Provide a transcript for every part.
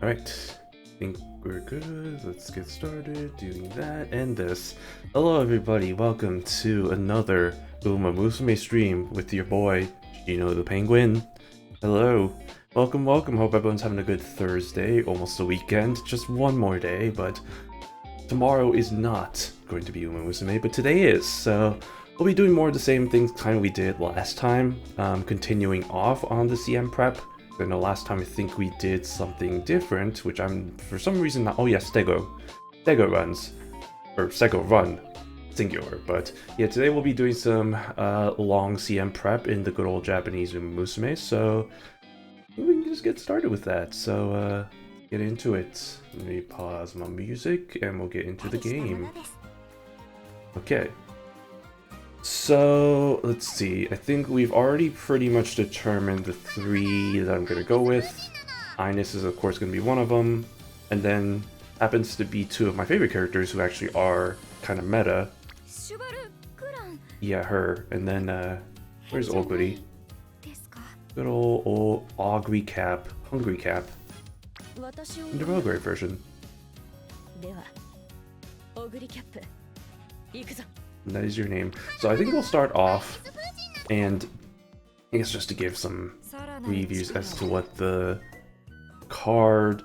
Alright, I think we're good. Let's get started doing that and this. Hello everybody, welcome to another Umamusume stream with your boy, Shino the Penguin. Hello, welcome, hope everyone's having a good Thursday, almost a weekend, just one more day, but tomorrow is not going to be Umamusume, but today is, so we'll be doing more of the same things kind of we did last time, continuing off on the CM prep. I know last time I think we did something different, which I'm for some reason not. Oh yeah, Stego runs, or Stego run, singular. But yeah, today we'll be doing some long CM prep in the good old Japanese Umamusume. So we can just get started with that. So get into it. Let me pause my music and we'll get into the game. Okay. So, let's see, I think we've already pretty much determined the three that I'm going to go with. Ines is of course going to be one of them, and then happens to be two of my favorite characters who actually are kind of meta. Yeah, her, and then, where's Oguri? Good old Hungry Cap. In the Rogre version. And that is your name. So I think we'll start off, and I guess just to give some previews as to what the card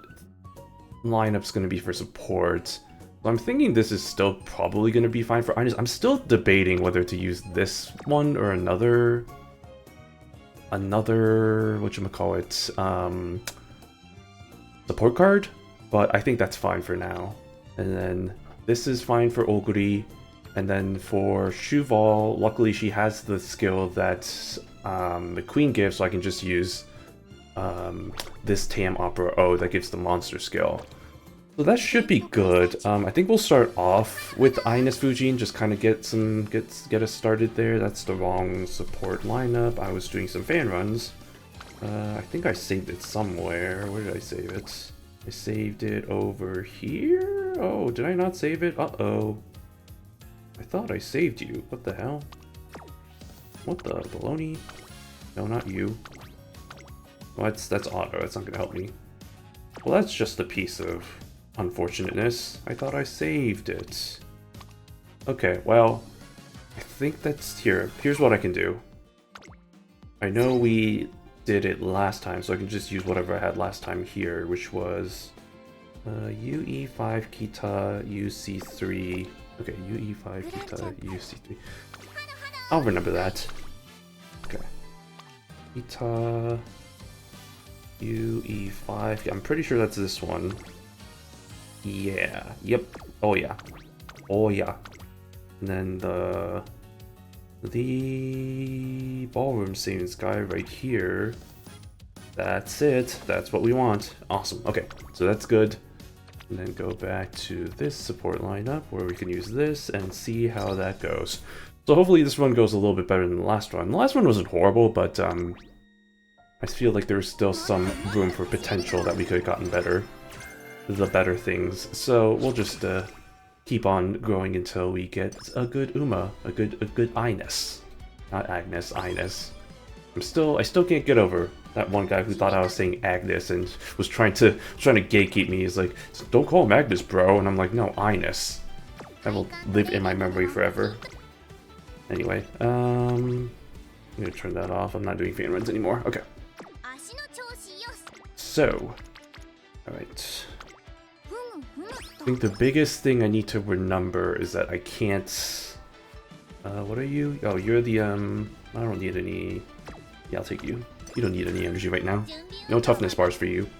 lineup's going to be for support. So I'm thinking this is still probably going to be fine for Ines. I'm still debating whether to use this one or another whatchamacallit, support card, but I think that's fine for now. And then this is fine for Oguri. And then for Shuval, luckily she has the skill that the Queen gives, so I can just use this Tam Opera O that gives the monster skill. So that should be good. I think we'll start off with Ines Fujin, just kind of get us started there. That's the wrong support lineup. I was doing some fan runs. I think I saved it somewhere. Where did I save it? I saved it over here? Oh, did I not save it? Uh-oh. I thought I saved you. What the hell? What the baloney? No, not you. Well, that's auto. That's not gonna help me. Well, that's just a piece of unfortunateness. I thought I saved it. Okay, well, I think that's here. Here's what I can do. I know we did it last time, so I can just use whatever I had last time here, which was UE5 Kita UC3. Okay, UE5 Kita UC3. I'll remember that. Okay. Kita UE5. I'm pretty sure that's this one. Yeah. Yep. Oh yeah. Oh yeah. And then the ballroom scenes guy right here. That's it. That's what we want. Awesome. Okay. So that's good. And then go back to this support lineup where we can use this and see how that goes. So hopefully this one goes a little bit better than the last one. The last one wasn't horrible, but I feel like there's still some room for potential that we could have gotten better. The better things. So we'll just keep on growing until we get a good Uma, a good Ines. Not Agnes, Ines. I still can't get over that one guy who thought I was saying Agnes and was trying to gatekeep me. He's like, don't call him Agnes, bro. And I'm like, no, Ines. That will live in my memory forever. Anyway, I'm gonna turn that off. I'm not doing fan runs anymore. Okay. So, alright. I think the biggest thing I need to remember is that I can't... what are you? Oh, you're the, I don't need any... Yeah, I'll take you. You don't need any energy right now. No toughness bars for you.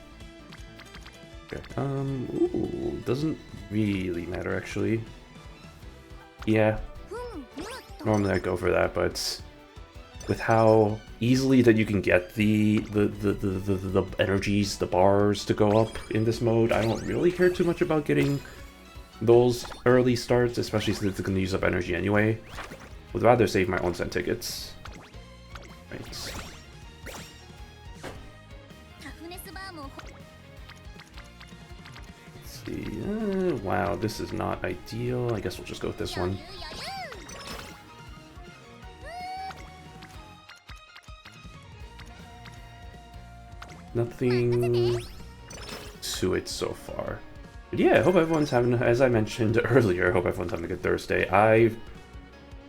Okay, ooh, doesn't really matter actually. Yeah, normally I go for that, but with how easily that you can get the energies, the bars to go up in this mode, I don't really care too much about getting those early starts, especially since it's going to use up energy anyway. Would rather save my onsen tickets. Right. Wow, this is not ideal. I guess we'll just go with this one. Nothing to it so far. But yeah, I hope everyone's having, as I mentioned earlier, I hope everyone's having a good Thursday. I've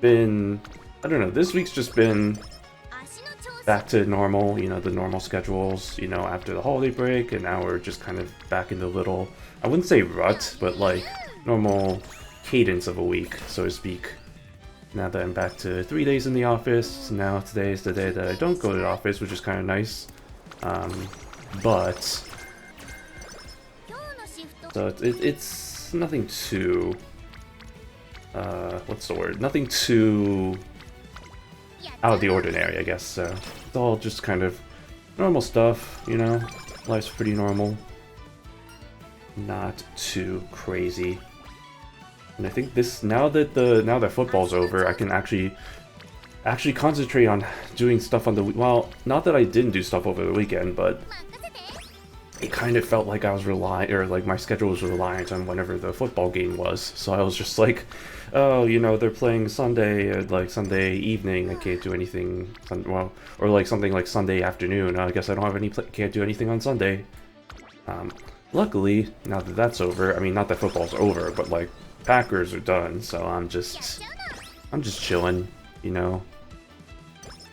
been, I don't know, this week's just been back to normal, you know, the normal schedules, you know, after the holiday break, and now we're just kind of back in the little, I wouldn't say rut, but like normal cadence of a week, so to speak. Now that I'm back to 3 days in the office, now today is the day that I don't go to the office, which is kind of nice. But so it's nothing too, what's the word? Nothing too out of the ordinary, I guess. So it's all just kind of normal stuff, you know. Life's pretty normal, not too crazy. And I think this, now that football's over, I can actually concentrate on doing stuff on the, well, not that I didn't do stuff over the weekend, but it kind of felt like I was like my schedule was reliant on whenever the football game was. So I was just like, oh, you know, they're playing Sunday, like Sunday evening, I can't do anything, well, or like something like Sunday afternoon, I guess I don't have any, can't do anything on Sunday. Luckily, now that that's over, I mean, not that football's over, but like, Packers are done, so I'm just chilling, you know,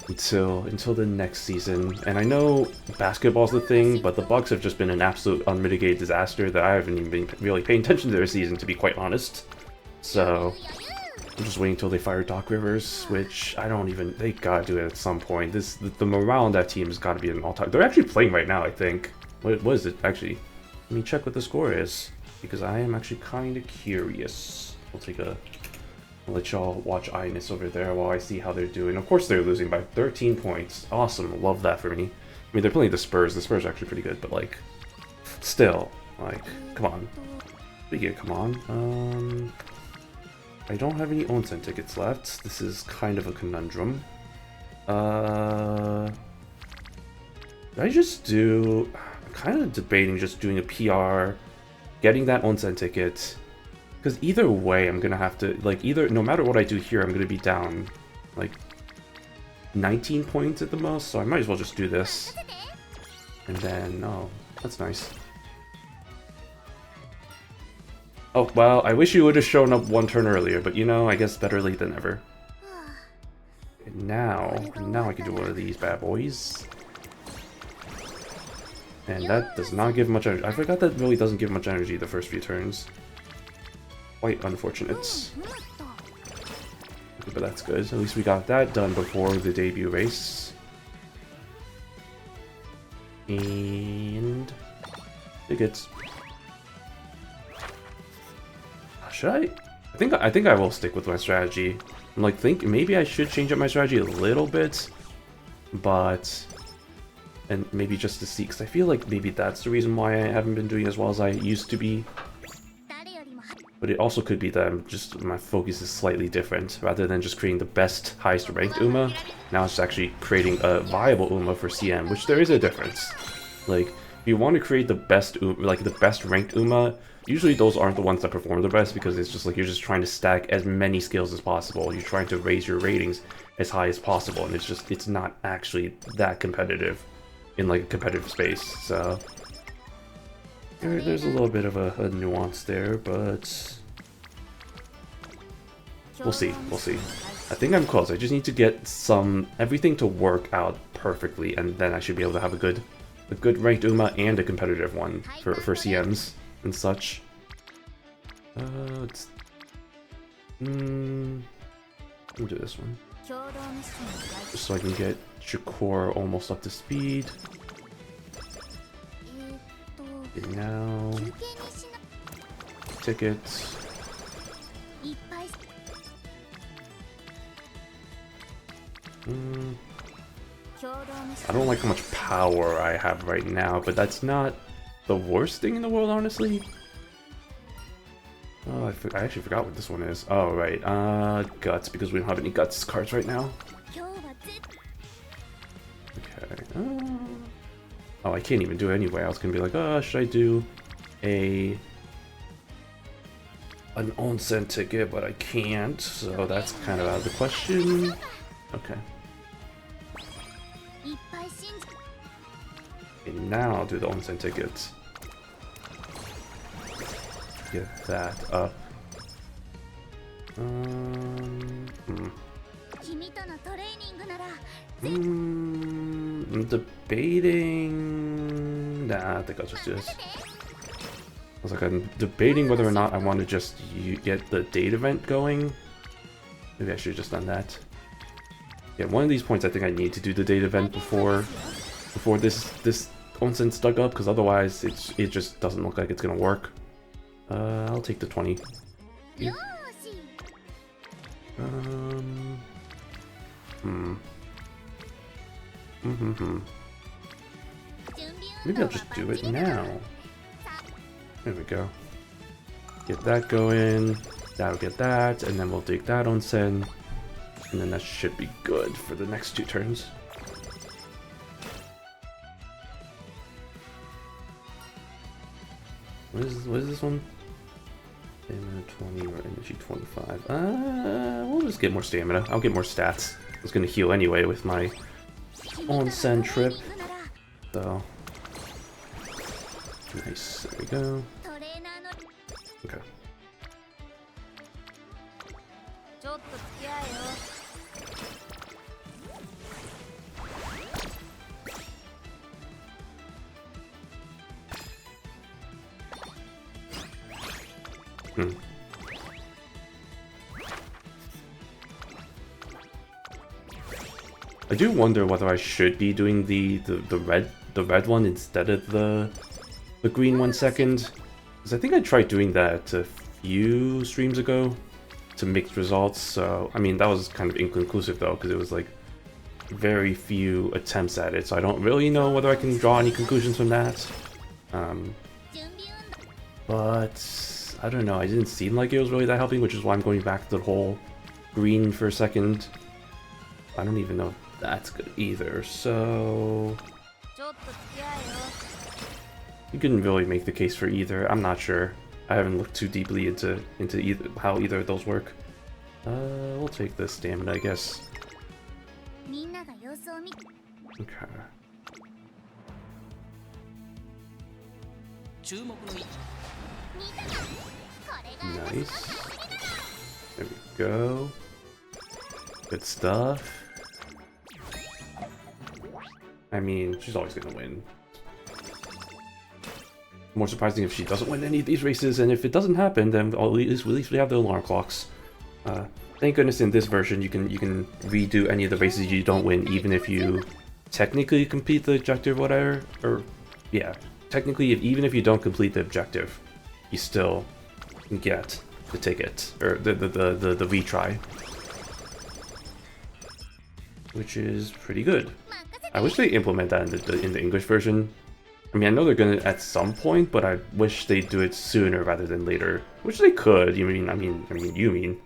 until the next season. And I know basketball's the thing, but the Bucks have just been an absolute unmitigated disaster that I haven't even been really paying attention to their season, to be quite honest. So I'm just waiting until they fire Doc Rivers, which I don't even, they gotta do it at some point. The morale on that team has got to be an all-time. They're actually playing right now, I think. What is it actually? Let me check what the score is, because I am actually kind of curious. I'll let y'all watch Ines over there while I see how they're doing. Of course they're losing by 13 points. Awesome, love that for me. I mean, they're playing the Spurs. The Spurs are actually pretty good, but like, still, like, come on. Come on. I don't have any onsen tickets left. This is kind of a conundrum. Did I just do... I'm kind of debating just doing a PR, getting that onsen ticket, because either way I'm gonna have to, like, no matter what I do here, I'm gonna be down like 19 points at the most, so I might as well just do this. And then, oh, that's nice. Oh, well, I wish you would have shown up one turn earlier, but you know, I guess better late than never. And now I can do one of these bad boys. And that does not give much energy. I forgot that really doesn't give much energy the first few turns. Quite unfortunate. But that's good. At least we got that done before the debut race. And... tickets. Should I? I think I will stick with my strategy. I'm like, maybe I should change up my strategy a little bit. But... and maybe just to see, because I feel like maybe that's the reason why I haven't been doing as well as I used to be. But it also could be that my focus is slightly different. Rather than just creating the best, highest ranked Uma, now it's actually creating a viable Uma for CM, which there is a difference. Like, if you want to create the best, like the best ranked Uma, usually those aren't the ones that perform the best, because it's just like you're just trying to stack as many skills as possible. You're trying to raise your ratings as high as possible, and it's not actually that competitive in like a competitive space. So there's a little bit of a nuance there, but we'll see. I think I'm close. I just need to get everything to work out perfectly, and then I should be able to have a good ranked Uma and a competitive one for CMs and such. We'll do this one just so I can get Shakur almost up to speed. And now tickets. I don't like how much power I have right now, but that's not the worst thing in the world, honestly. Oh, I actually forgot what this one is. Oh, right. Guts, because we don't have any Guts cards right now. Okay. Oh, I can't even do it anyway. I was gonna be like, oh, should I do an onsen ticket, but I can't, so that's kind of out of the question. Okay. And now I'll do the onsen tickets. get that up. I'm debating... Nah, I think I'll just do this. I was like, I'm debating whether or not I want to just get the date event going. Maybe I should have just done that. Yeah, one of these points I think I need to do the date event before this onsen's dug up, because otherwise it just doesn't look like it's gonna work. I'll take the 20. Yeah. Maybe I'll just do it now. There we go. Get that going. That'll get that, and then we'll dig that onsen. And then that should be good for the next 2 turns. What is this one? Stamina 20 or energy 25. We'll just get more stamina. I'll get more stats. I was gonna heal anyway with my onsen trip. So nice. There we go. Okay. I do wonder whether I should be doing the red one instead of the green one second, because I think I tried doing that a few streams ago to mixed results. So I mean, that was kind of inconclusive though, because it was like very few attempts at it, so I don't really know whether I can draw any conclusions from that. But I don't know, it didn't seem like it was really that helping, which is why I'm going back to the whole green for a second. I don't even know if that's good either, so you couldn't really make the case for either. I'm not sure. I haven't looked too deeply into either how either of those work. We'll take the stamina, I guess. Okay. Nice. There we go. Good stuff. I mean, she's always gonna win. More surprising if she doesn't win any of these races, and if it doesn't happen, then at least we have the alarm clocks. Thank goodness in this version you can redo any of the races you don't win, even if you technically complete the objective, whatever. Or yeah, technically, even if you don't complete the objective, you still can get the ticket or the retry, which is pretty good. I wish they implement that in the English version. I mean, I know they're gonna at some point, but I wish they'd do it sooner rather than later. Which they could. You mean?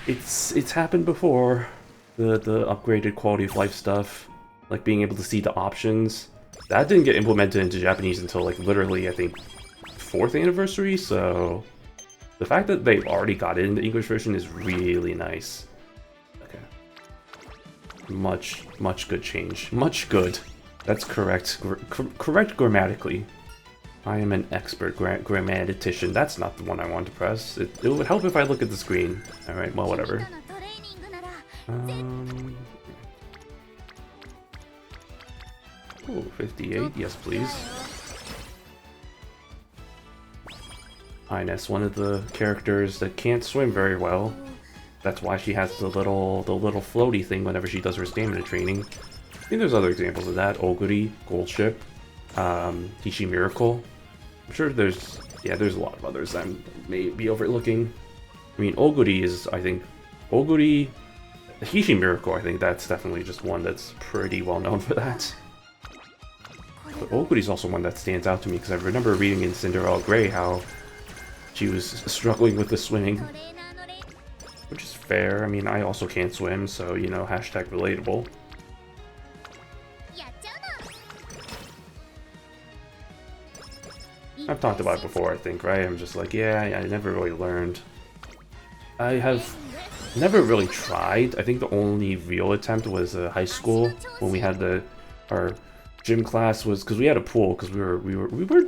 It's happened before. The upgraded quality of life stuff, like being able to see the options, that didn't get implemented into Japanese until like literally I think 4th anniversary. So the fact that they've already got it in the English version is really nice. Okay. Much good change. Much good. That's correct. Correct grammatically. I am an expert grammatician. That's not the one I want to press. It would help if I look at the screen. Alright, well, whatever. Oh, 58. Yes, please. Ines, one of the characters that can't swim very well. That's why she has the little floaty thing whenever she does her stamina training. I think there's other examples of that. Oguri, Gold Ship, Hishi Miracle. I'm sure there's a lot of others I may be overlooking. I mean, Oguri is, I think, Hishi Miracle, I think that's definitely just one that's pretty well known for that. But Oguri's also one that stands out to me because I remember reading in Cinderella Grey how she was struggling with the swimming. Which is fair. I mean, I also can't swim, so, you know, hashtag relatable. I've talked about it before, I think, right? I'm just like, yeah, I never really learned. I have never really tried. I think the only real attempt was high school when we had our gym class was because we had a pool because we were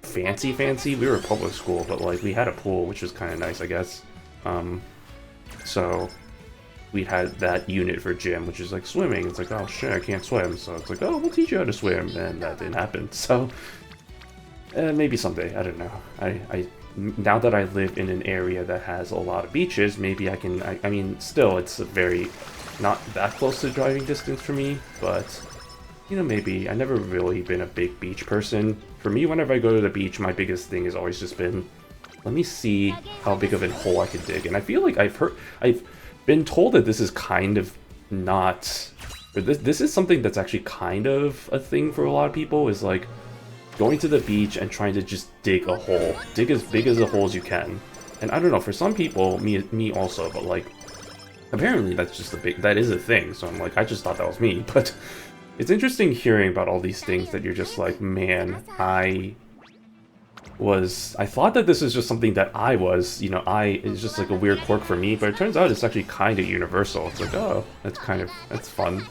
fancy. We were a public school, but like we had a pool, which was kind of nice, I guess. So we had that unit for gym, which is like swimming. It's like, oh shit, I can't swim, so it's like, oh, we'll teach you how to swim, and that didn't happen. So maybe someday, I don't know. I now that I live in an area that has a lot of beaches, maybe I can. I mean, still, it's a very not that close to driving distance for me, but you know, maybe. I've never really been a big beach person. For me, whenever I go to the beach, my biggest thing has always just been, let me see how big of a hole I can dig. And I feel like I've been told that this is kind of not, or this is something that's actually kind of a thing for a lot of people, is like going to the beach and trying to just dig a hole. Dig as big as a hole as you can. And I don't know, for some people, me also, but like, apparently that's just that is a thing. So I'm like, I just thought that was me, but it's interesting hearing about all these things that you're just like, man, I thought that this is just something that I was, you know, it's just like a weird quirk for me, but it turns out it's actually kind of universal. It's like, oh, that's fun.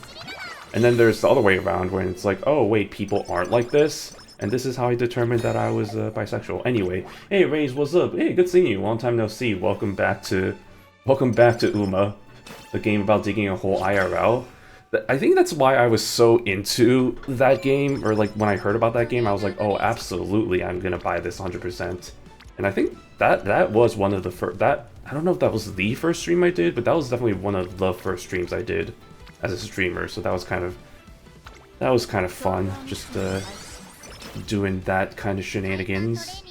And then there's the other way around when it's like, oh, wait, people aren't like this, and this is how I determined that I was bisexual. Anyway, hey, Raze, what's up? Hey, good seeing you. Long time no see. Welcome back to Uma, the game about digging a hole IRL. I think that's why I was so into that game, or like when I heard about that game, I was like, oh, absolutely, I'm gonna buy this 100%. And I think that was one of the first, I don't know if that was the first stream I did, but that was definitely one of the first streams I did as a streamer, so that was kind of fun, just doing that kind of shenanigans.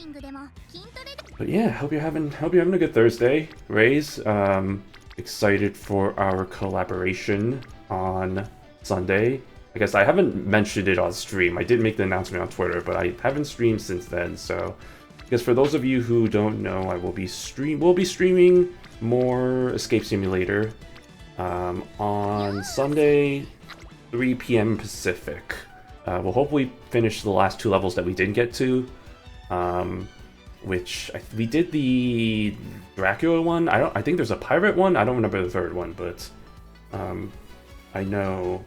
But yeah, hope you're having a good Thursday, Raze. Excited for our collaboration on Sunday. I guess I haven't mentioned it on stream. I did make the announcement on Twitter, but I haven't streamed since then. So I guess for those of you who don't know, we'll be streaming more Escape Simulator on Sunday, 3 p.m. Pacific. We'll hopefully finish the last 2 levels that we didn't get to. Which we did the Dracula one. I think there's a pirate one. I don't remember the third one, but I know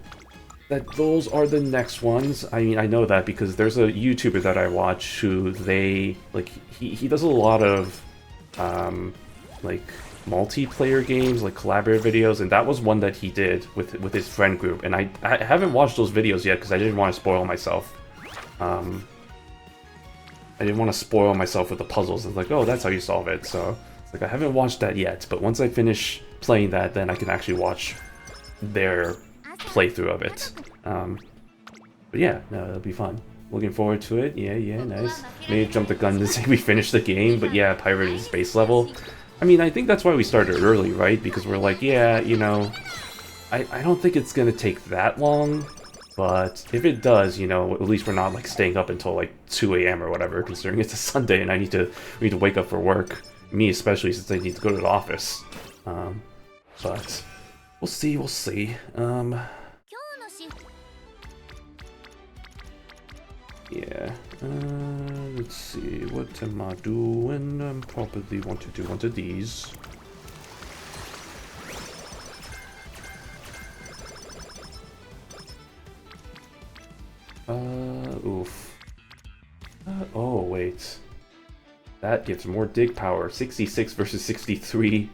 that those are the next ones. I mean, I know that because there's a YouTuber that I watch who he does a lot of like multiplayer games, like collaborative videos, and that was one that he did with his friend group. And I haven't watched those videos yet because I didn't want to spoil myself. I didn't want to spoil myself with the puzzles. It's like, oh, that's how you solve it. So it's like, I haven't watched that yet, but once I finish playing that, then I can actually watch their playthrough of it. But yeah, no, it'll be fun. Looking forward to it. Yeah, nice. Maybe jump the gun and say we finished the game, but yeah, pirated space level. I mean, I think that's why we started early, right? Because we're like, yeah, you know, I don't think it's gonna take that long. But if it does, you know, at least we're not like staying up until like 2 a.m. or whatever, considering it's a Sunday and we need to wake up for work. Me especially, since I need to go to the office. But we'll see. Yeah. Let's see. What am I doing? I probably want to do one of these. Oof. Oh, wait. That gives more dig power. 66 versus 63.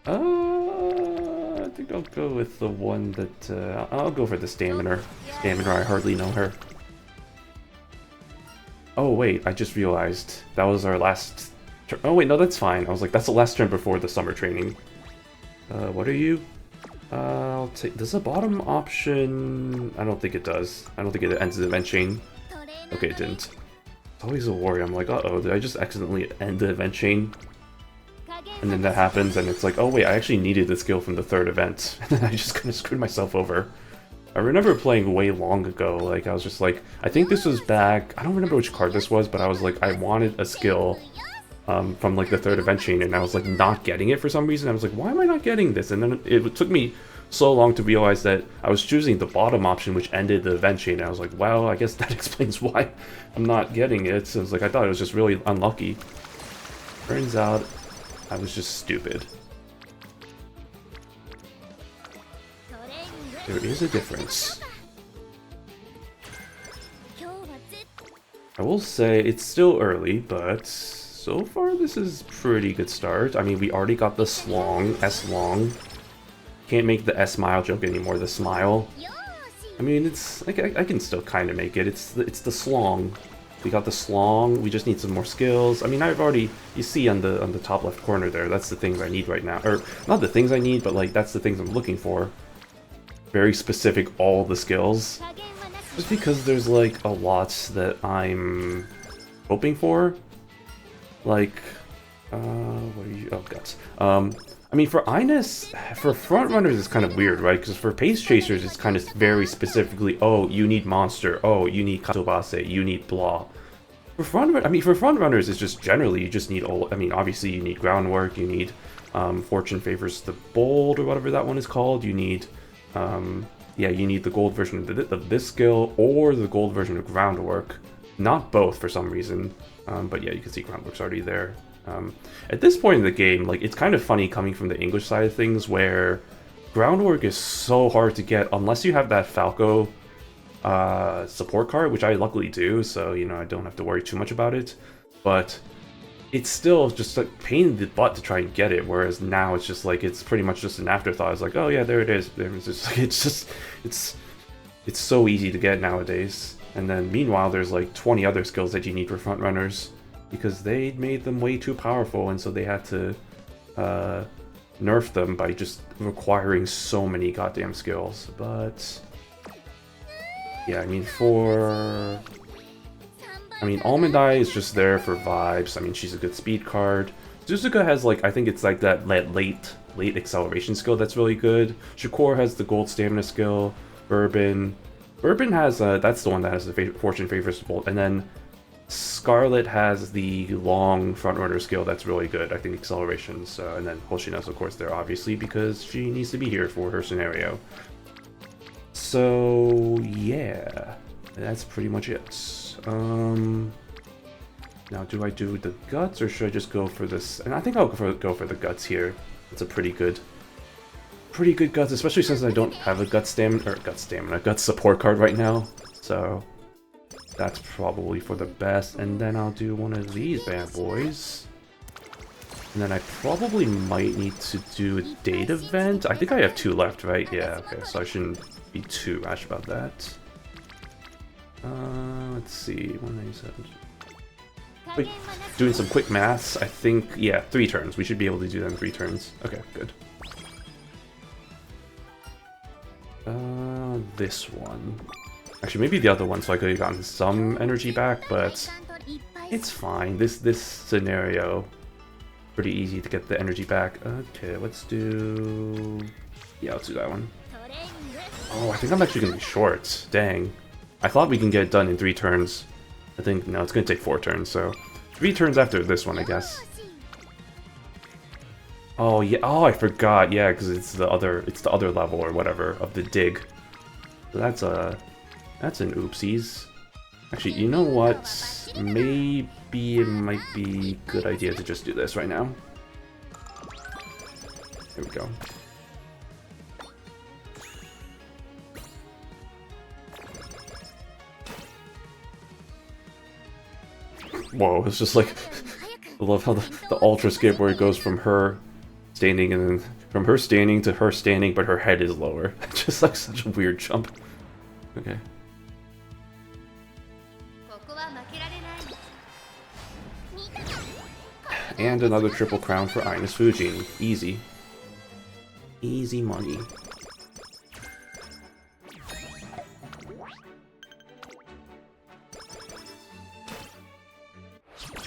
I think I'll go with the one that, I'll go for the stamina. Stamina, I hardly know her. Oh, wait, I just realized. That was our last turn. Oh, wait, no, that's fine. I was like, that's the last turn before the summer training. What are you? I'll take... Does the bottom option... I don't think it does. I don't think it ends the event chain. Okay, it didn't. It's always a worry. I'm like, uh-oh, did I just accidentally end the event chain? And then that happens, and it's like, oh wait, I actually needed the skill from the third event. And then I just kind of screwed myself over. I remember playing way long ago, like, I was just like... I think this was back... I don't remember which card this was, but I was like, I wanted a skill from like the third event chain, and I was like not getting it for some reason. I was like, why am I not getting this? And then it took me so long to realize that I was choosing the bottom option, which ended the event chain, and I was like, well, I guess that explains why I'm not getting it. So I was like, I thought it was just really unlucky. Turns out I was just stupid. There is a difference. I will say it's still early, but so far this is pretty good start. I mean, we already got the Slong, S-Long. Can't make the S-Mile joke anymore, the smile. I mean, it's like I can still kind of make it. It's the Slong. We got the Slong. We just need some more skills. I mean, I've already, you see on the top left corner there, that's the things I need right now. Or not the things I need, but like that's the things I'm looking for. Very specific, all the skills. Just because there's like a lot that I'm hoping for. Like, what are you? Oh, guts. I mean, for Ines, for front runners, it's kind of weird, right? Because for pace chasers, it's kind of very specifically, oh, you need monster, oh, you need katobase, you need blah. For front runners, it's just generally you just need all. I mean, obviously you need groundwork, you need fortune favors the bold or whatever that one is called. You need, yeah, you need the gold version of this skill or the gold version of groundwork. Not both for some reason, but yeah, you can see groundwork's already there. At this point in the game, like, it's kind of funny coming from the English side of things where groundwork is so hard to get unless you have that Falco support card, which I luckily do, so, you know, I don't have to worry too much about it. But it's still just a pain in the butt to try and get it, whereas now it's just like, it's pretty much just an afterthought. It's like, oh yeah, there it is. It's so easy to get nowadays. And then meanwhile, there's like 20 other skills that you need for front runners, because they made them way too powerful, and so they had to nerf them by just requiring so many goddamn skills. But yeah, I mean, Almond Eye is just there for vibes. I mean, she's a good speed card. Suzuka has, like, I think it's like that late acceleration skill that's really good. Shakur has the gold stamina skill. Bourbon has, that's the one that has the fortune favors bolt. And then Scarlet has the long front runner skill that's really good, I think, accelerations. And then Hoshina's, of course, there, obviously, because she needs to be here for her scenario. So, yeah, that's pretty much it. Now, do I do the guts, or should I just go for this? And I think I'll go for the guts here. It's a pretty good guts, especially since I don't have a gut support card right now. So that's probably for the best. And then I'll do one of these bad boys. And then I probably might need to do a date event. I think I have 2 left, right? Yeah, okay, so I shouldn't be too rash about that. Let's see, 197. Wait, doing some quick maths, I think, yeah, 3 turns. We should be able to do that in 3 turns. Okay, good. This one. Actually, maybe the other one, so I could have gotten some energy back, but it's fine. This scenario, pretty easy to get the energy back. Okay, let's do... Yeah, let's do that one. Oh, I think I'm actually going to be short. Dang. I thought we can get it done in 3 turns. I think, no, it's going to take 4 turns, so 3 turns after this one, I guess. Oh, yeah, oh, I forgot, yeah, because it's the other level or whatever of the dig. So that's an oopsies. Actually, you know what? Maybe it might be a good idea to just do this right now. There we go. Whoa, it's just like, I love how the ultra skip where it goes from her standing and then from her standing to her standing, but her head is lower. Just like such a weird jump. Okay. And another triple crown for Ines Fujin. Easy. Easy money.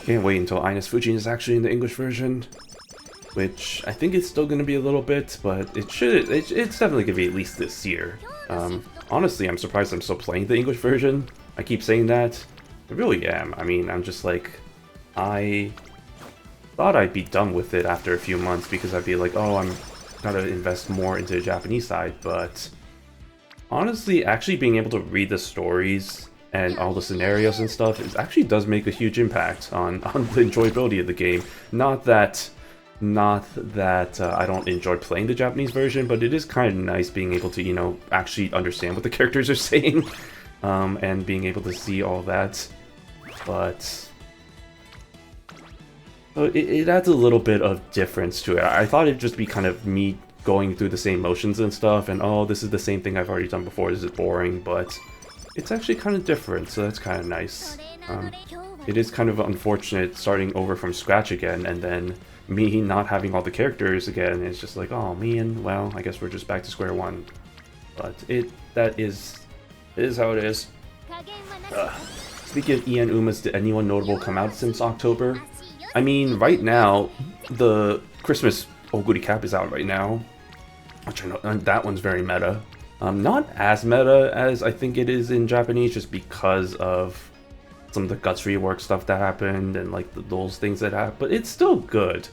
Can't wait until Ines Fujin is actually in the English version, which I think it's still going to be a little bit, but it's definitely going to be at least this year. Honestly, I'm surprised I'm still playing the English version. I keep saying that. I really am. I mean, I'm just like, I thought I'd be done with it after a few months because I'd be like, oh, I'm gotta invest more into the Japanese side, but honestly, actually being able to read the stories and all the scenarios and stuff, it actually does make a huge impact on the enjoyability of the game. Not that I don't enjoy playing the Japanese version, but it is kind of nice being able to, you know, actually understand what the characters are saying, and being able to see all that. but it adds a little bit of difference to it. I thought it'd just be kind of me going through the same motions and stuff, and oh, this is the same thing I've already done before, this is boring, but it's actually kind of different, so that's kind of nice. It is kind of unfortunate starting over from scratch again, and then me not having all the characters again. It's just like, oh man, well, I guess we're just back to square one. But that is how it is. Speaking of Ian Umas, did anyone notable come out since October? I mean, right now, the Christmas Oguri Cap is out right now, which I know that one's very meta. Not as meta as I think it is in Japanese, just because of some of the Guts rework stuff that happened and like those things that happened, but it's still good.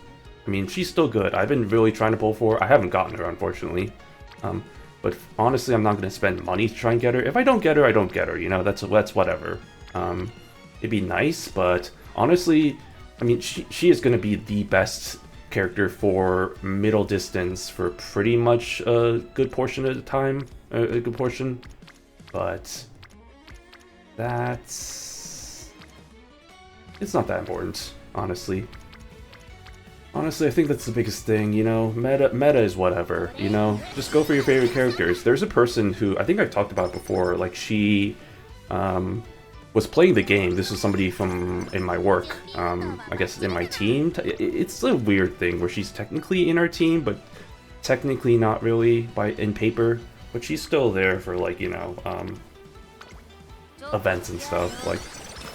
I mean, she's still good. I've been really trying to pull for her. I haven't gotten her, unfortunately. But honestly, I'm not going to spend money to try and get her. If I don't get her, I don't get her. You know, that's whatever. It'd be nice, but honestly, I mean, she is going to be the best character for middle distance for pretty much a good portion of the time. A good portion. But it's not that important, honestly. Honestly, I think that's the biggest thing, you know, meta is whatever, you know, just go for your favorite characters. There's a person who, I think I've talked about before, like she was playing the game. This is somebody from in my work, I guess in my team. It's a weird thing where she's technically in our team, but technically not really in paper, but she's still there for like, you know, events and stuff, like,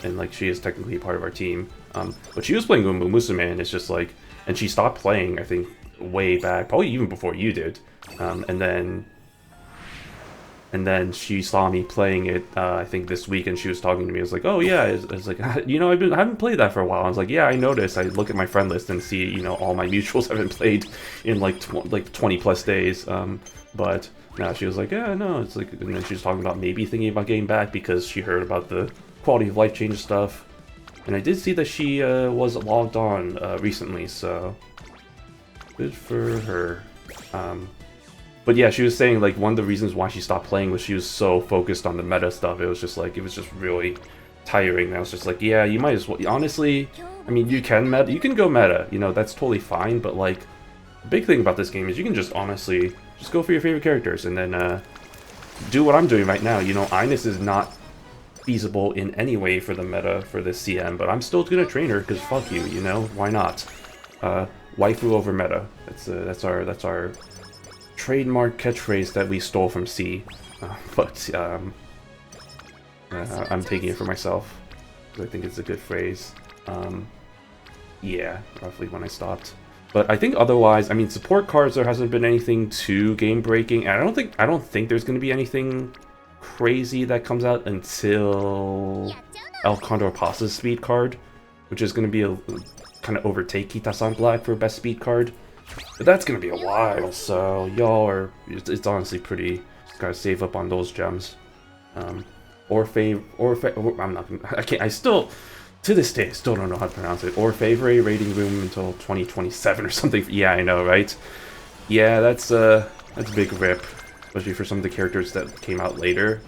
and like she is technically part of our team. But she was playing Umamusume, and it's just like, and she stopped playing, I think, way back, probably even before you did. And then she saw me playing it, I think this week, and she was talking to me. I was like, oh yeah, it's like, you know, I haven't played that for a while. I was like, yeah, I noticed. I look at my friend list and see, you know, all my mutuals haven't played in like 20 plus days. But now she was like, yeah, no, it's like, and then she was talking about maybe thinking about getting back because she heard about the quality of life change stuff. And I did see that she was logged on recently, so good for her. But yeah, she was saying like one of the reasons why she stopped playing was she was so focused on the meta stuff. It was just really tiring. And I was just like, yeah, you might as well. Honestly, I mean, you can go meta. You know, that's totally fine. But like, the big thing about this game is you can just honestly just go for your favorite characters and then do what I'm doing right now. You know, Ines is not feasible in any way for the meta for this CM, but I'm still gonna train her because fuck you, you know, why not? Waifu over meta. That's our trademark catchphrase that we stole from C. But I'm taking it for myself because I think it's a good phrase. Yeah, roughly when I stopped. But I think otherwise, I mean, support cards, there hasn't been anything too game breaking, and I don't think there's gonna be anything crazy that comes out until El Condor Pasa's speed card, which is going to be a kind of overtake Kita-san Black for best speed card. But that's going to be a while, so y'all are, it's honestly pretty, just gotta save up on those gems. I'm not gonna, I still, to this day, I still don't know how to pronounce it. Orfevre rating room until 2027 or something. Yeah, I know, right? Yeah, that's a big rip. Especially for some of the characters that came out later.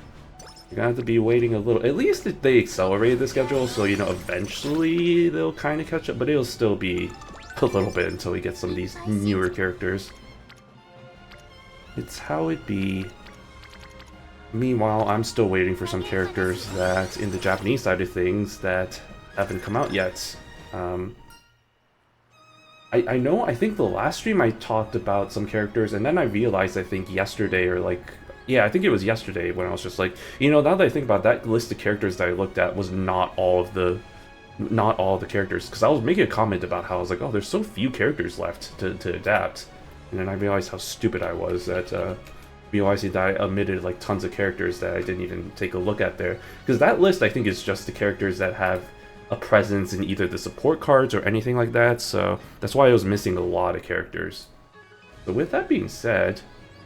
You're gonna have to be waiting a little. At least they accelerated the schedule, so, you know, eventually they'll kind of catch up, but it'll still be a little bit until we get some of these newer characters. It's how it be. Meanwhile, I'm still waiting for some characters that, in the Japanese side of things, that haven't come out yet. I know, I think the last stream I talked about some characters, and then I realized, I think yesterday, or like, yeah, I think it was yesterday when I was just like, you know, now that I think about that list of characters that I looked at was not all of the characters, because I was making a comment about how I was like, oh, there's so few characters left to adapt, and then I realized how stupid I was that, realizing that I omitted like tons of characters that I didn't even take a look at there, because that list I think is just the characters that have a presence in either the support cards or anything like that, so that's why I was missing a lot of characters. But with that being said,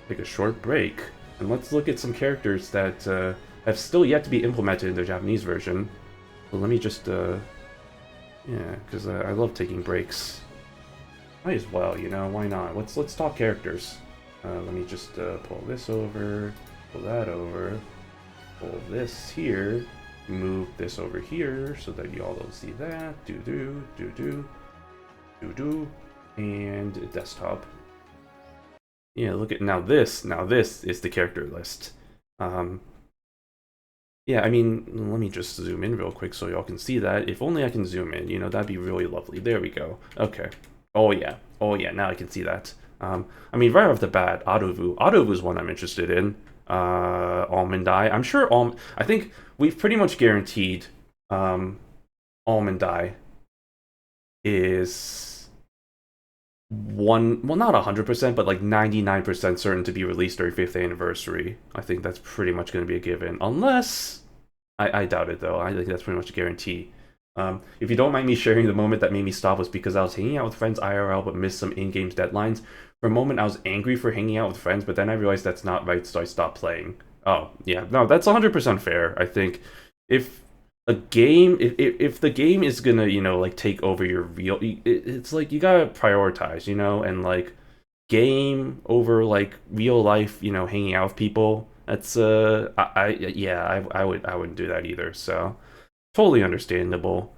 take a short break, and let's look at some characters that have still yet to be implemented in the Japanese version. So let me just, yeah, because I love taking breaks. Might as well, you know, why not? Let's talk characters. Let me just pull this over, pull that over, pull this here. move this over here so that you all don't see that. Do. And desktop. Yeah, look at now this. Now this is the character list. Yeah, I mean, let me just zoom in real quick so y'all can see that. If only I can zoom in, that'd be really lovely. There we go. Okay. Oh yeah. Oh yeah, now I can see that. I mean, right off the bat, Adovu. Adovu's one I'm interested in. Almond Eye. I'm sure I think we've pretty much guaranteed Almond Eye is not 100%, but like 99% certain to be released during 5th anniversary. I think that's pretty much going to be a given. Unless, I doubt it though. I think that's pretty much a guarantee. If you don't mind me sharing, the moment that made me stop was because I was hanging out with friends IRL but missed some in-game deadlines. For a moment, I was angry for hanging out with friends, but then I realized that's not right, so I stopped playing. Oh, yeah. No, that's 100% fair. I think if if the game is gonna, like take over your real, it's like you gotta prioritize, and like game over like real life, hanging out with people. That's yeah, I wouldn't do that either. So totally understandable.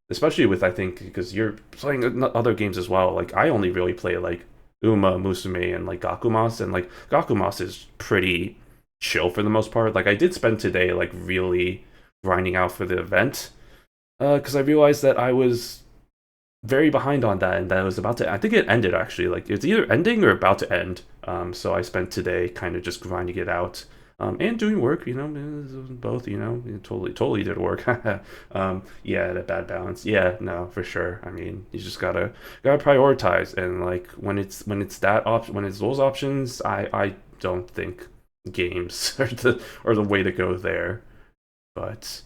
Especially with, I think, because you're playing other games as well. Like I only really play like Umamusume and like Gakumas, and like Gakumas is pretty chill for the most part. Like I did spend today like really grinding out for the event because I realized that I was very behind on that and that was about to. I think it ended actually. Like it's either ending or about to end. So I spent today kind of just grinding it out. And doing work, both, it totally did work. Yeah, that bad balance. Yeah, no, for sure. I mean, you just gotta prioritize, and like when it's that option, when it's those options, I don't think games are the way to go there. But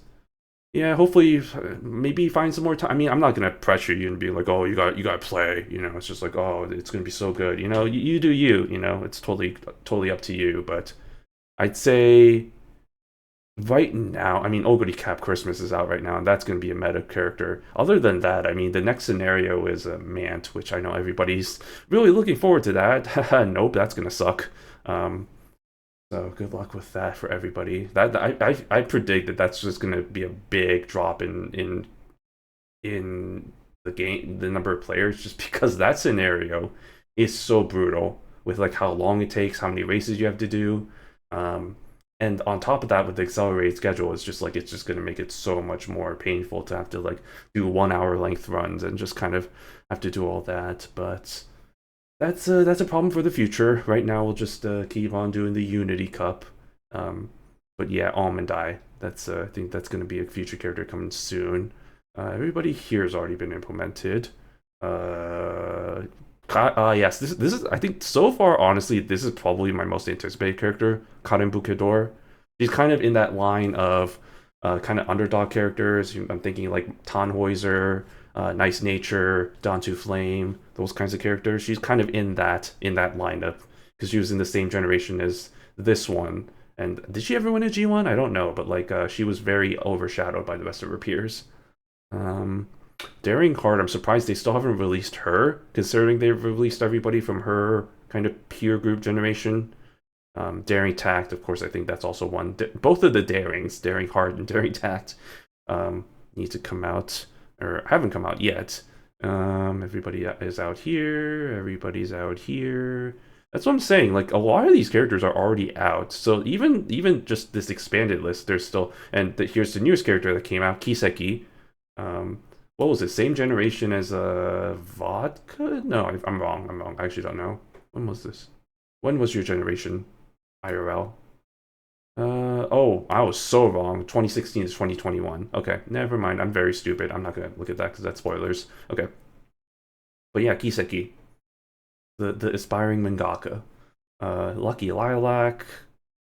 yeah, hopefully, maybe find some more time. I mean, I'm not gonna pressure you and be like, oh, you got to play. It's just like, oh, it's gonna be so good. You do you. It's totally up to you. But I'd say right now, I mean, Ogre Cap Christmas is out right now, and that's going to be a meta character. Other than that, I mean, the next scenario is a Mant, which I know everybody's really looking forward to that. Nope, that's going to suck. So good luck with that for everybody. That I predict that that's just going to be a big drop in the game, the number of players, just because that scenario is so brutal with like how long it takes, how many races you have to do. And on top of that, with the accelerated schedule, it's just going to make it so much more painful to have to like do 1 hour length runs and just kind of have to do all that. But that's a problem for the future. Right now, we'll just keep on doing the Unity Cup. But yeah, Almond Eye. I think that's going to be a future character coming soon. Everybody here has already been implemented. Yes, this is, I think so far, honestly, this is probably my most anticipated character, Karen Bukedor. She's kind of in that line of kind of underdog characters. I'm thinking like Tannhäuser, Nice Nature, Dantu Flame, those kinds of characters. She's kind of in that lineup because she was in the same generation as this one. And did she ever win a G1? I don't know, but like she was very overshadowed by the rest of her peers. Um, Daring Heart, I'm surprised they still haven't released her, considering they've released everybody from her kind of peer group generation. Daring Tact, of course, I think that's also one. Both of the Darings, Daring Heart and Daring Tact, need to come out, or haven't come out yet. Everybody is out here. Everybody's out here. That's what I'm saying. Like a lot of these characters are already out, so even just this expanded list, there's still. And here's the newest character that came out, Kiseki. Um, what was it? Same generation as vodka? No, I'm wrong. I'm wrong. I actually don't know. When was this? When was your generation? IRL. Oh, I was so wrong. 2016 to 2021. Okay, never mind. I'm very stupid. I'm not gonna look at that because that's spoilers. Okay, but yeah, Kiseki, the aspiring mangaka. Lucky Lilac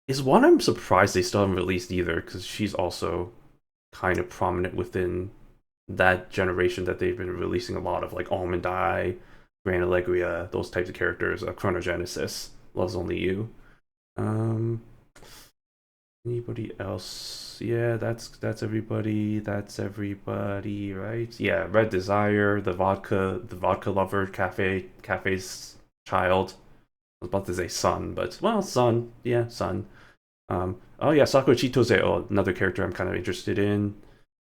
is one I'm surprised they still haven't released either because she's also kind of prominent within that generation that they've been releasing a lot of, like Almond Eye, Grand Allegria, those types of characters. Chronogenesis, Loves Only You. Um, Anybody else? Yeah, that's everybody. That's everybody, right? Yeah, Red Desire, the vodka lover, cafe's child. I was about to say son, but well, son. Yeah, son. Oh yeah, Sakura Chitose, oh, another character I'm kind of interested in.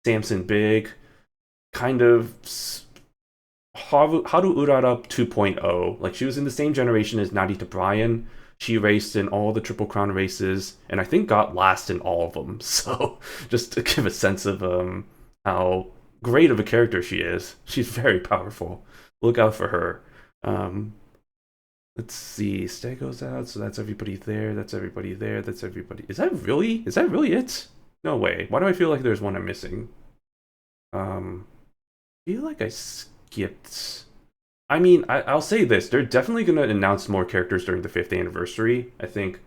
Samson Big, kind of Haru Urara 2.0. Like, she was in the same generation as Narita Bryan. She raced in all the Triple Crown races, and I think got last in all of them. So, just to give a sense of how great of a character she is. She's very powerful. Look out for her. Let's see. Stego's out, so that's everybody there. That's everybody there. That's everybody. Is that really? Is that really it? No way. Why do I feel like there's one I'm missing? I feel like I skipped. I mean, I'll say this: they're definitely going to announce more characters during the 5th anniversary. I think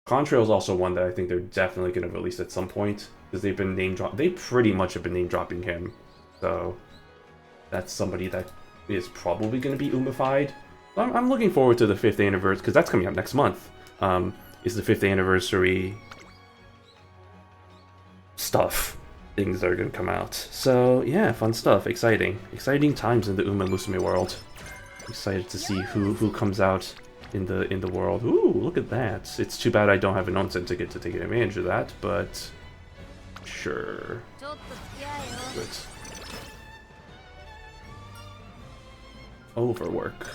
Contrail is also one that I think they're definitely going to release at some point because they've been name drop. They pretty much have been name dropping him, so that's somebody that is probably going to be Umified. I'm looking forward to the 5th anniversary because that's coming up next month. Is the 5th anniversary stuff? Things that are going to come out. So yeah, fun stuff, exciting times in the Umamusume world. Excited to see who comes out in the world. Ooh, look at that! It's too bad I don't have an onsen ticket to take advantage of that, but sure. Good. Overwork.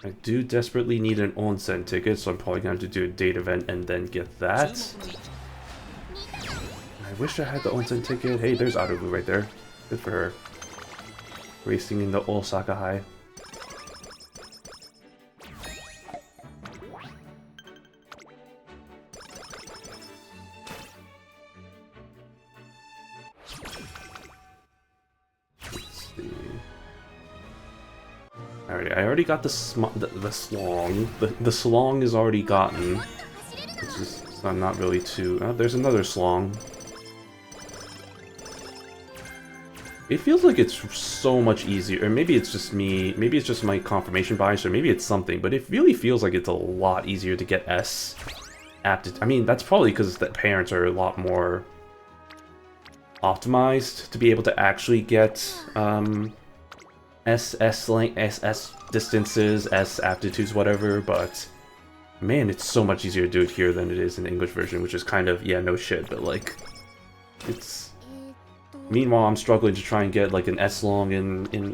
I do desperately need an onsen ticket, so I'm probably going to have to do a date event and then get that. I wish I had the onsen ticket. Hey, there's Arubu right there. Good for her. Racing in the Osaka High. Let's see. Alright, I already got the Slong. The Slong is already gotten. Which is not really too... Oh, there's another Slong. It feels like it's so much easier, or maybe it's just me, maybe it's just my confirmation bias, or maybe it's something, but it really feels like it's a lot easier to get S aptitude. I mean, that's probably because the parents are a lot more optimized to be able to actually get S distances, S aptitudes, whatever, but man, it's so much easier to do it here than it is in the English version, which is kind of, yeah, no shit, but like, it's... Meanwhile, I'm struggling to try and get like an S-Long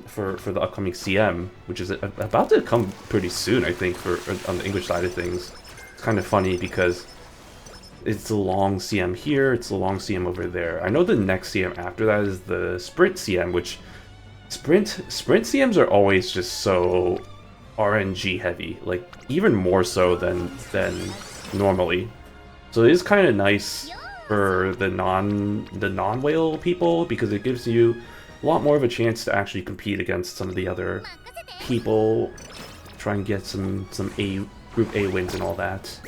for the upcoming CM, which is about to come pretty soon, I think, on the English side of things. It's kind of funny because it's the long CM here, it's the long CM over there. I know the next CM after that is the Sprint CM, which Sprint CMs are always just so RNG heavy, like even more so than normally. So it is kind of nice for the non-whale people, because it gives you a lot more of a chance to actually compete against some of the other people, try and get some Group A wins and all that.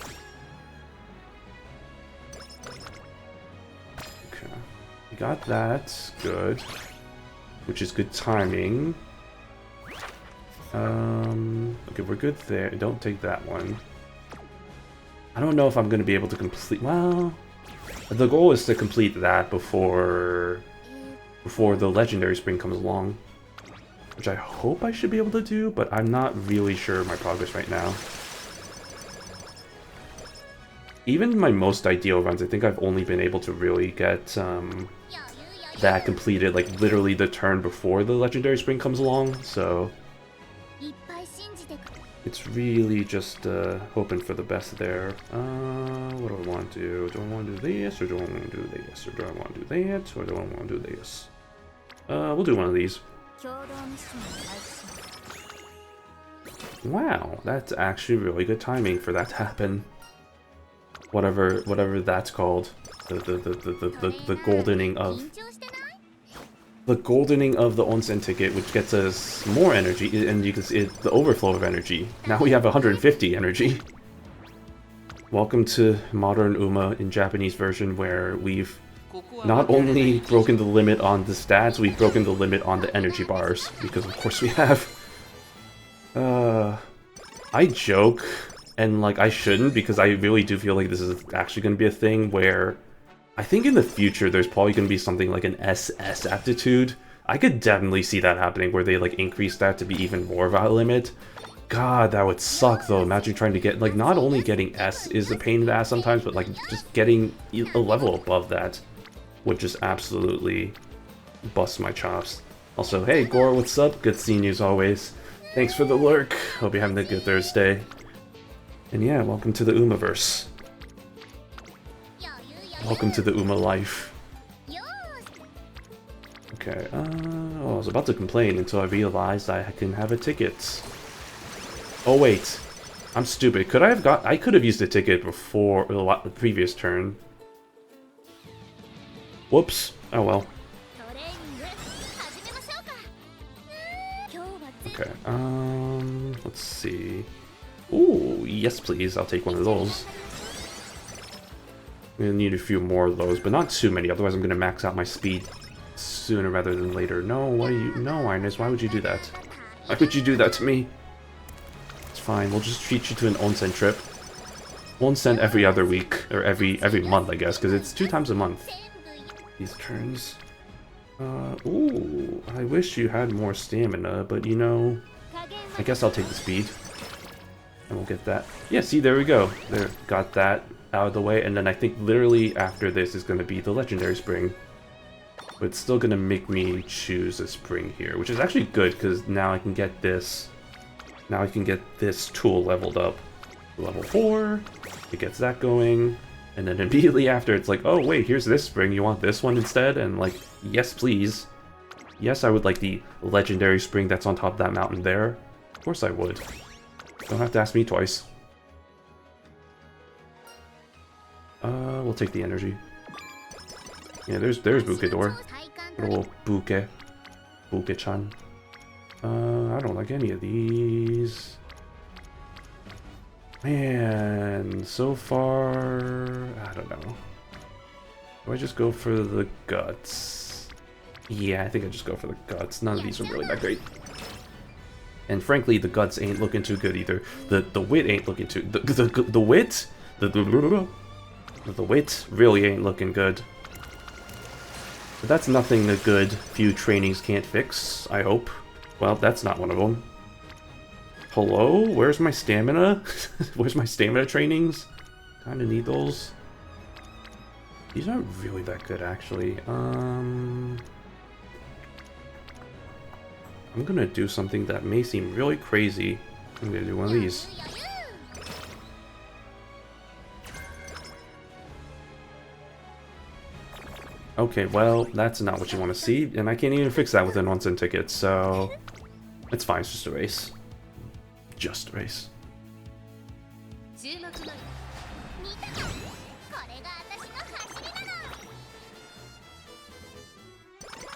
Okay, we got that, good, which is good timing. Okay, we're good there. Don't take that one. I don't know if I'm going to be able to complete... Well, the goal is to complete that before the Legendary Spring comes along, which I hope I should be able to do, but I'm not really sure of my progress right now. Even my most ideal runs, I think I've only been able to really get that completed, like, literally the turn before the Legendary Spring comes along, so... It's really just hoping for the best there. What do I want to do? Do I want to do this, or do I want to do this? Or do I want to do that, or do I want to do this? We'll do one of these. Wow, that's actually really good timing for that to happen. Whatever that's called. The goldening of... The goldening of the onsen ticket, which gets us more energy, and you can see the overflow of energy. Now we have 150 energy. Welcome to modern Uma in Japanese version, where we've not only broken the limit on the stats, we've broken the limit on the energy bars, because of course we have. I joke, and like I shouldn't, because I really do feel like this is actually going to be a thing where I think in the future there's probably going to be something like an SS aptitude. I could definitely see that happening, where they like increase that to be even more of a limit. God, that would suck though. Imagine trying to get, like, not only getting S is a pain in the ass sometimes, but like just getting a level above that would just absolutely bust my chops. Also, hey Gore, what's up? Good seeing you as always. Thanks for the lurk. Hope you're having a good Thursday. And yeah, welcome to the Umaverse. Welcome to the Uma life. Okay, oh, I was about to complain until I realized I can have a ticket. Oh wait, I'm stupid. I could have used a ticket before the previous turn. Whoops. Oh well. Okay, let's see. Ooh, yes please, I'll take one of those. I'm gonna need a few more of those, but not too many, otherwise I'm gonna max out my speed sooner rather than later. No, no, Ines, why would you do that? Why would you do that to me? It's fine, we'll just treat you to an onsen trip. Onsen every other week, or every month, I guess, because it's 2 times a month. These turns. Ooh, I wish you had more stamina, but you know, I guess I'll take the speed. And we'll get that. Yeah, see, there we go. There, got that out of the way, and then I think literally after this is going to be the legendary spring. But it's still going to make me choose a spring here, which is actually good, because now I can get this. Now I can get this tool leveled up. Level 4, it gets that going, and then immediately after it's like, oh wait, here's this spring, you want this one instead? And like, yes please. Yes, I would like the legendary spring that's on top of that mountain there. Of course I would. Don't have to ask me twice. We'll take the energy. Yeah, there's Bukedor. Little Buke-chan. I don't like any of these. Man, so far, I don't know. Do I just go for the guts? Yeah, I think I just go for the guts. None of these are really that great. And frankly, the guts ain't looking too good either. The wit ain't looking too. The wit, the wit really ain't looking good. But that's nothing a good few trainings can't fix. I hope. Well, that's not one of them. Hello? Where's my stamina? Where's my stamina trainings? Kinda need those. These aren't really that good, actually. I'm gonna do something that may seem really crazy. I'm gonna do one of these. Okay, well, that's not what you want to see, and I can't even fix that with an onsen ticket, so it's fine, it's just a race. Just a race.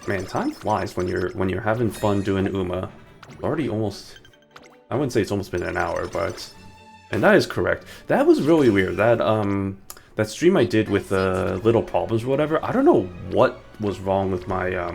Man, time flies when you're having fun doing Uma. Already almost, I wouldn't say it's almost been an hour, but, and that is correct. That was really weird. That stream I did with little problems or whatever. I don't know what was wrong with my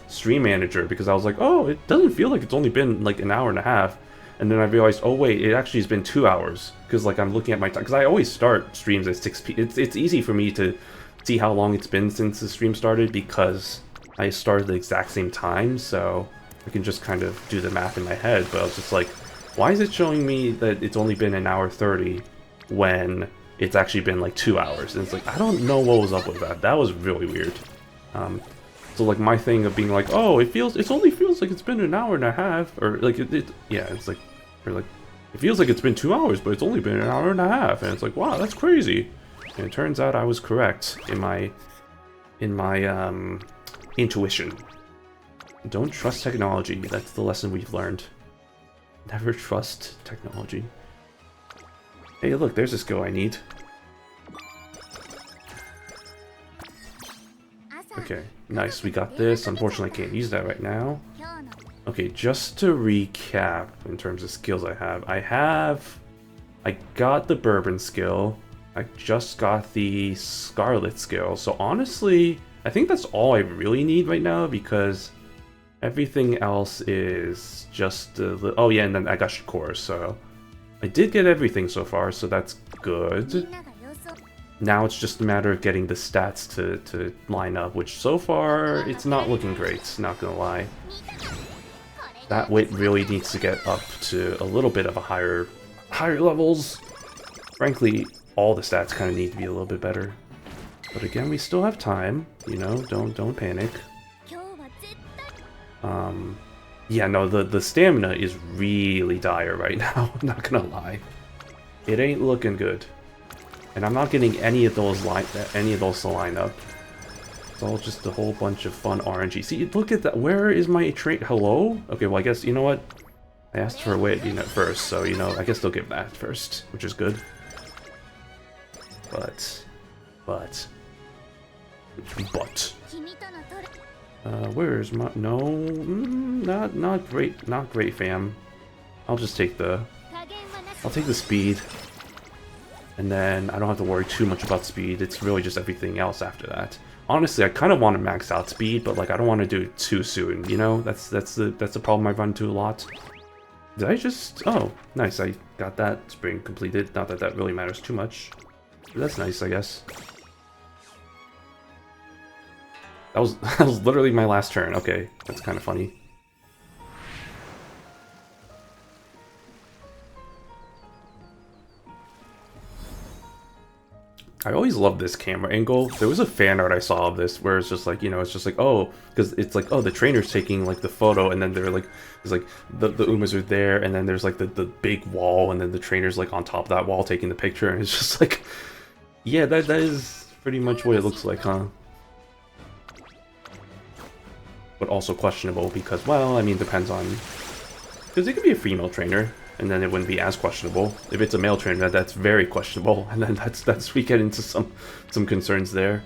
stream manager, because I was like, oh, it doesn't feel like it's only been like an hour and a half. And then I realized, oh wait, it actually has been 2 hours. Because like I'm looking at my time, because I always start streams at 6 p.m. It's easy for me to see how long it's been since the stream started, because I started the exact same time, so I can just kind of do the math in my head. But I was just like, why is it showing me that it's only been an hour 30 when it's actually been like 2 hours? And it's like, I don't know what was up with that. That was really weird. So like my thing of being like, oh, it only feels like it's been an hour and a half, or like yeah, it's like, or like, it feels like it's been 2 hours, but it's only been an hour and a half, and it's like, wow, that's crazy. And it turns out I was correct in my intuition. Don't trust technology. That's the lesson we've learned. Never trust technology. Hey, look, there's a skill I need. Okay, nice, we got this. Unfortunately, I can't use that right now. Okay, just to recap in terms of skills I got the Bourbon skill. I just got the Scarlet skill. So honestly, I think that's all I really need right now, because everything else is just oh yeah, and then I got Shakur, so I did get everything so far, so that's good. Now it's just a matter of getting the stats to line up, which so far, it's not looking great, not gonna lie. That wit really needs to get up to a little bit of a higher levels. Frankly, all the stats kind of need to be a little bit better. But again, we still have time, you know, don't panic. Yeah, no, the stamina is really dire right now, I'm not gonna lie. It ain't looking good. And I'm not getting any of those to line up. It's all just a whole bunch of fun RNG. See, look at that. Where is my trait? Hello? Okay, well, I guess, you know what? I asked for a wit, you know, first, so, you know, I guess they'll get that first, which is good. But... where's my... No, not great, fam. I'll just take the... I'll take the speed. And then I don't have to worry too much about speed. It's really just everything else after that. Honestly, I kind of want to max out speed, but like I don't want to do it too soon. You know, that's the problem I run into a lot. Did I just? Oh, nice. I got that spring completed. Not that that really matters too much. But that's nice, I guess. That was literally my last turn. Okay, that's kind of funny. I always love this camera angle. There was a fan art I saw of this where it's just like, you know, it's just like, oh, because it's like, oh, the trainer's taking like the photo, and then they're like, there's like the Umas are there, and then there's like the big wall, and then the trainer's like on top of that wall taking the picture, and it's just like, yeah, that is pretty much what it looks like, huh? But also questionable because, well, I mean, depends on, because it could be a female trainer. And then it wouldn't be as questionable. If it's a male trainer, that's very questionable, and then that's we get into some concerns there.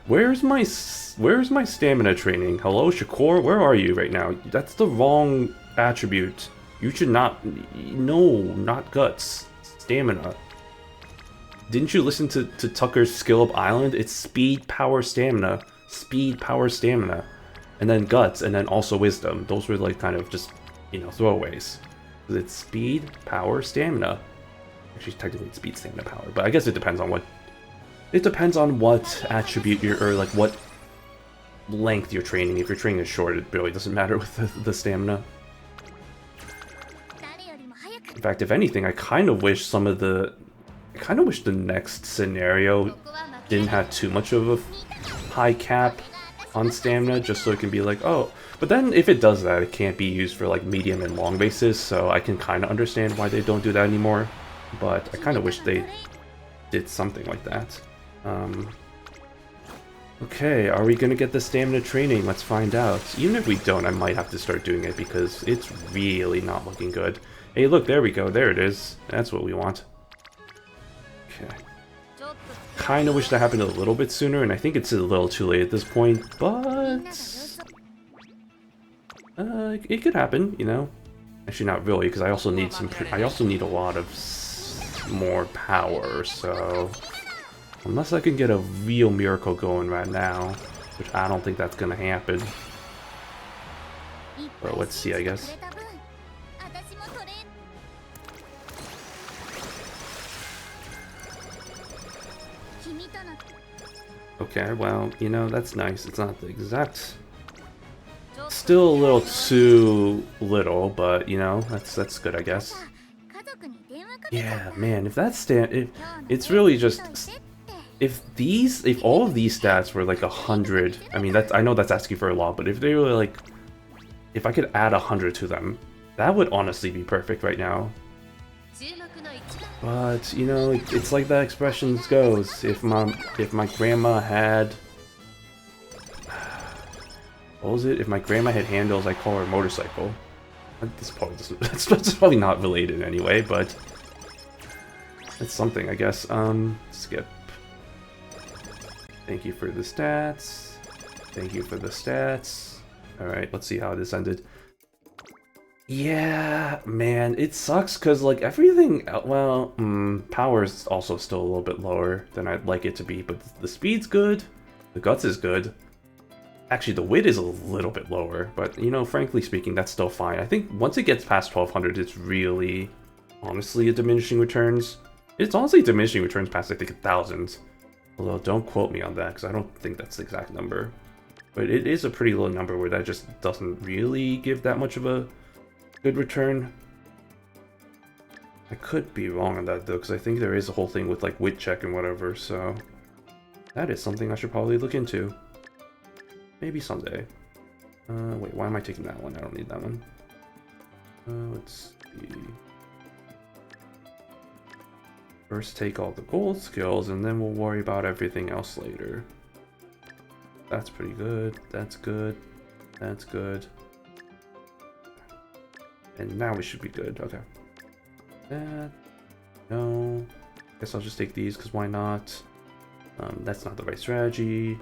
Where's my stamina training? Hello, Shakur, where are you right now? That's the wrong attribute. You should not. No, not guts. Stamina. Didn't you listen to Tucker's Skill Up Island? It's speed, power, stamina. Speed, power, stamina, and then guts, and then also wisdom. Those were like kind of just, you know, throwaways. It's speed, power, stamina. Actually, technically it's speed, stamina, power, but I guess it depends on what... It depends on what attribute you're... or like what length you're training. If you're training short, it really doesn't matter with the stamina. In fact, if anything, I kind of wish some of the... I kind of wish the next scenario didn't have too much of a high cap on stamina, just so it can be like, oh... But then if it does that, it can't be used for like medium and long bases, so I can kind of understand why they don't do that anymore. But I kind of wish they did something like that. Okay, are we gonna get the stamina training? Let's find out. Even if we don't, I might have to start doing it because it's really not looking good. Hey, look, there we go. There it is. That's what we want. Okay. Kind of wish that happened a little bit sooner, and I think it's a little too late at this point, but... it could happen, you know. Actually, not really, because I also need some. I also need a lot of more power. So, unless I can get a real miracle going right now, which I don't think that's gonna happen. But let's see, I guess. Okay, well, you know, that's nice. It's not the exact. Still a little too little, but you know, that's good, I guess. Yeah, man, if that's it's really just if all of these stats were like 100, I mean, I know that's asking for a lot, but if they were like, if I could add 100 to them, that would honestly be perfect right now. But you know, it's like that expression goes. If my grandma had. What was it? If my grandma had handles, I call her a motorcycle. This probably doesn't, that's probably not related anyway, but it's something, I guess. Skip. Thank you for the stats. Thank you for the stats. Alright, let's see how this ended. Yeah, man, it sucks because, like, everything, well, power is also still a little bit lower than I'd like it to be, but the speed's good, the guts is good. Actually, the wit is a little bit lower, but, you know, frankly speaking, that's still fine. I think once it gets past 1200, it's really, honestly, a diminishing returns. It's honestly diminishing returns past, I think, 1000. Although, don't quote me on that, because I don't think that's the exact number. But it is a pretty low number where that just doesn't really give that much of a good return. I could be wrong on that though, because I think there is a whole thing with like wit check and whatever, so that is something I should probably look into. Maybe someday. Wait, why am I taking that one? I don't need that one. Let's see. First take all the gold skills, and then we'll worry about everything else later. That's pretty good. That's good. That's good. And now we should be good. Okay. That. No. Guess I'll just take these, because why not? That's not the right strategy.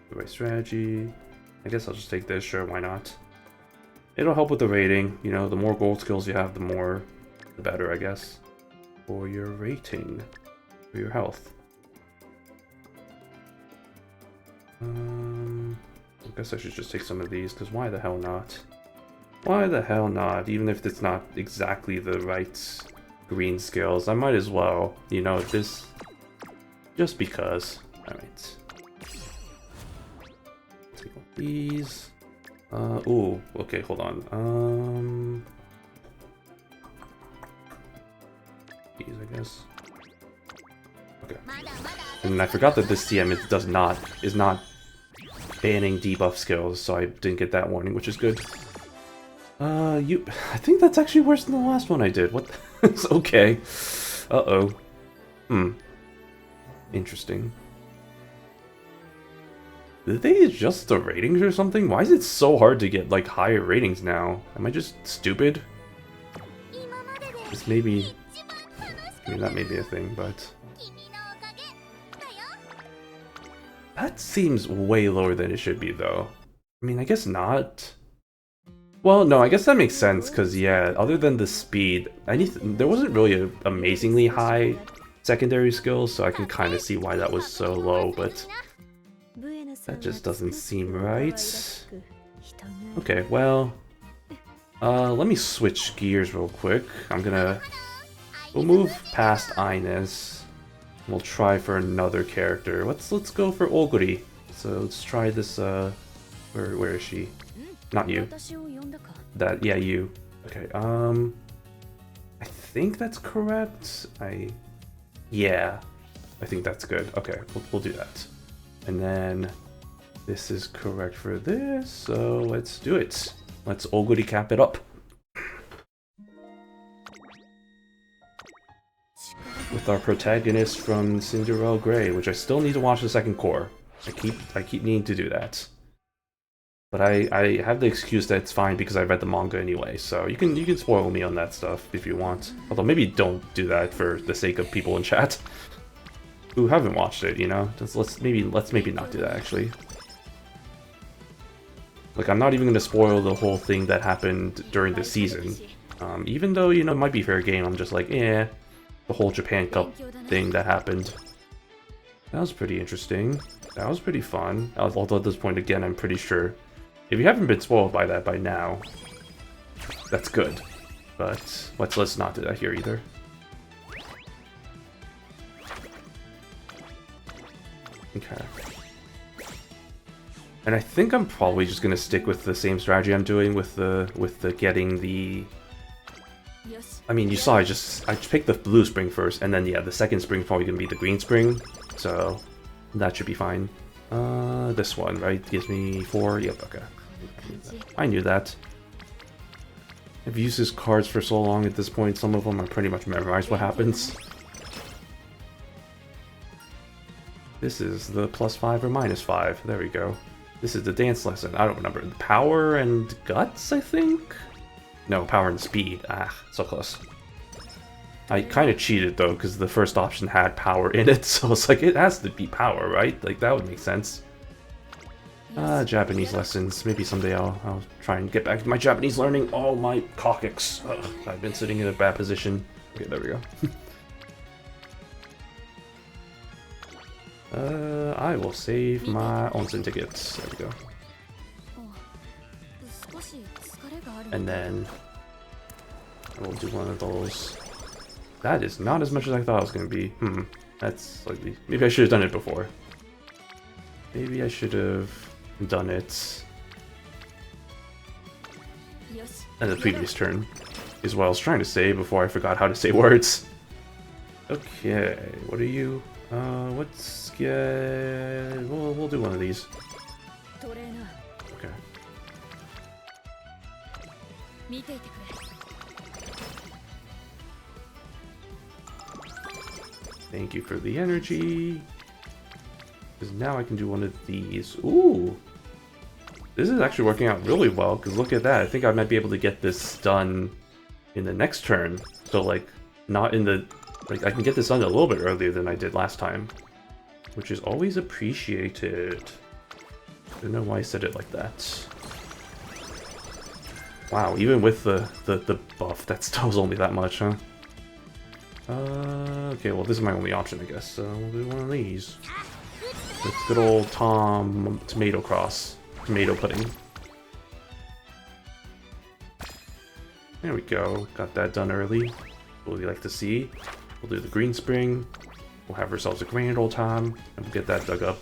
The right strategy. I guess I'll just take this. Sure, why not? It'll help with the rating. You know, the more gold skills you have, the better, I guess. For your rating. For your health. I guess I should just take some of these, because why the hell not? Why the hell not? Even if it's not exactly the right green skills, I might as well, you know, this... Just because. Alright. Take all these. Ooh, okay, hold on. These, I guess. Okay. And I forgot that this TM is not banning debuff skills, so I didn't get that warning, which is good. I think that's actually worse than the last one I did. What? It's okay. Uh-oh. Interesting. Did they adjust the ratings or something? Why is it so hard to get, like, higher ratings now? Am I just stupid? This may be... I mean, that may be a thing, but... That seems way lower than it should be, though. I mean, I guess not. Well, no, I guess that makes sense, because, yeah, other than the speed, there wasn't really an amazingly high secondary skills, so I can kind of see why that was so low, but... That just doesn't seem right. Okay, well... let me switch gears real quick. We'll move past Ines. We'll try for another character. Let's go for Oguri. So let's try this, where is she? Not you. Yeah, you. Okay, I think that's correct. Yeah, I think that's good. Okay, we'll do that. And then this is correct for this, so let's do it. Let's Oguri cap it up. With our protagonist from Cinderella Grey, which I still need to watch the second core. I keep needing to do that. But I have the excuse that it's fine because I read the manga anyway, so you can spoil me on that stuff if you want. Although maybe don't do that for the sake of people in chat who haven't watched it, you know? Let's maybe not do that actually. Like, I'm not even gonna spoil the whole thing that happened during the season. Even though, you know, it might be fair game, I'm just like, eh. The whole Japan Cup thing that happened. That was pretty interesting. That was pretty fun. Although at this point, again, I'm pretty sure if you haven't been spoiled by that by now, that's good. But let's not do that here either. Okay. And I think I'm probably just gonna stick with the same strategy I'm doing with the getting the... I mean, you saw I just picked the blue spring first, and then yeah, the second spring probably gonna be the green spring, so that should be fine. This one, right? Gives me 4. Yep, okay. I knew that. I've used his cards for so long at this point, some of them I pretty much memorized what happens. This is the +5 or -5. There we go. This is the dance lesson. I don't remember. Power and guts, I think? No, power and speed. Ah, so close. I kind of cheated though, because the first option had power in it, so it's like, it has to be power, right? Like, that would make sense. Japanese lessons. Maybe someday I'll try and get back to my Japanese learning. Oh, my coccyx. Ugh, I've been sitting in a bad position. Okay, there we go. I will save my onsen tickets. There we go. And then I will do one of those. That is not as much as I thought it was going to be. That's slightly... Maybe I should have done it before. Maybe I should have done it. And the previous turn is what I was trying to say before I forgot how to say words. Okay, what are you? Let's get... We'll do one of these. Okay. Thank you for the energy. Because now I can do one of these. Ooh! This is actually working out really well, because look at that. I think I might be able to get this done in the next turn. So, like, not in the... Like, I can get this done a little bit earlier than I did last time. Which is always appreciated. I don't know why I said it like that. Wow, even with the buff, that still was only that much, huh? Okay, well, this is my only option, I guess. So we'll do one of these. With good old Tom Tomato Cross. Tomato pudding. There we go. Got that done early. What we like to see. We'll do the green spring. We'll have ourselves a grand old time. And we'll get that dug up.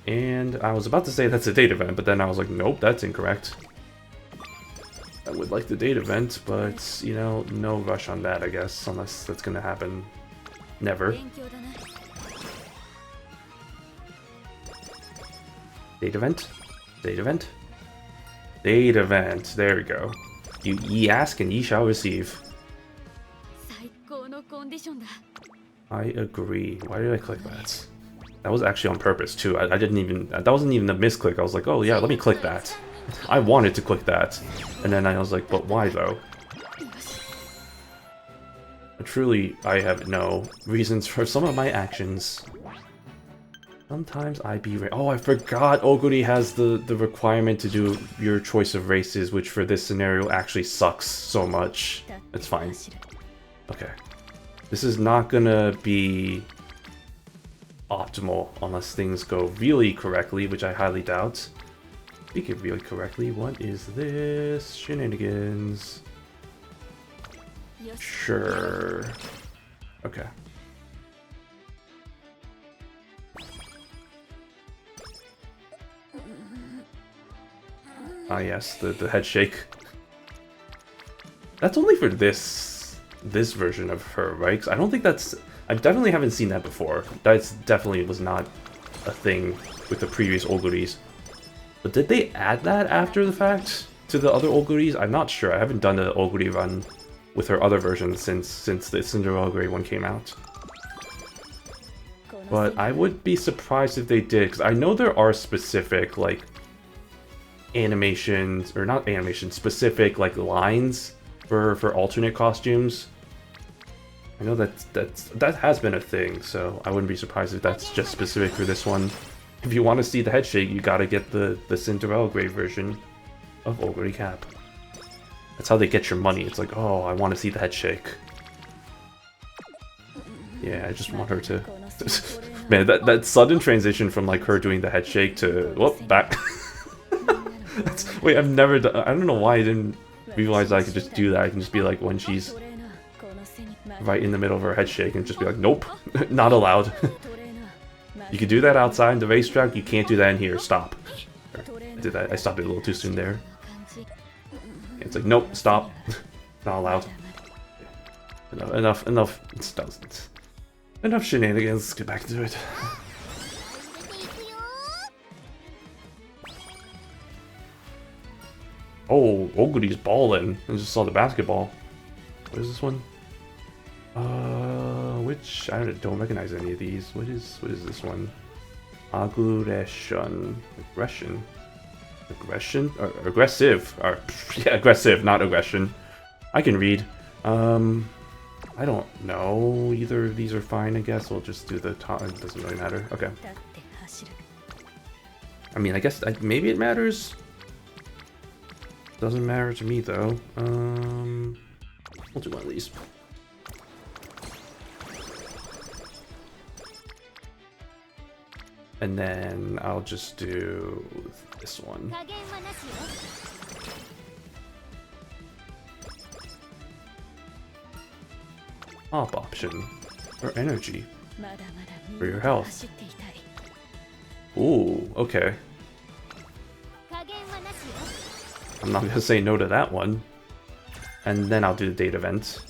And I was about to say that's a date event, but then I was like, nope, that's incorrect. I would like the date event, but, you know, no rush on that, I guess, unless that's gonna happen. Never. Date event? Date event? Date event. There we go. Ye ask and ye shall receive. I agree. Why did I click that? That was actually on purpose too. I didn't even... That wasn't even a misclick. I was like, oh yeah, let me click that. I wanted to click that. And then I was like, but why though? Truly, I have no reasons for some of my actions. Sometimes I be... Oh, I forgot Oguri has the requirement to do your choice of races, which for this scenario actually sucks so much. It's fine. Okay. This is not gonna be optimal unless things go really correctly, which I highly doubt. Speaking really correctly, what is this? Shenanigans. Sure. Okay. Ah yes, the head shake. That's only for this version of her, right? 'Cause I don't think that's... I definitely haven't seen that before. That's definitely was not a thing with the previous Oguris. But did they add that after the fact to the other Oguris? I'm not sure. I haven't done an Oguri run with her other version since the Cinderella Grey one came out. But I would be surprised if they did, because I know there are specific, like, animations, or not animations, specific, like, lines for alternate costumes. I know that has been a thing, so I wouldn't be surprised if that's just specific for this one. If you want to see the head shake, you gotta get the Cinderella Grey version of Oguri Cap. That's how they get your money. It's like, oh, I want to see the head shake. Yeah, I just want her to... Man, that sudden transition from, like, her doing the head shake to... Whoop, back. Wait, I've never done... I don't know why I didn't realize I could just do that. I can just be like, when she's right in the middle of her head shake and just be like, nope, not allowed. You can do that outside in the racetrack, you can't do that in here, stop. I did that, I stopped it a little too soon there. It's like, nope, stop. Not allowed. Enough, enough shenanigans, let's get back to it. Oh, Oguri's ballin'. I just saw the basketball. What is this one? Which... I don't recognize any of these. What is this one? Aggression. Aggression? Aggression? Aggressive. Yeah, aggressive, not aggression. I can read. I don't know. Either of these are fine, I guess. We'll just do the top. It doesn't really matter. Okay. I mean, I guess maybe it matters. Doesn't matter to me, though. We'll do one of these. And then I'll just do this one. Op option. For energy. For your health. Ooh, okay. I'm not gonna say no to that one. And then I'll do the date event.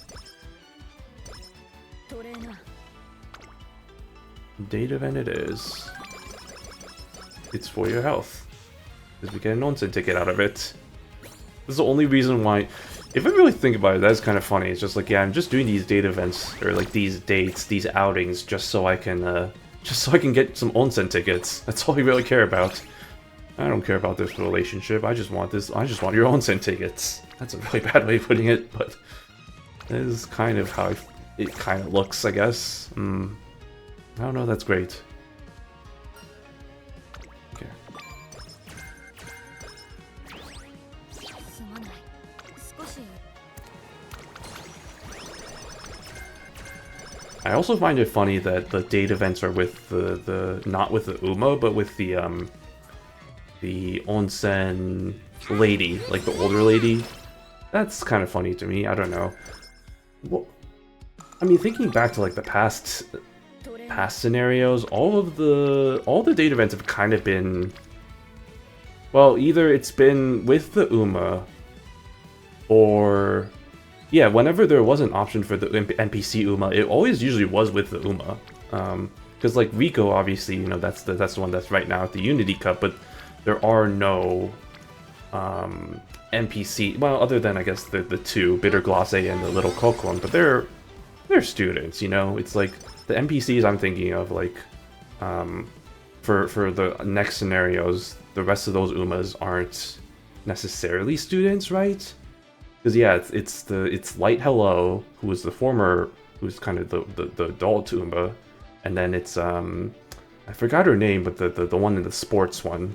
Date event it is. It's for your health. Because we get an onsen ticket out of it. This is the only reason why... If I really think about it, that's kind of funny. It's just like, yeah, I'm just doing these date events, or like these dates, these outings, just so I can get some onsen tickets. That's all I really care about. I don't care about this relationship. I just want your onsen tickets. That's a really bad way of putting it, but this is kind of how it kind of looks, I guess. I don't know. That's great. Okay. I also find it funny that the date events are with the not with the Uma, but with the onsen lady, like the older lady. That's kind of funny to me. I don't know. Well, I mean, thinking back to like the past scenarios, all the date events have kind of been, well, either it's been with the Uma, or yeah, whenever there was an option for the NPC Uma, it always usually was with the Uma. Because like Rico, obviously, you know, that's the one that's right now at the Unity Cup, but there are no NPC, well, other than I guess the two, Bitter Glace and the Little Kokon, but they're students, you know. It's like the NPCs I'm thinking of, like for the next scenarios, the rest of those Umas aren't necessarily students, right? Because yeah, it's Light Hello, who's kind of the adult Uma, and then it's I forgot her name, but the one in the sports one.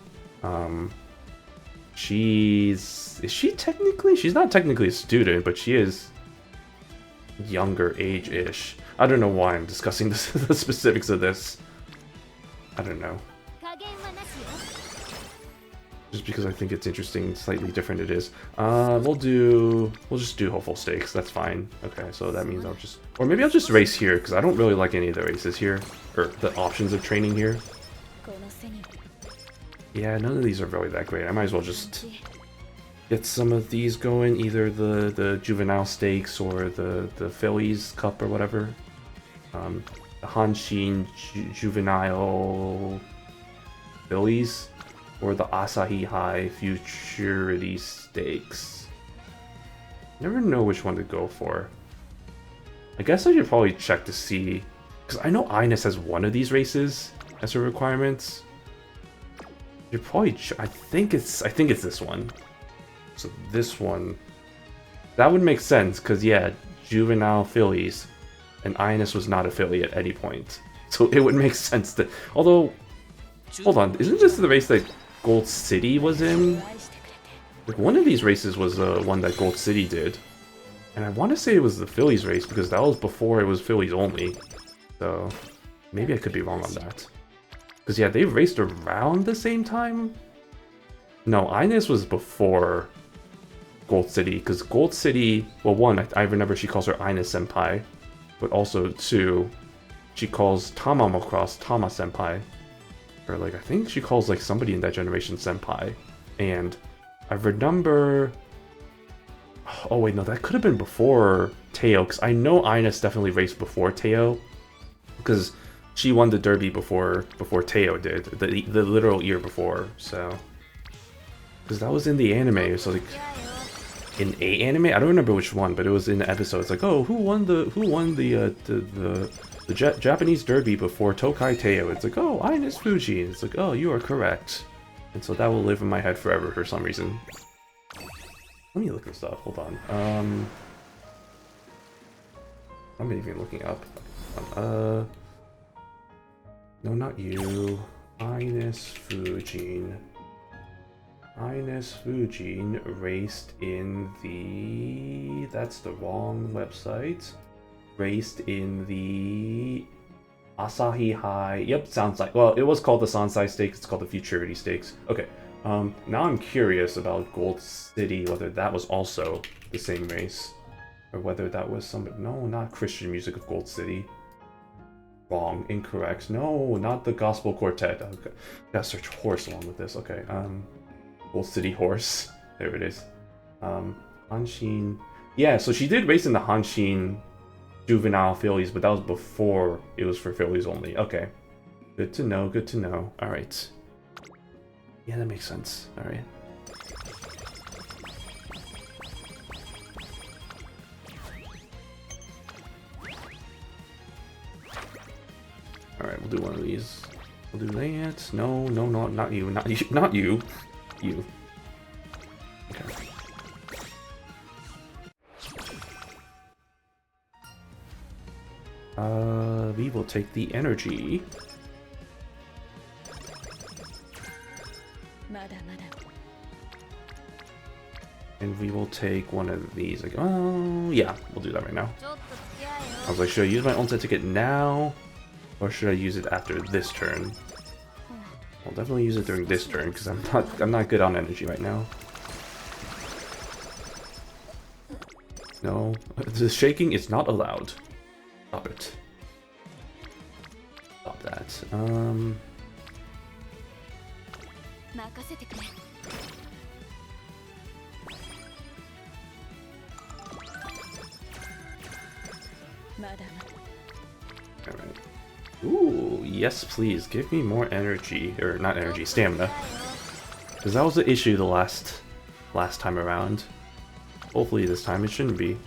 She's not technically a student, but she is younger age-ish. I don't know why I'm discussing the specifics of this. I don't know. Just because I think it's interesting, slightly different it is. We'll just do hopeful stakes. That's fine. Okay, so that means or maybe I'll just race here because I don't really like any of the races here, or the options of training here. Yeah, none of these are really that great. I might as well just get some of these going, either the juvenile stakes or the Phillies Cup or whatever. The Hanshin Juvenile Phillies, or the Asahi High Futurity Stakes. Never know which one to go for. I guess I should probably check to see, because I know Ines has one of these races as her requirements. You're probably. I think it's this one. So this one, that would make sense because yeah, juvenile Phillies, and Ines was not a Philly at any point, so it would make sense that. Although, hold on, isn't this the race that Gold City was in? Like one of these races was one that Gold City did, and I want to say it was the Phillies race because that was before it was Phillies only. So maybe I could be wrong on that. Because yeah, they raced around the same time? No, Ines was before Gold City, because Gold City, well, one, I remember she calls her Ines Senpai, but also two, she calls Tama Macross Tama Senpai. Or like, I think she calls like somebody in that generation Senpai. And I remember... Oh wait, no, that could have been before Teo, because I know Ines definitely raced before Teo, because she won the Derby before Teo did, the literal year before, so... Because that was in the anime, so like... In a anime? I don't remember which one, but it was in the episode. It's like, oh, who won the Japanese Derby before Tokai Teo? It's like, oh, Ines Fuji. It's like, oh, you are correct. And so that will live in my head forever for some reason. Let me look this up, hold on. I'm not even looking up. No, not you. Ines Fujin. Ines Fujin raced in the... That's the wrong website. Raced in the... Asahi High... Yep, sounds like... Well, it was called the Sansai Stakes. It's called the Futurity Stakes. Okay. Now I'm curious about Gold City, whether that was also the same race. Or whether that was some... No, not Christian Music of Gold City. Wrong, incorrect. No, not the Gospel Quartet. Okay. Gotta search horse along with this. Okay, Old City Horse. There it is. Hanshin. Yeah, so she did race in the Hanshin juvenile fillies, but that was before it was for fillies only. Okay. Good to know, good to know. Alright. Yeah, that makes sense. Alright. Alright, we'll do one of these. We'll do that. No, no, no, not you, not you, not you. You. Okay. We will take the energy. And we will take one of these. Like, oh, yeah, we'll do that right now. I was like, should I use my onset ticket now? Or should I use it after this turn? I'll definitely use it during this turn, because I'm not good on energy right now. No, the shaking is not allowed. Stop it. Stop that. Alright. Ooh, yes please, give me more energy, or not energy, stamina. Because that was the issue the last time around. Hopefully this time it shouldn't be.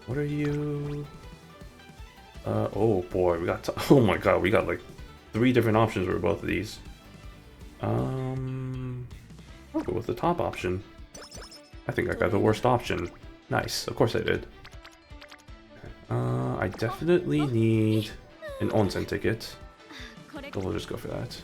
What are you? Oh boy, we got oh my god, we got like 3 different options for both of these. I'll go with the top option. I think I got the worst option. Nice, of course I did. I definitely need an onsen ticket. So we'll just go for that.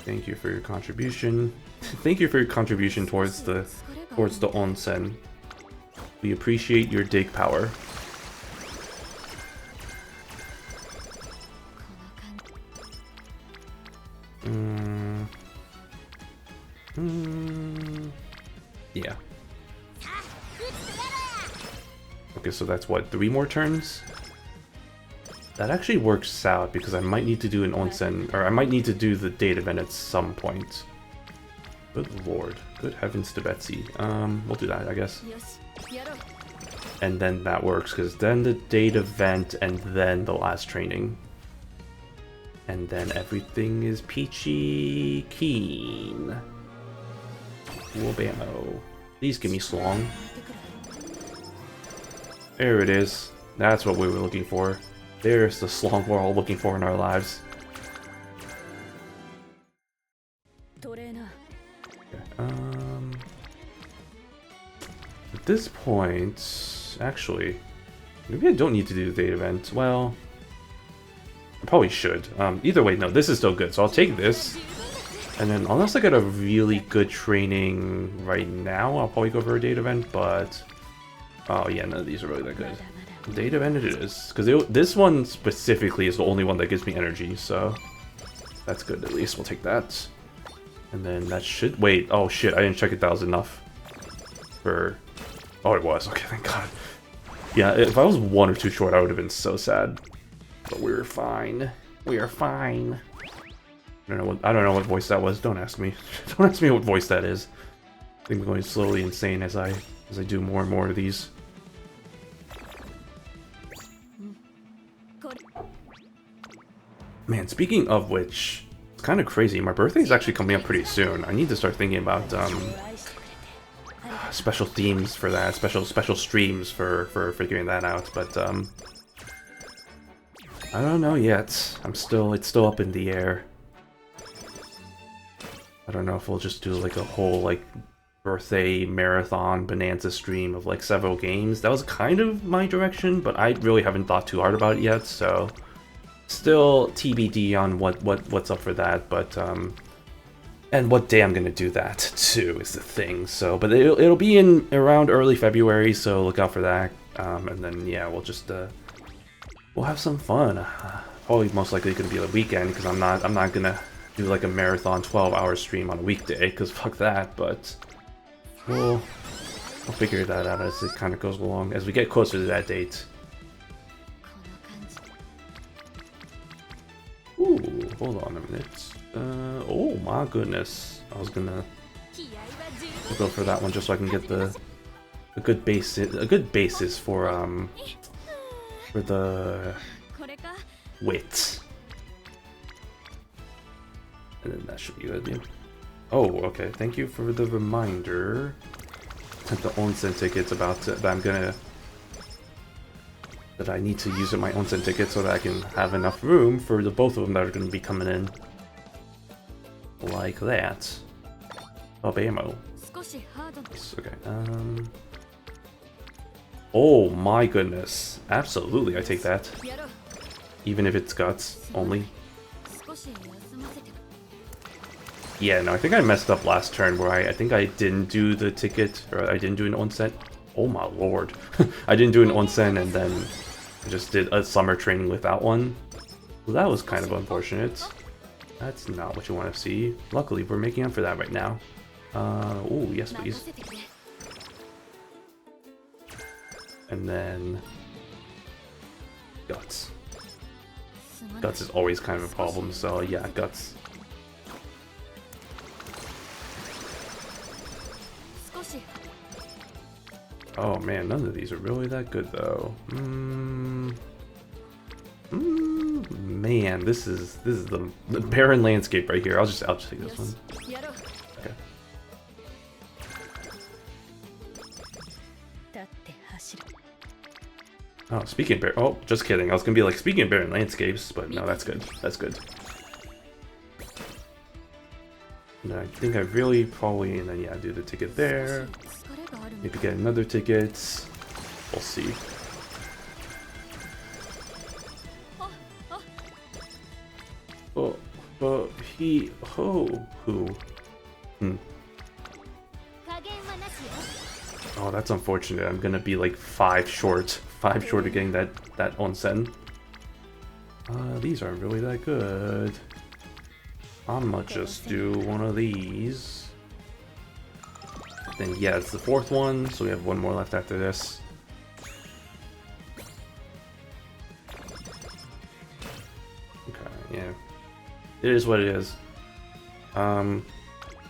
Thank you for your contribution. Thank you for your contribution towards the onsen. We appreciate your dig power. Yeah. Okay, so that's what, 3 more turns? That actually works out because I might need to do an onsen, or I might need to do the date event at some point. Good lord. Good heavens to Betsy. We'll do that, I guess. And then that works, because then the date event and then the last training. And then everything is peachy keen. Whoa-bammo. Please give me Slong. There it is. That's what we were looking for. There's the Slong we're all looking for in our lives. Okay, at this point, actually, maybe I don't need to do the date event. Well, I probably should. Either way, no, this is still good, so I'll take this. And then, unless I get a really good training right now, I'll probably go for a date event, but... Oh yeah, none of these are really that good. Date event it is, because this one specifically is the only one that gives me energy, so... That's good, at least. We'll take that. And then that should... Wait, oh shit, I didn't check if that was enough. For... Oh, it was. Okay, thank god. Yeah, if I was 1 or 2 short, I would have been so sad. But we're fine. We are fine. I don't know what voice that was. Don't ask me. Don't ask me what voice that is. I think I'm going slowly insane as I do more and more of these. Man, speaking of which, it's kind of crazy. My birthday is actually coming up pretty soon. I need to start thinking about special themes for that, special streams for figuring that out. But I don't know yet. It's still up in the air. I don't know if we'll just do like a whole like birthday marathon bonanza stream of like several games. That was kind of my direction, but I really haven't thought too hard about it yet, so still TBD on what's up for that. But and what day I'm gonna do that too is the thing. So, but it'll be in around early February, so look out for that. And then yeah, we'll just we'll have some fun. Probably most likely gonna be a weekend because I'm not gonna do like a marathon 12-hour stream on a weekday, because fuck that, but we'll figure that out as it kind of goes along, as we get closer to that date. Ooh, hold on a minute. Oh my goodness. I was gonna go for that one just so I can get a good basis for the wit. And then that should be good. Oh, okay. Thank you for the reminder. The onsen tickets about that that I need to use my onsen ticket so that I can have enough room for the both of them that are going to be coming in. Like that. Babamo. Okay, oh my goodness. Absolutely, I take that. Even if it's guts only. Yeah, no, I think I messed up last turn where I think I didn't do the ticket, or I didn't do an onsen. Oh my lord. I didn't do an onsen and then I just did a summer training without one. Well, that was kind of unfortunate. That's not what you want to see. Luckily, we're making up for that right now. Oh, yes please. And then... Guts. Guts is always kind of a problem, so yeah, Guts. Oh man, none of these are really that good though. Man, this is the barren landscape right here. I'll just take this one. Okay. Oh, speaking of oh, just kidding. I was gonna be like, speaking of barren landscapes, but no, that's good. That's good. And I think I really probably, and then yeah, do the ticket there. Maybe get another ticket. We'll see. Oh, but he, who? Oh, that's unfortunate. I'm gonna be like 5 short of getting that onsen. These aren't really that good. I'ma just do one of these. Then yeah, it's the 4th one, so we have one more left after this. Okay, yeah. It is what it is. Oh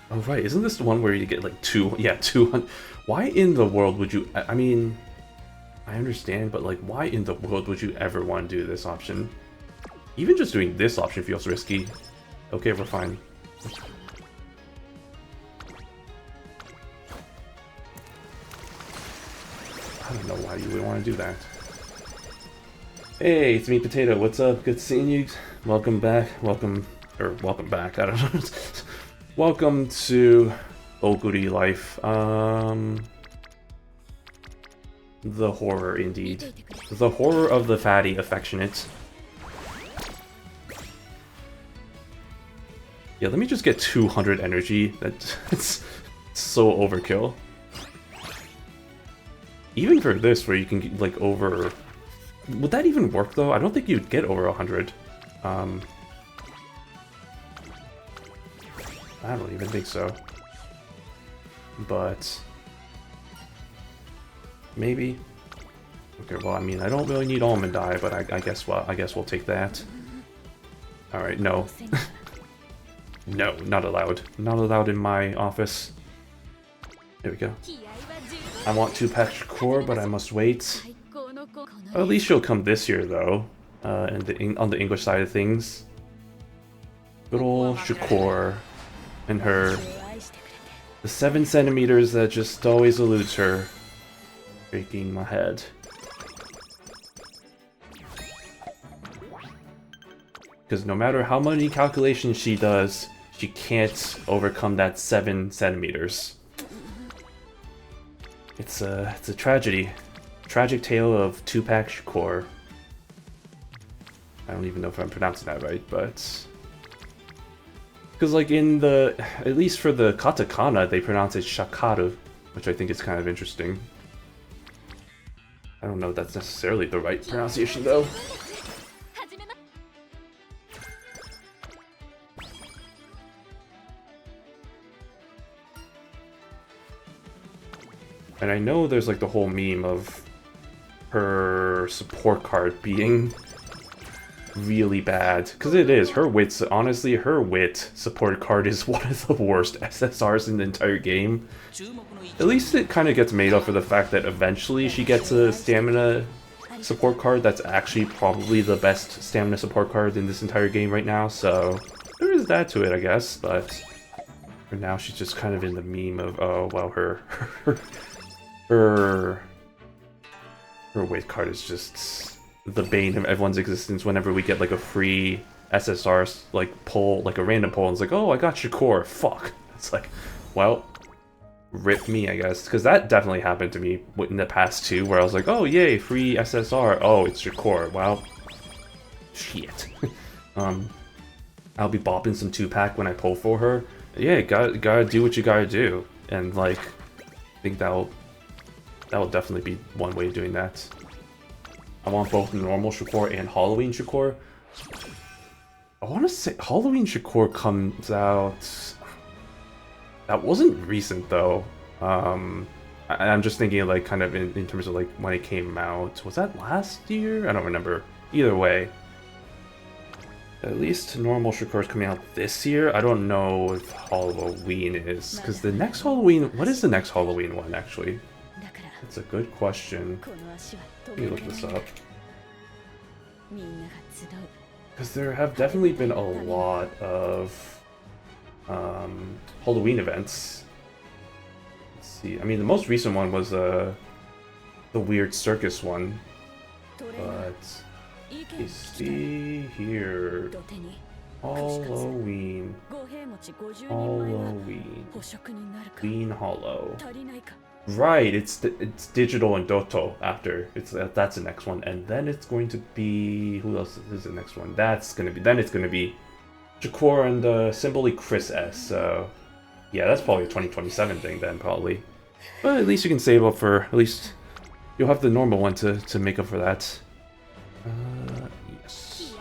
right, isn't this the one where you get like 200? Why in the world would you, I mean, I understand, but like why in the world would you ever want to do this option? Even just doing this option feels risky. Okay, we're fine. I don't know why you would want to do that. Hey, it's me, Potato. What's up? Good seeing you. Welcome back. Welcome back. I don't know. Welcome to Oguri Life. The horror, indeed. The horror of the fatty affectionate. Yeah, let me just get 200 energy. That's so overkill. Even for this, where you can get, like, over... Would that even work, though? I don't think you'd get over 100. I don't even think so. But... maybe? Okay, well, I mean, I don't really need Almond Eye, but I guess we'll take that. Alright, no. No, not allowed. Not allowed in my office. There we go. I want 2-pack Shakur, but I must wait. Well, at least she'll come this year, though. On the English side of things. Good old Shakur. And her... the 7 centimeters that just always eludes her. Breaking my head. Because no matter how many calculations she does, she can't overcome that 7 centimeters. It's a tragedy. Tragic tale of 2-pack Shakur. I don't even know if I'm pronouncing that right, but... because like in the... at least for the katakana, they pronounce it Shakaru, which I think is kind of interesting. I don't know if that's necessarily the right pronunciation, though. And I know there's like the whole meme of her support card being really bad, because it is. Her wit's, honestly, her wit support card is one of the worst SSRs in the entire game. At least it kind of gets made up for the fact that eventually she gets a stamina support card that's actually probably the best stamina support card in this entire game right now, so there is that to it, I guess, but for now she's just kind of in the meme of, oh, well, her wit card is just the bane of everyone's existence whenever we get like a free SSR like pull, like a random pull, and it's like, oh, I got Shakur, fuck. It's like, well, rip me, I guess, because that definitely happened to me in the past too, where I was like, oh, yay, free SSR, oh, it's Shakur, well, shit. I'll be bopping some 2-pack when I pull for her. Yeah, gotta do what you gotta do, and like, I think that'll definitely be one way of doing that. I want both normal Shakur and Halloween Shakur. I want to say Halloween Shakur comes out... That wasn't recent, though. I'm just thinking, like, kind of in terms of, like, when it came out. Was that last year? I don't remember. Either way. At least normal Shakur is coming out this year. I don't know if Halloween is. Because the next Halloween... What is the next Halloween one, actually? That's a good question. Let me look this up. Because there have definitely been a lot of Halloween events. Let's see. I mean, the most recent one was the weird circus one. But you see here, Halloween, Queen Hollow. Right, it's digital and Doto after. That's the next one, and then it's going to be, who else is the next one? It's gonna be Shakur and Symbol Chris S. So yeah, that's probably a 2027 thing then, probably. But at least you can save up for, at least you'll have the normal one to make up for that. Yes.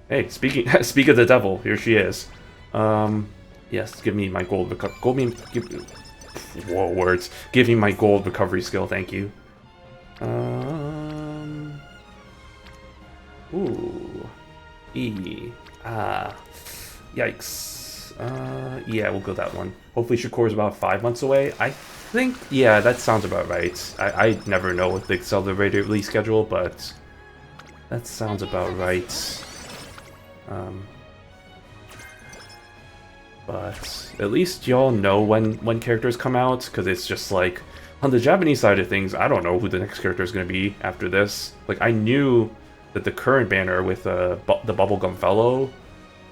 Hey, speak of the devil, here she is. Yes, give me my gold recovery. Whoa, words. Give me my gold recovery skill, thank you. Ooh. Yikes. Yeah, we'll go that one. Hopefully Shakur's about 5 months away. I think, yeah, that sounds about right. I never know with the accelerated release schedule, but that sounds about right. But at least y'all know when characters come out, because it's just like, on the Japanese side of things, I don't know who the next character is going to be after this. Like, I knew that the current banner with the Bubblegum Fellow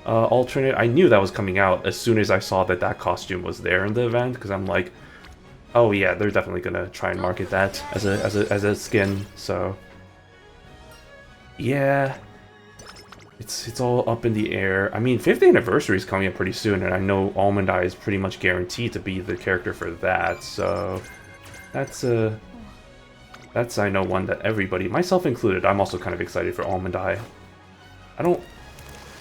alternate, I knew that was coming out as soon as I saw that costume was there in the event, because I'm like, oh yeah, they're definitely going to try and market that as a skin, so yeah. It's all up in the air. I mean, 5th anniversary is coming up pretty soon, and I know Almond Eye is pretty much guaranteed to be the character for that, so that's I know one that everybody, myself included, I'm also kind of excited for Almond Eye. I don't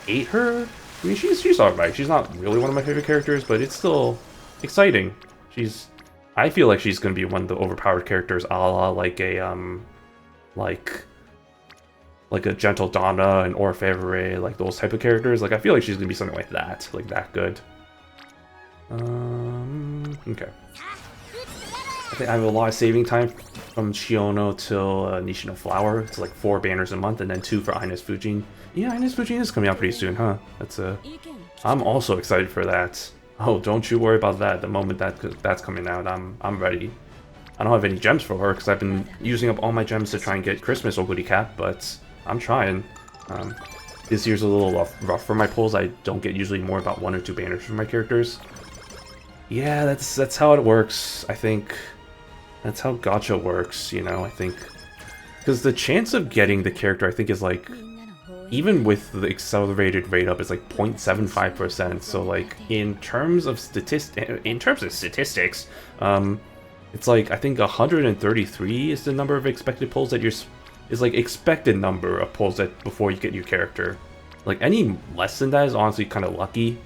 hate her. I mean, she's alright. She's not really one of my favorite characters, but it's still exciting. I feel like she's gonna be one of the overpowered characters, a la like a Gentle Donna and Orfevre, like those type of characters. Like, I feel like she's gonna be something like that good. Okay. I think I have a lot of saving time from Shiono till Nishino Flower. It's like 4 banners a month, and then 2 for Ines Fujin. Yeah, Ines Fujin is coming out pretty soon, huh? I'm also excited for that. Oh, don't you worry about that. The moment that's coming out, I'm ready. I don't have any gems for her because I've been using up all my gems to try and get Christmas Oguri Cap, but I'm trying. This year's a little rough for my pulls. I don't get usually more about 1 or 2 banners for my characters. Yeah, that's how it works, I think. That's how gacha works, you know, I think. Because the chance of getting the character, I think, is like, even with the accelerated rate up, it's like 0.75%. So like, in terms of statistics, it's like, I think 133 is the number of expected pulls that is like expected number of pulls that before you get your character. Like, any less than that is honestly kind of lucky.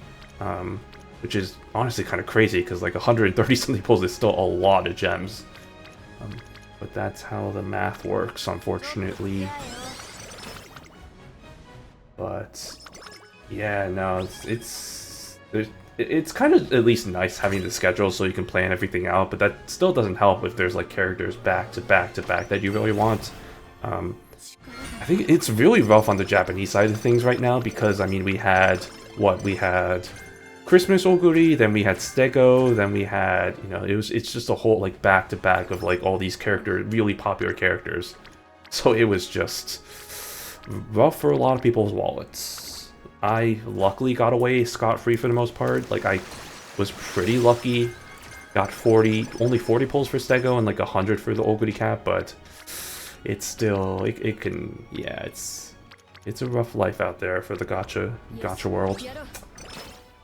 which is honestly kind of crazy because like 130 something pulls is still a lot of gems. But that's how the math works, unfortunately. But yeah, no, it's kind of at least nice having the schedule so you can plan everything out, but that still doesn't help if there's like characters back to back to back that you really want. I think it's really rough on the Japanese side of things right now because, I mean, we had Christmas Oguri, then we had Stego, then we had, you know, it's just a whole like back to back of like all these really popular characters. So it was just rough for a lot of people's wallets. I luckily got away scot-free for the most part. Like, I was pretty lucky. Got only 40 pulls for Stego and like 100 for the Oguri cap, but it's still, it can, yeah, it's a rough life out there for the gacha world.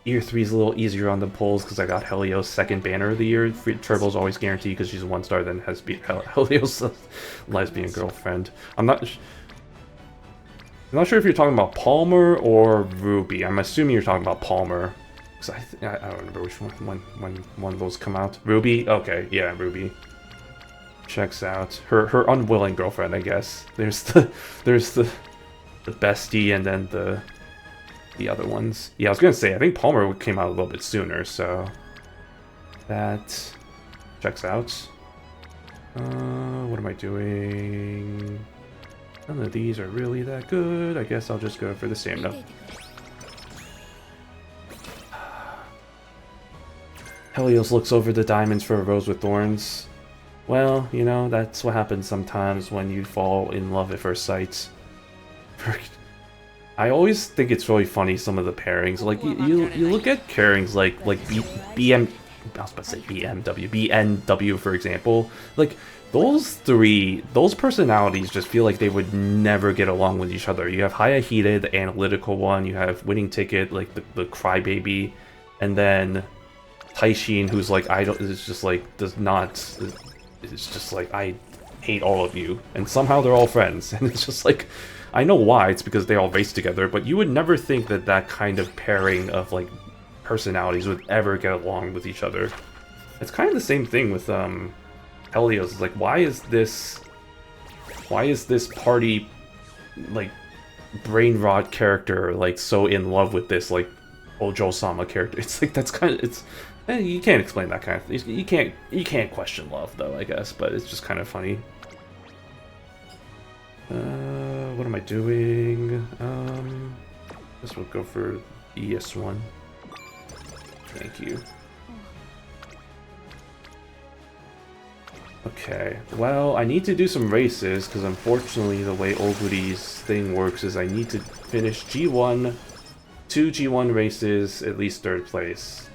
Year 3 is a little easier on the pulls because I got Helio's second banner of the year. Turbo's always guaranteed because she's a 1-star, then has Helio's lesbian girlfriend. I'm not sure if you're talking about Palmer or Ruby. I'm assuming you're talking about Palmer. Because I don't remember which when one of those come out. Ruby? Okay, yeah, Ruby. Checks out. Her unwilling girlfriend, I guess. There's the bestie and then the other ones. Yeah, I was gonna say, I think Palmer came out a little bit sooner, so that checks out. What am I doing? None of these are really that good. I guess I'll just go for the stamina. Helios looks over the diamonds for a rose with thorns. Well, you know, that's what happens sometimes when you fall in love at first sight. I always think it's really funny, some of the pairings. Like, you look at pairings like BM... I was about to say BMW. BNW, for example. Like, those personalities just feel like they would never get along with each other. You have Hayahide, the analytical one. You have Winning Ticket, like the crybaby. And then Taishin, who's like, it's just like, it's just like, I hate all of you. And somehow they're all friends. And it's just like, I know why, it's because they all race together, but you would never think that that kind of pairing of, like, personalities would ever get along with each other. It's kind of the same thing with, Helios. It's like, why is this party, like, brain rot character, like, so in love with this, like, Ojo-sama character? It's like, that's kind of, you can't explain that kind of thing. You can't question love, though, I guess, but it's just kind of funny. What am I doing? Guess we'll go for ES1. Thank you. Okay, well, I need to do some races, because unfortunately the way Oguri's thing works is I need to finish G1, 2 G1 races, at least 3rd place.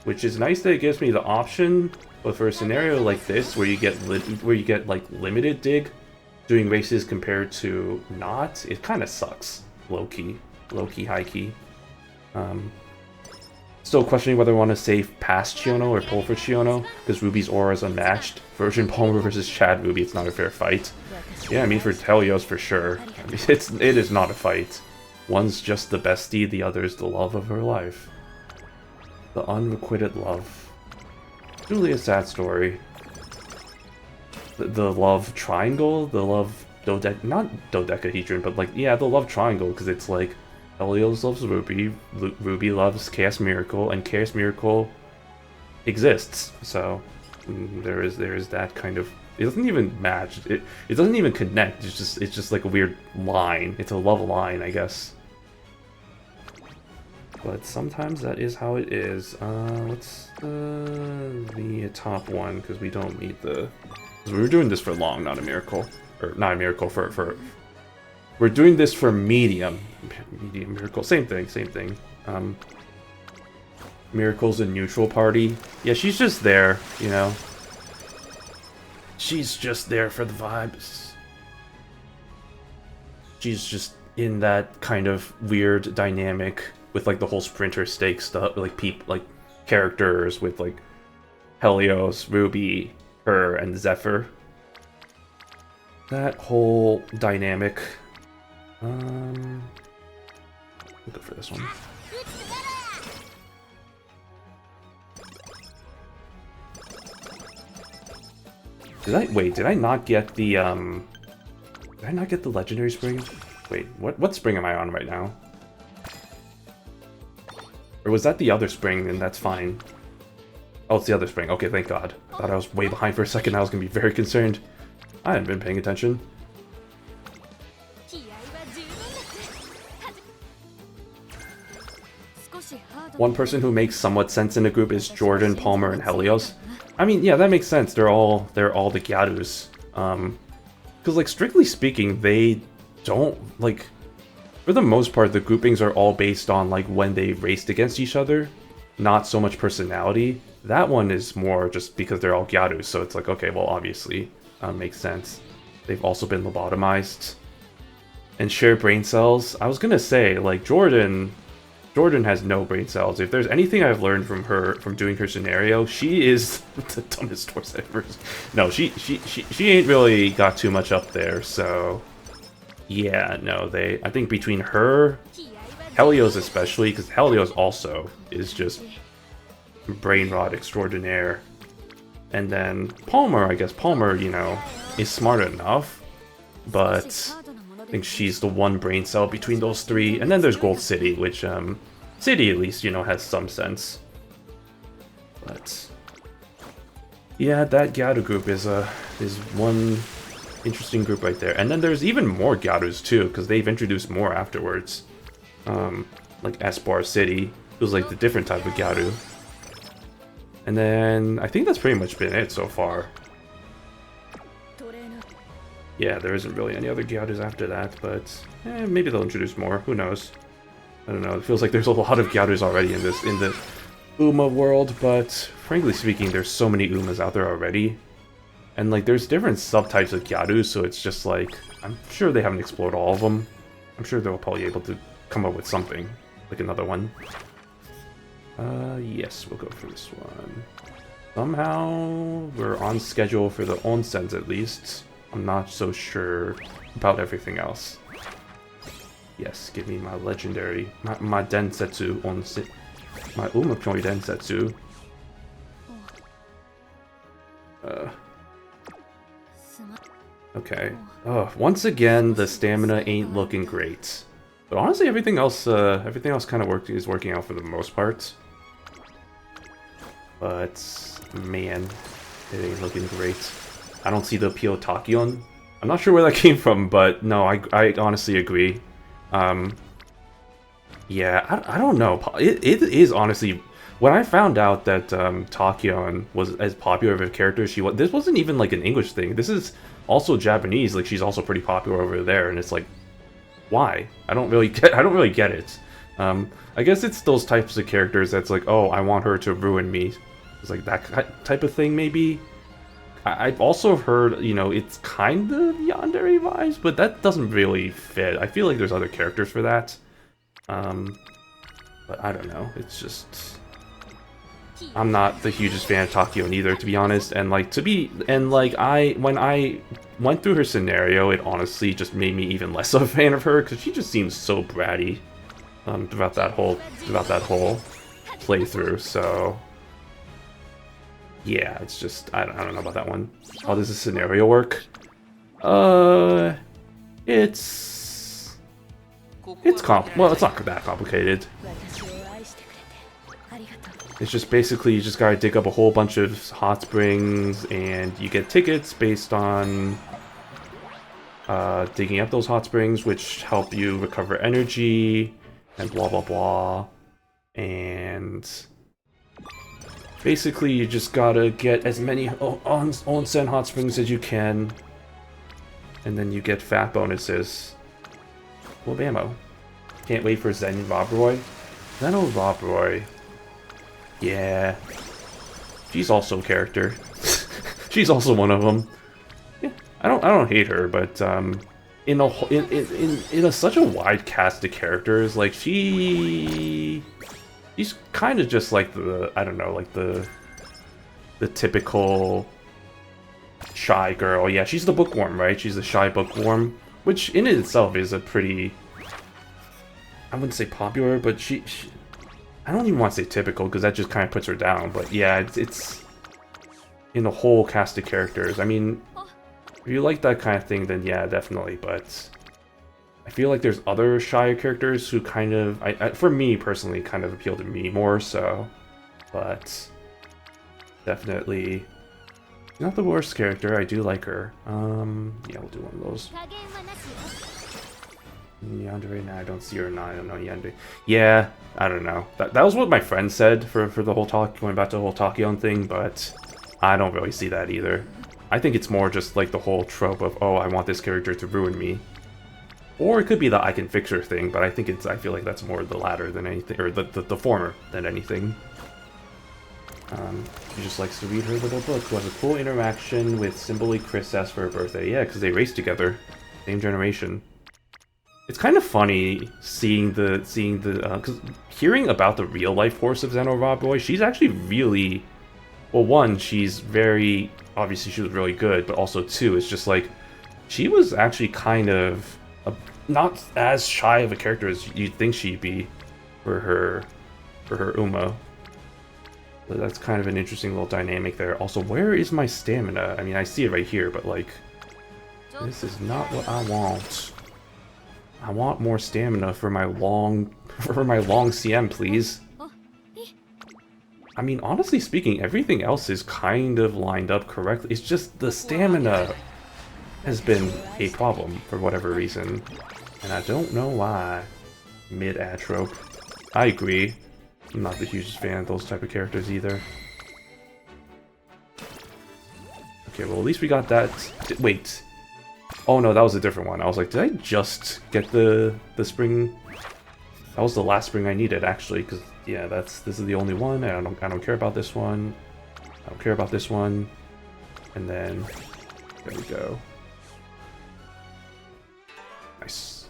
Which is nice that it gives me the option, but for a scenario like this, where you get like limited dig, doing races compared to not, it kind of sucks. Low-key, high-key. Still questioning whether I want to save past Chiono or pull for Chiono, because Ruby's aura is unmatched. Virgin Palmer versus Chad Ruby, it's not a fair fight. Yeah, I mean, for Helios, for sure. I mean, it is not a fight. One's just the bestie, the other's the love of her life. The unrequited love. Truly a sad story. The love triangle? The love not dodecahedron, but like, yeah, the love triangle, because it's like, Helios loves Ruby, Ruby loves Chaos Miracle, and Chaos Miracle exists. So there is that kind of, it doesn't even match. It doesn't even connect. It's just like a weird line. It's a love line, I guess. But sometimes that is how it is. What's the top one? Because we don't need the. Because we were doing this for long, not a miracle, or not a miracle for. We're doing this for medium miracle. Same thing. Miracle's a neutral party. Yeah, she's just there, you know. She's just there for the vibes. She's just in that kind of weird dynamic with like the whole sprinter stake stuff, like characters with like Helios, Ruby, her, and Zephyr. That whole dynamic. We'll go for this one. Did I not get the did I not get the legendary spring? Wait, what spring am I on right now? Or was that the other spring and that's fine? Oh, it's the other spring. Okay, thank God. I thought I was way behind for a second. I was gonna be very concerned. I haven't been paying attention. One person who makes somewhat sense in the group is Jordan, Palmer, and Helios. I mean, yeah, that makes sense. They're all the Gyarus. Because, like, strictly speaking, they don't, like, for the most part, the groupings are all based on, like, when they raced against each other, not so much personality. That one is more just because they're all Gyarus, so it's like, okay, well, obviously, makes sense. They've also been lobotomized. And share brain cells. I was gonna say, like, Jordan has no brain cells. If there's anything I've learned from her, from doing her scenario, she is the dumbest horse ever. No, she ain't really got too much up there, so... Yeah, no, I think between her, Helios especially, because Helios also is just brain rot extraordinaire. And then Palmer, I guess Palmer, you know, is smart enough, but I think she's the one brain cell between those three. And then there's Gold City, which, City at least, you know, has some sense. But yeah, that Gyaru group is one interesting group right there. And then there's even more Gyarus too, because they've introduced more afterwards. Like Esbar City, it was like the different type of Gyaru. And then I think that's pretty much been it so far. Yeah, there isn't really any other Gyarus after that, but maybe they'll introduce more. Who knows? I don't know. It feels like there's a lot of Gyarus already in the Uma world, but frankly speaking, there's so many Umas out there already. And, like, there's different subtypes of Gyaru, so it's just, like, I'm sure they haven't explored all of them. I'm sure they'll probably be able to come up with something, like another one. Yes, we'll go for this one. Somehow, we're on schedule for the onsens at least. I'm not so sure about everything else. Yes, give me my legendary, my Densetsu onsen, my Umamusume Densetsu. Okay. Once again, the stamina ain't looking great. But honestly, everything else kind of is working out for the most part. But man, it ain't looking great. I don't see the Pio Tachyon. I'm not sure where that came from, but no, I honestly agree. Yeah, I don't know. It is honestly, when I found out that Tachyon was as popular of a character as she was, this wasn't even like an English thing. This is also Japanese. Like, she's also pretty popular over there, and it's like, why? I don't really get it. I guess it's those types of characters that's like, oh, I want her to ruin me. It's like that type of thing, maybe. I've also heard, you know, it's kind of yandere vibes, but that doesn't really fit. I feel like there's other characters for that. But I don't know. It's just, I'm not the hugest fan of Tachyon either, to be honest. And like when I went through her scenario, it honestly just made me even less of a fan of her, because she just seems so bratty throughout that whole playthrough. So yeah, it's just, I don't know about that one. How does the scenario work? Well, it's not that complicated. It's just basically, you just gotta dig up a whole bunch of hot springs, and you get tickets based on digging up those hot springs, which help you recover energy, and blah blah blah. And basically, you just gotta get as many onsen hot springs as you can, and then you get fat bonuses. Well, bammo. Can't wait for Zen Robroy. Zeno Robroy. Yeah. She's also a character. She's also one of them. Yeah, I don't hate her, but in such a wide cast of characters, like she's kind of just like the typical shy girl. Yeah, she's the bookworm, right? She's the shy bookworm, which in itself is a pretty, I wouldn't say popular, but she I don't even want to say typical, because that just kind of puts her down. But yeah, it's in a whole cast of characters. I mean, if you like that kind of thing, then yeah, definitely, but I feel like there's other Shia characters who kind of, for me personally, kind of appeal to me more so, but definitely not the worst character. I do like her. Yeah, we'll do one of those. Yandere, nah, I don't see her, nah, I don't know Yandere. Yeah, I don't know. That was what my friend said for the whole talk, going back to the whole Tachyon thing, but I don't really see that either. I think it's more just like the whole trope of, oh, I want this character to ruin me. Or it could be the I can fix her thing, but I feel like that's more the latter than anything, or the former than anything. She just likes to read her little book, who has a cool interaction with Symbol Chris asked for her birthday. Yeah, because they raced together. Same generation. It's kind of funny seeing because hearing about the real life horse of Zeno Raw Boy, she's actually really, well, one, she's very, obviously she was really good, but also two, it's just like, she was actually kind of not as shy of a character as you'd think she'd be for her Uma. So that's kind of an interesting little dynamic there. Also, where is my stamina? I mean, I see it right here, but like, this is not what I want. I want more stamina for my long CM, please. I mean, honestly speaking, everything else is kind of lined up correctly. It's just the stamina has been a problem for whatever reason. And I don't know why. Mid-ad trope. I agree. I'm not the hugest fan of those type of characters either. Okay, well at least we got that. Wait. Oh no, that was a different one. I was like, did I just get the spring? That was the last spring I needed, actually, because yeah, this is the only one. And I don't care about this one. I don't care about this one. And then there we go. Nice.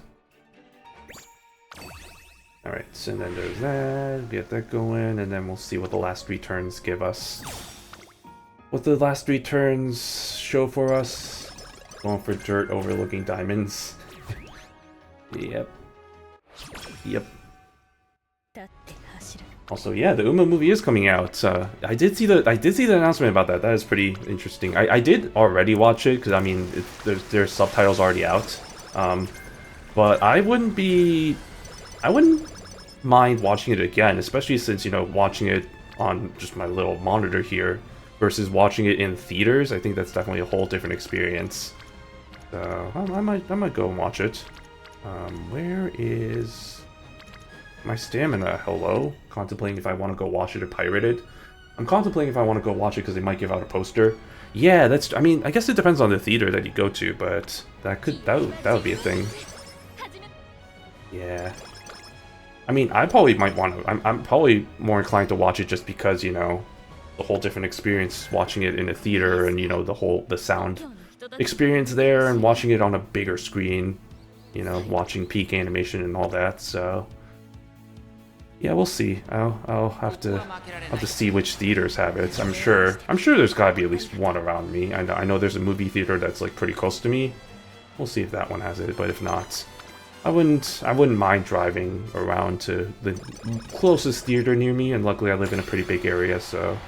Alright, so then there's that, get that going, and then we'll see what the last 3 turns give us. What the last 3 turns show for us. Going for dirt overlooking diamonds. Yep. Yep. Also, yeah, the Uma movie is coming out. I did see the announcement about that. That is pretty interesting. I did already watch it, because I mean, there's subtitles already out. But I wouldn't mind watching it again, especially since, you know, watching it on just my little monitor here versus watching it in theaters. I think that's definitely a whole different experience. So I might go and watch it. Where is my stamina? Hello? Contemplating if I want to go watch it or pirate it. I'm contemplating if I want to go watch it because they might give out a poster. Yeah, I mean, I guess it depends on the theater that you go to, but that would be a thing. Yeah. I mean, I probably might want to. I'm probably more inclined to watch it just because, you know, the whole different experience watching it in a theater and, you know, the sound experience there and watching it on a bigger screen, you know, watching peak animation and all that. So yeah, we'll see. I'll have to see which theaters have it. I'm sure there's got to be at least one around me. I know there's a movie theater that's like pretty close to me. We'll see if that one has it, but if not, I wouldn't mind driving around to the closest theater near me, and luckily I live in a pretty big area, so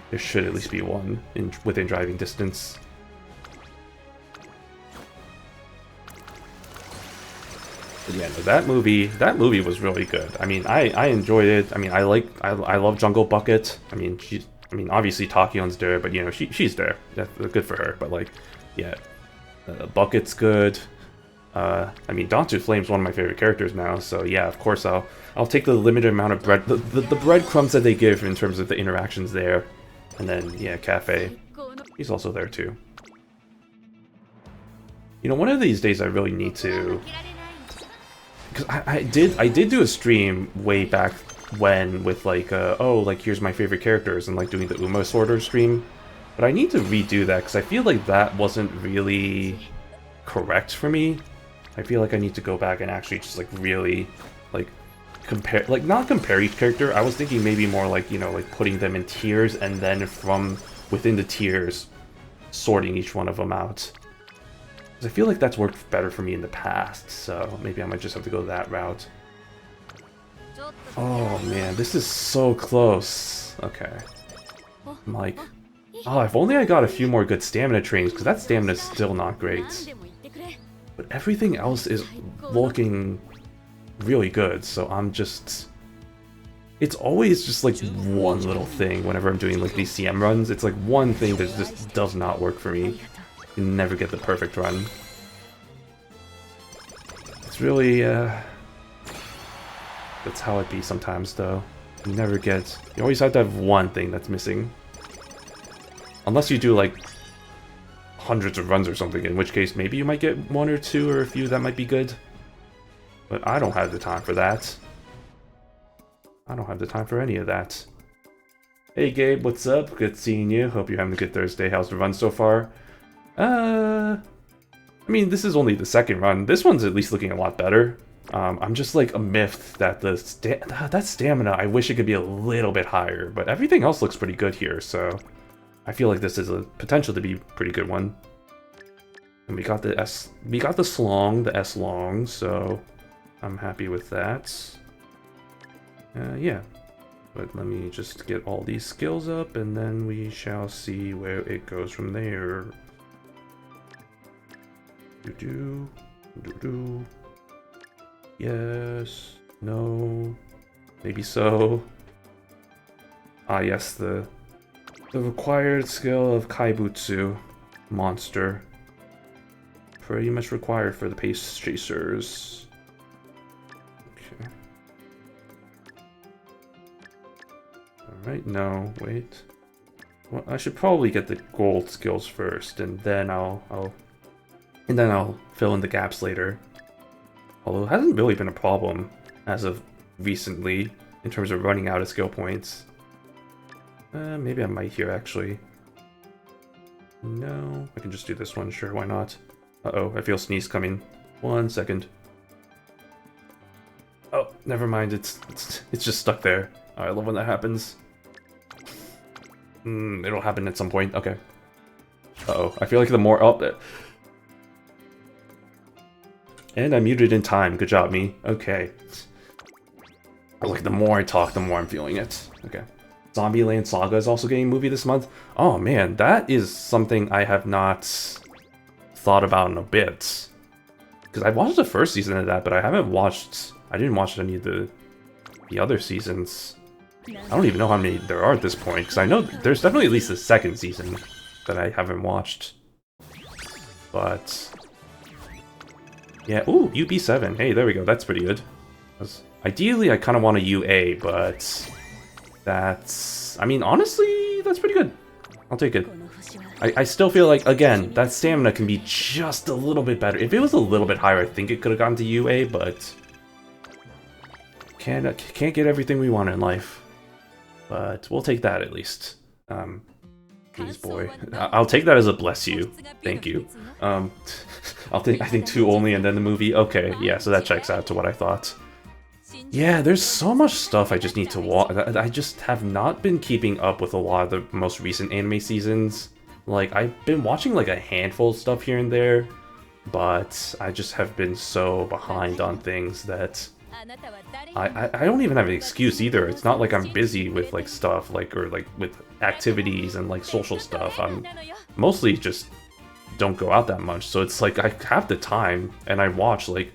there should at least be one within driving distance. But yeah, no, that movie was really good. I mean, I enjoyed it. I mean, I love Jungle Bucket. I mean, obviously Takyon's there, but you know, she's there. That's good for her. But like, yeah, Bucket's good. I mean, Danzu Flame's one of my favorite characters now, so yeah, of course I'll take the limited amount of bread, the breadcrumbs that they give in terms of the interactions there, and then yeah, Cafe, he's also there too. You know, one of these days I really need to, because I did do a stream way back when with like oh, like here's my favorite characters and like doing the Uma sorter stream, but I need to redo that because I feel like that wasn't really correct for me. I feel like I need to go back and actually just like really like compare, like not compare each character. I was thinking maybe more like, you know, like putting them in tiers and then from within the tiers sorting each one of them out. Because I feel like that's worked better for me in the past, so maybe I might just have to go that route. Oh man, this is so close. Okay. I'm like Oh, if only I got a few more good stamina trains, because that stamina is still not great. But everything else is looking really good, so I'm just... It's always just like one little thing whenever I'm doing like these CM runs. It's like one thing that just does not work for me. You never get the perfect run. It's really, that's how it be sometimes, though. You never get... You always have to have one thing that's missing. Unless you do, like, hundreds of runs or something, in which case maybe you might get one or two or a few that might be good. But I don't have the time for that. I don't have the time for any of that. Hey Gabe, what's up? Good seeing you. Hope you're having a good Thursday. How's the run so far? I mean, this is only the second run. This one's at least looking a lot better. I'm just like a myth that that stamina, I wish it could be a little bit higher, but everything else looks pretty good here, so I feel like this is a potential to be a pretty good one. And we got the Slong, the S-Long, so I'm happy with that. Yeah, but let me just get all these skills up, and then we shall see where it goes from there. Yes, no, maybe so. Ah, yes, the required skill of Kaibutsu, monster. Pretty much required for the pace chasers. Okay. Alright, no, wait. Well, I should probably get the gold skills first, and then I'll fill in the gaps later. Although it hasn't really been a problem as of recently in terms of running out of skill points. Maybe I might here actually. No, I can just do this one, sure, why not? Uh-oh, I feel sneeze coming. 1 second. Oh, never mind, it's just stuck there. I love when that happens. It'll happen at some point, okay. Uh-oh, I feel like the more... Oh, and I muted in time, good job, me. Okay. Like, the more I talk, the more I'm feeling it. Okay. Zombieland Saga is also getting a movie this month. Oh man, that is something I have not thought about in a bit. Because I watched the first season of that, but I didn't watch any of the other seasons. I don't even know how many there are at this point, because I know there's definitely at least the second season that I haven't watched. But... yeah, ooh, UB7. Hey, there we go, that's pretty good. Ideally, I kind of want a UA, but... that's... I mean, honestly, that's pretty good. I'll take it. I still feel like, again, that stamina can be just a little bit better. If it was a little bit higher, I think it could have gone to UA, but... can't get everything we want in life. But we'll take that at least. Please, boy. I'll take that as a bless you. Thank you. I think 2 only and then the movie. Okay, yeah, so that checks out to what I thought. Yeah, there's so much stuff I just need to watch. I just have not been keeping up with a lot of the most recent anime seasons. Like, I've been watching like a handful of stuff here and there, but I just have been so behind on things that I don't even have an excuse either. It's not like I'm busy with like stuff, or with activities and like social stuff. I'm mostly just don't go out that much, so it's like I have the time and I watch like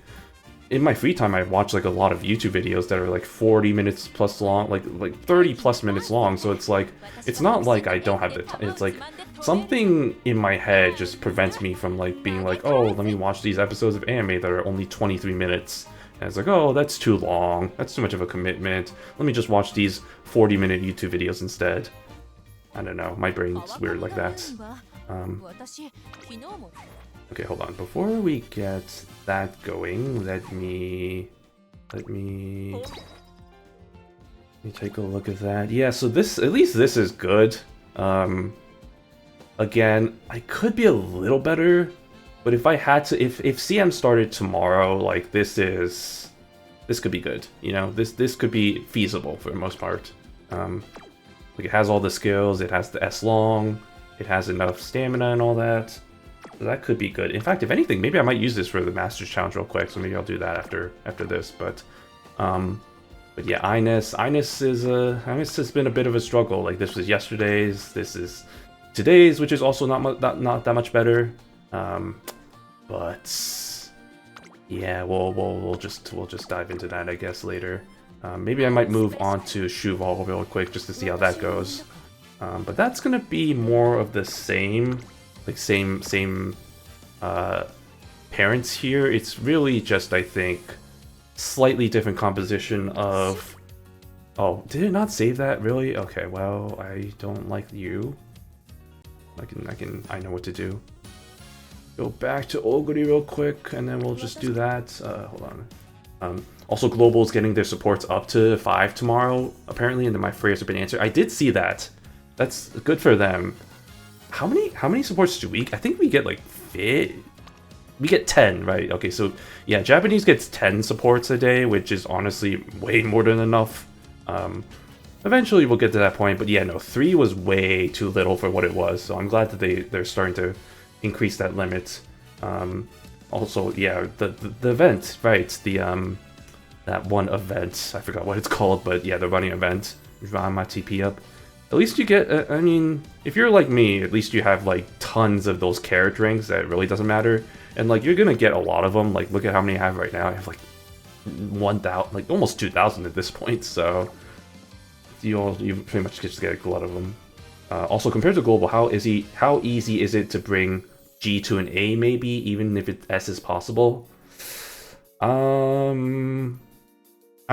in my free time I watch like a lot of YouTube videos that are like 40 minutes plus long, like 30 plus minutes long, so it's like it's not like I don't have the time. It's like something in my head just prevents me from like being like, oh, let me watch these episodes of anime that are only 23 minutes. And it's like, oh, that's too long. That's too much of a commitment. Let me just watch these 40-minute YouTube videos instead. I don't know. My brain's weird like that. Okay, hold on. Before we get that going, let me take a look at that. Yeah, so this, at least this is good. Again, I could be a little better. But if I had to, if CM started tomorrow, like this could be good, you know. This could be feasible for the most part. Like it has all the skills, it has the S-Long, it has enough stamina and all that, so that could be good. In fact, if anything, maybe I might use this for the Masters Challenge real quick. So maybe I'll do that after this. But yeah, Ines has been a bit of a struggle. Like this was yesterday's, this is today's, which is also not that much better. But yeah, we'll just dive into that, I guess, later. Maybe I might move on to Shuval real quick just to see how that goes. But that's gonna be more of the same, like same parents here. It's really just, I think, slightly different composition of. Oh, did it not save that? Really? Okay, well, I don't like you. I know what to do. Go back to Oguri real quick, and then we'll just do that. Hold on. Also, Global is getting their supports up to 5 tomorrow, apparently, and then my prayers have been answered. I did see that. That's good for them. How many supports do we? I think we get like we get 10, right? Okay, so yeah, Japanese gets 10 supports a day, which is honestly way more than enough. Eventually we'll get to that point, but yeah, no, 3 was way too little for what it was, so I'm glad that they're starting to increase that limit. Also, yeah, the event, right? The that one event, I forgot what it's called, but yeah, the running event, run my TP up. At least you get, I mean, if you're like me, at least you have like tons of those character ranks that really doesn't matter, and like you're gonna get a lot of them. Like, look at how many I have right now. I have like 1,000, like almost 2,000 at this point. So you pretty much just get a lot of them. Also, compared to Global, how easy is it to bring G to an A? Maybe even if S is possible. I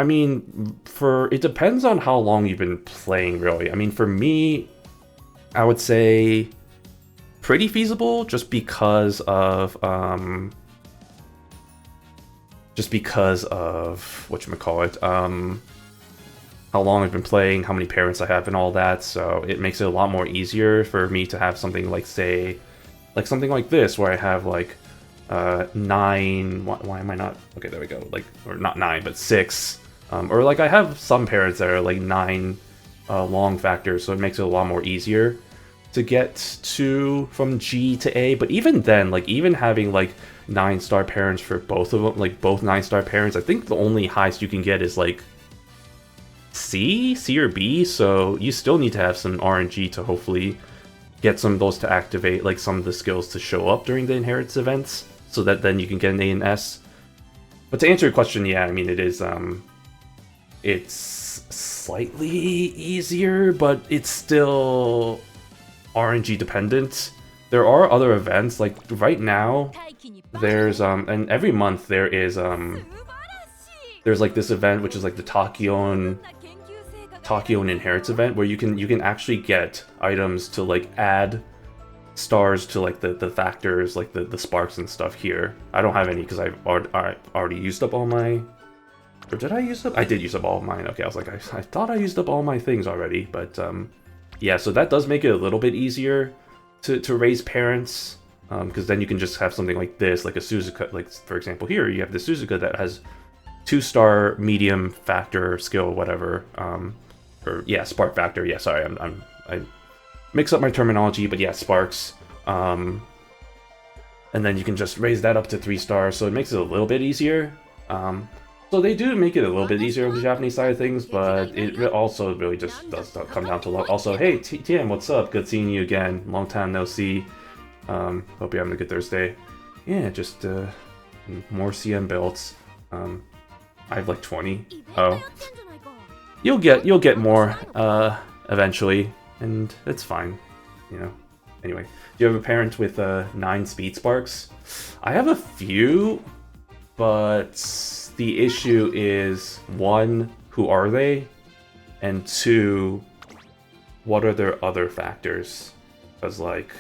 mean, it depends on how long you've been playing, really. I mean, for me, I would say pretty feasible, just because of whatchamacallit, how long I've been playing, how many parents I have, and all that. So it makes it a lot more easier for me to have something like, say, like something like this, where I have like 9. Why am I not? Okay, there we go. Like, or not 9, but 6. Or like I have some parents that are like 9 long factors, so it makes it a lot more easier to get from G to A. But even then, like even having like 9-star parents for both of them, like both 9-star parents, I think the only highest you can get is like C or B. So you still need to have some RNG to hopefully get some of those to activate, like some of the skills to show up during the inheritance events, so that then you can get an A and S. But to answer your question, yeah, I mean, it is it's slightly easier, but it's still RNG dependent. There are other events, like right now there's and every month there's like this event, which is like the Tachyon Inherits event, where you can actually get items to like add stars to like the factors, like the sparks and stuff here. I don't have any because I've already used up all my. Or did I use up? I did use up all of mine. Okay, I was like, I thought I used up all my things already, but yeah, so that does make it a little bit easier to raise parents, because then you can just have something like this, like a Suzuka, like for example here, you have the Suzuka that has 2-star medium factor skill, whatever, or yeah, spark factor. Yeah, sorry, I mix up my terminology, but yeah, sparks. And then you can just raise that up to 3 stars, so it makes it a little bit easier. So they do make it a little bit easier on the Japanese side of things, but it also really just does come down to luck. Also, hey, TM, what's up? Good seeing you again. Long time no see. Hope you're having a good Thursday. Yeah, just more CM belts. I have like 20. Oh, you'll get more eventually, and it's fine, you know. Anyway, do you have a parent with 9 speed sparks? I have a few, but the issue is, 1, who are they? And 2, what are their other factors? Because like,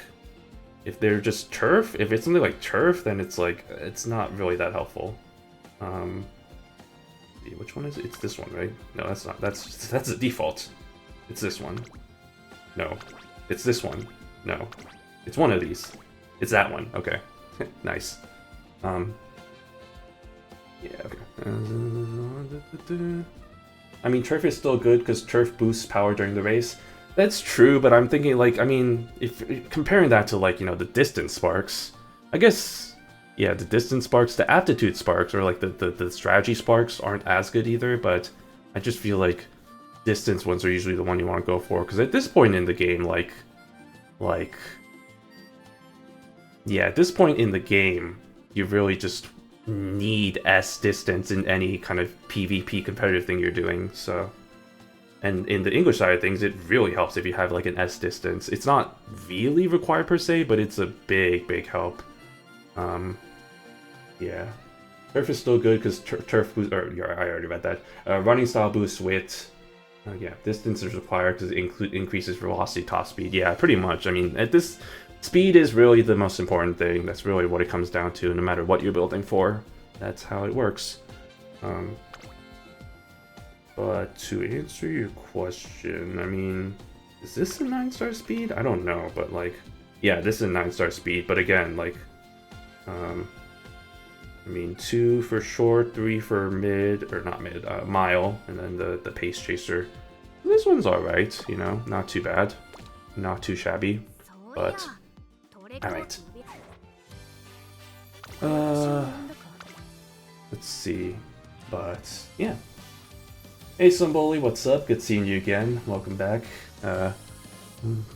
if they're just turf, if it's something like turf, then it's like, it's not really that helpful. Which one is it? It's this one, right? No, that's not. That's the default. It's this one. No, it's this one. No, it's one of these. It's that one. Okay, nice. Yeah, okay. I mean, turf is still good because turf boosts power during the race. That's true, but I'm thinking, like, I mean, if comparing that to, like, you know, the distance sparks, I guess, yeah, the distance sparks, the aptitude sparks, or like the strategy sparks aren't as good either, but I just feel like distance ones are usually the one you want to go for, because at this point in the game, like, like, yeah, at this point in the game, you really just need S distance in any kind of PvP competitive thing you're doing, so... And in the English side of things, it really helps if you have like an S distance. It's not really required per se, but it's a big help. Yeah. Turf is still good because turf boost, or yeah, I already read that. Running style boosts wit. Yeah, distance is required because it increases velocity, top speed. Yeah, pretty much. I mean, at this, speed is really the most important thing. That's really what it comes down to, no matter what you're building for. That's how it works. But to answer your question, I mean, is this a 9-star speed? I don't know, but like, yeah, this is a 9-star speed. But again, like, I mean, 2 for short, 3 for mid, or not mid, mile, and then the pace chaser. This one's alright, you know, not too bad, not too shabby, but alright. Let's see, but yeah. Hey Sumboli, what's up? Good seeing you again. Welcome back.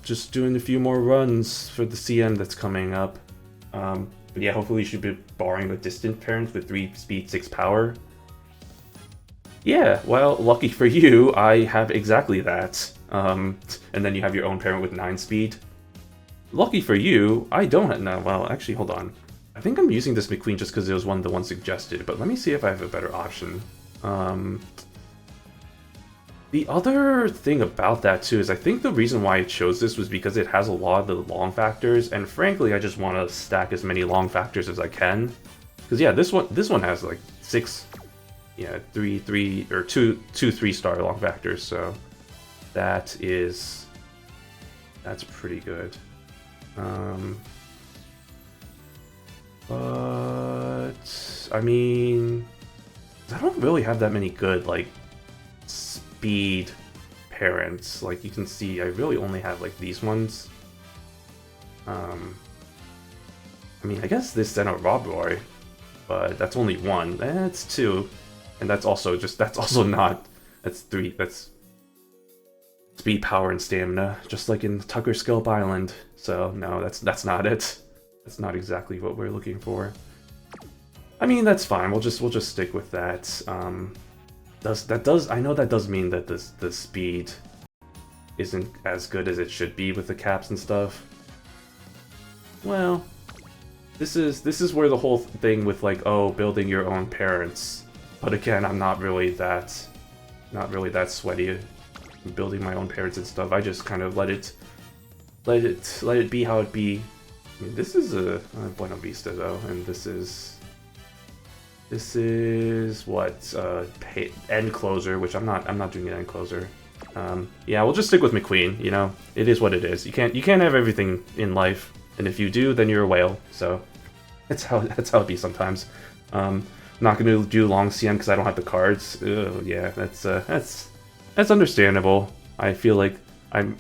Just doing a few more runs for the CM that's coming up. But yeah, hopefully you should be borrowing a distant parent with 3 speed, 6 power. Yeah, well, lucky for you, I have exactly that. And then you have your own parent with 9 speed. Lucky for you, I don't have... No, well, actually, hold on. I think I'm using this McQueen just because it was the one suggested, but let me see if I have a better option. The other thing about that too is I think the reason why I chose this was because it has a lot of the long factors, and frankly I just want to stack as many long factors as I can. Because yeah, this one has like 6, yeah, 2 3-star long factors, so that's pretty good. But I mean, I don't really have that many good like speed parents. Like you can see, I really only have like these ones. I mean, I guess this and a Robroy, but that's only 1. That's 2, and that's also not. That's 3. That's speed, power, and stamina, just like in Tucker Skelp Island. So no, that's not it. That's not exactly what we're looking for. I mean, that's fine. We'll just stick with that. I know that does mean that the speed isn't as good as it should be with the caps and stuff. Well, this is where the whole thing with like, oh, building your own parents. But again, I'm not really that sweaty building my own parents and stuff. I just kind of let it be how it be. I mean, this is a Buena Vista though, and this is what end closer, which I'm not doing an end closer. Yeah, we'll just stick with McQueen. You know, it is what it is. You can't have everything in life, and if you do, then you're a whale. So that's how it be sometimes. I'm not gonna do long CM because I don't have the cards. Ugh, yeah, that's understandable. I feel like I'm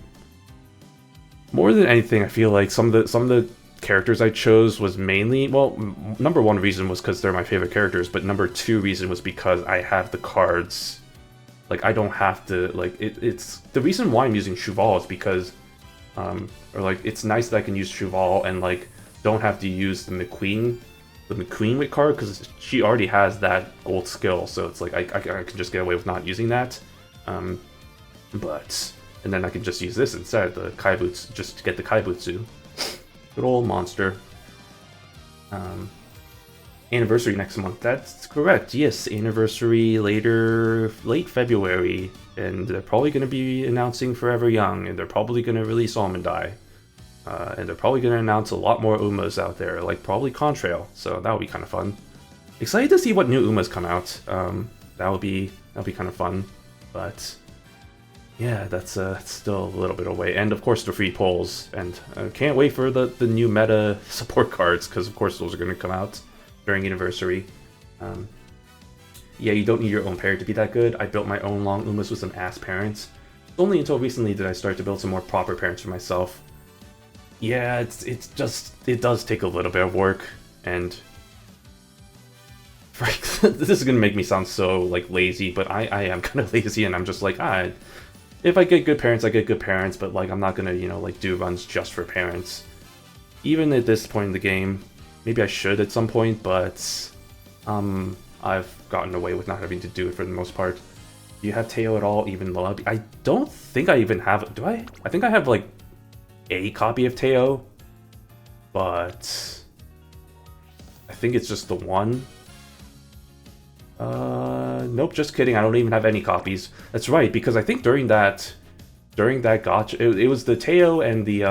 more than anything. I feel like some of the characters I chose was mainly, well, number 1 reason was because they're my favorite characters, but number 2 reason was because I have the cards. Like, I don't have to, like, it's the reason why I'm using Cheval is because, or like, it's nice that I can use Cheval and like don't have to use the McQueen wit card because she already has that gold skill, so it's like I can just get away with not using that. And then I can just use this instead, the Kaibutsu, just to get the Kaibutsu. Good old monster. Anniversary next month. That's correct. Yes, anniversary late February, and they're probably going to be announcing Forever Young, and they're probably going to release Almond Eye, and they're probably going to announce a lot more Umas out there, like probably Contrail. So that would be kind of fun. Excited to see what new Umas come out. That'll be kind of fun, but. Yeah, that's still a little bit away. And of course the free polls, and can't wait for the new meta support cards, because of course those are going to come out during anniversary. Yeah, you don't need your own parent to be that good. I built my own long Umas with some ass parents. Only until recently did I start to build some more proper parents for myself. Yeah, it does take a little bit of work, and this is going to make me sound so like lazy, but I am kind of lazy, and I'm just like, If I get good parents, I get good parents, but like I'm not gonna, you know, like do runs just for parents. Even at this point in the game, maybe I should at some point, but I've gotten away with not having to do it for the most part. Do you have Teo at all, even low? I don't think I even have, do I? I think I have like a copy of Teo, but I think it's just the one. Nope, just kidding. I don't even have any copies. That's right, because I think during that gotcha, it was the Teo and the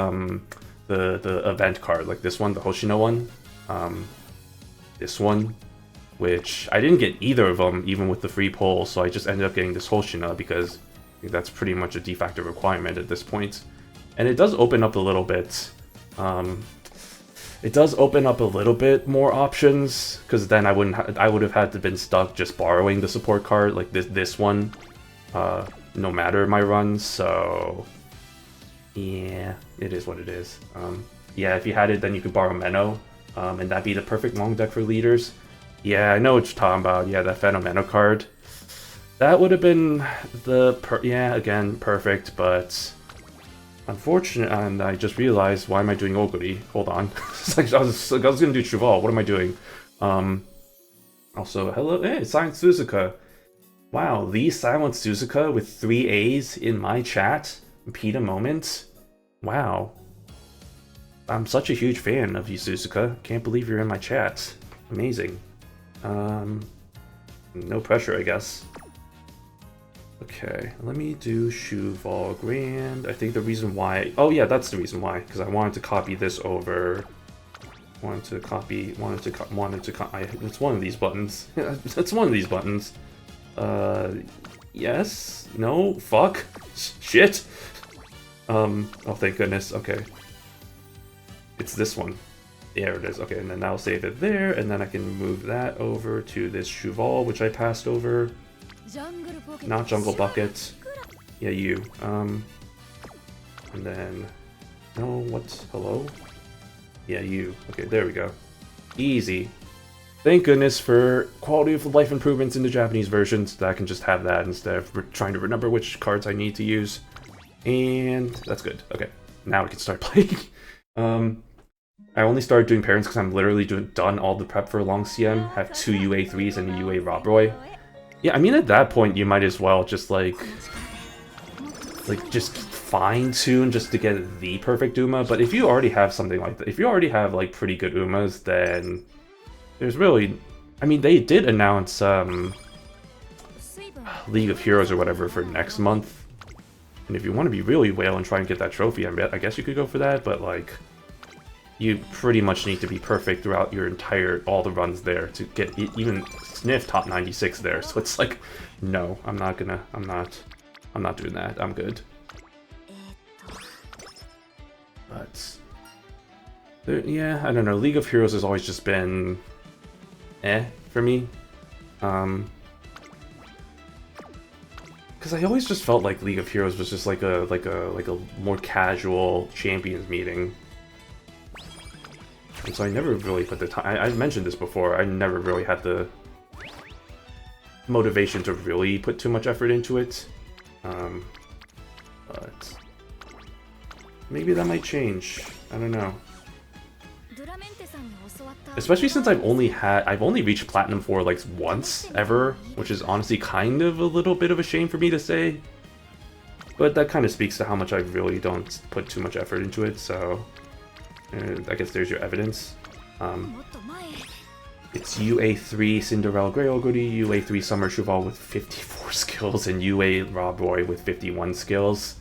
event card, like this one, the Hoshino one, this one, which I didn't get either of them, even with the free poll, so I just ended up getting this Hoshino because I think that's pretty much a de facto requirement at this point. And it does open up a little bit. It does open up a little bit more options, because then I would have had to been stuck just borrowing the support card, like this one, no matter my runs. So yeah, it is what it is. Yeah, if you had it, then you could borrow Menno, and that'd be the perfect long deck for leaders. Yeah, I know what you're talking about. Yeah, that Phantom Menno card. That would have been the yeah, again, perfect, but unfortunate, and I just realized, why am I doing Oguri? Hold on. It's like, I was gonna do Cheval. What am I doing? Also, hello, hey, Silent Suzuka. Wow, Lee Silent Suzuka with 3 A's in my chat. Repeat a moment. Wow. I'm such a huge fan of you, Suzuka. Can't believe you're in my chat. Amazing. No pressure, I guess. Okay, let me do Cheval Grand. I think the reason why... Oh yeah, that's the reason why. Because I wanted to copy this over... It's one of these buttons. It's one of these buttons. Yes? No? Fuck? Shit? Oh, thank goodness. Okay. It's this one. There it is. Okay, and then I'll save it there, and then I can move that over to this Cheval, which I passed over. Not Jungle Bucket. Yeah, you. And then... No, what? Hello? Yeah, you. Okay, there we go. Easy. Thank goodness for quality of life improvements in the Japanese versions, that I can just have that instead of trying to remember which cards I need to use. And that's good. Okay, now we can start playing. I only started doing parents because I'm literally done all the prep for long CM, have 2 UA3s and a UA Rob Roy. Yeah, I mean, at that point, you might as well just, just fine-tune just to get the perfect Uma, but if you already have something like that, if you already have, like, pretty good Umas, then there's really... I mean, they did announce, League of Heroes or whatever for next month, and if you want to be really whale and try and get that trophy, I guess you could go for that, but, like, you pretty much need to be perfect throughout your all the runs there to get even sniff top 96 there. So it's like, no, I'm not doing that. I'm good. But yeah, I don't know. League of Heroes has always just been for me. Because I always just felt like League of Heroes was just like a more casual champions meeting. And so I never really put the time... I mentioned this before, I never really had the motivation to really put too much effort into it. But maybe that might change. I don't know. Especially since I've only reached Platinum 4 like once ever, which is honestly kind of a little bit of a shame for me to say. But that kind of speaks to how much I really don't put too much effort into it, so... I guess there's your evidence. It's UA3 Cinderella Grey Oguri, UA3 Summer Cheval with 54 skills, and UA Rob Roy with 51 skills.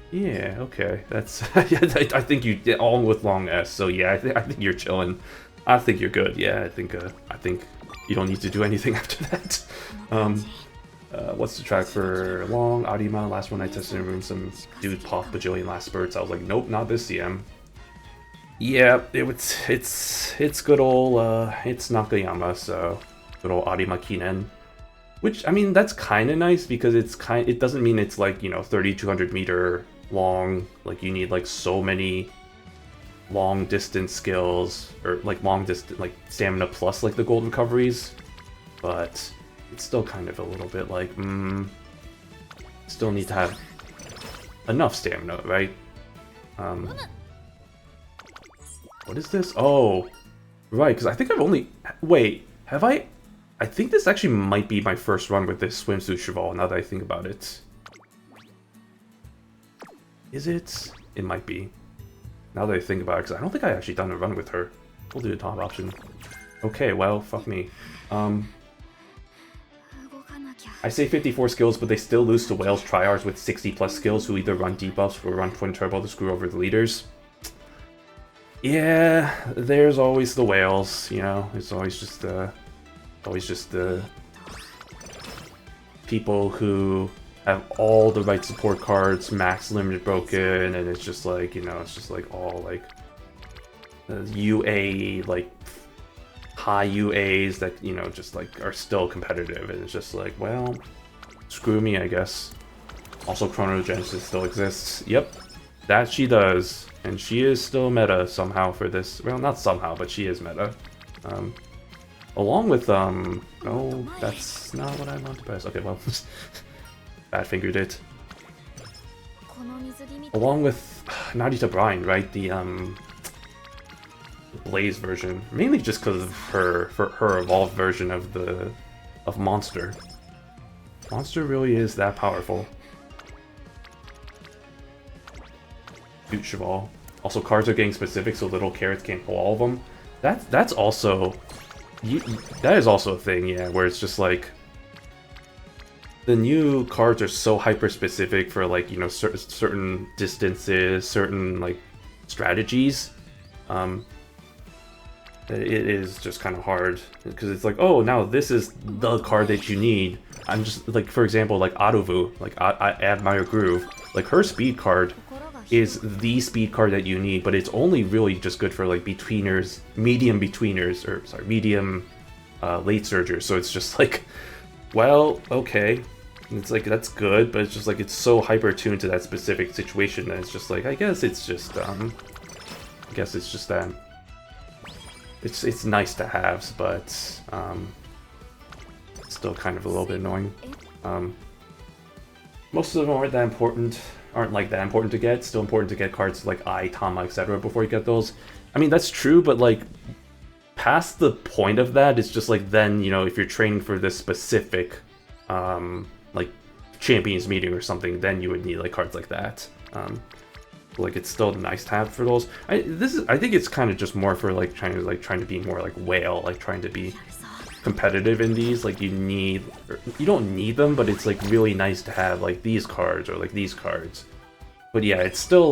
Yeah, okay. That's I think you did all with long S, so yeah, I think you're chilling. I think you're good. Yeah, I think you don't need to do anything after that. What's the track for long? Arima, last one I tested in room, some dude popped bajillion last spurts. I was like, nope, not this CM. Yeah, it's good old it's Nakayama, so good old Arima Kinen. Which, I mean, that's kind of nice because it doesn't mean it's like, you know, 3,200 meter long, like you need like so many long distance skills or like long distance like stamina plus like the gold recoveries, but it's still kind of a little bit like still need to have enough stamina, right? What is this? Oh, right, because I think I've only... Wait, have I... I think this actually might be my first run with this swimsuit Cheval, now that I think about it. Is it? It might be. Now that I think about it, because I don't think I've actually done a run with her. We'll do the top option. Okay, well, fuck me. I say 54 skills, but they still lose to Whales Triards with 60 plus skills who either run debuffs or run Twin Turbo to screw over the leaders. Yeah, there's always the Whales, you know, it's always just the people who have all the right support cards, max limited broken, and it's just like, you know, it's just like all like UA, like high UAs that, you know, just like are still competitive, and it's just like, well, screw me, I guess. Also, Chronogenesis still exists. Yep, that she does, and she is still meta somehow for this. Well, not somehow, but she is meta. Along with, no, that's not what I want to press. Okay, well, bad fingered it. Along with Narita Brine, right? The Blaze version, mainly just because of her evolved version of Monster. Monster really is that powerful. Cute Cheval. Also, cards are getting specific, so little carrots can't pull all of them. That's also that is also a thing, yeah, where it's just like the new cards are so hyper specific for, like, you know, certain distances, certain like strategies. It is just kind of hard because it's like, oh, now this is the card that you need. I'm just like, for example, like Adovu, like I Admire Groove, like her speed card is the speed card that you need, but it's only really just good for like betweeners, medium betweeners, or sorry, medium late surgers. So it's just like, well, okay, it's like that's good, but it's just like it's so hyper tuned to that specific situation that it's just like, I guess it's just that. It's nice to have, but still kind of a little bit annoying. Most of them aren't like that important to get. Still important to get cards like Ai, Tama, etc. before you get those. I mean, that's true, but like past the point of that, it's just like then, you know, if you're training for this specific like champions meeting or something, then you would need like cards like that. Like it's still nice to have for those. I think it's kind of just more for like trying to be more like whale, like trying to be competitive in these. Like you don't need them, but it's like really nice to have like these cards or like these cards. But yeah, it's still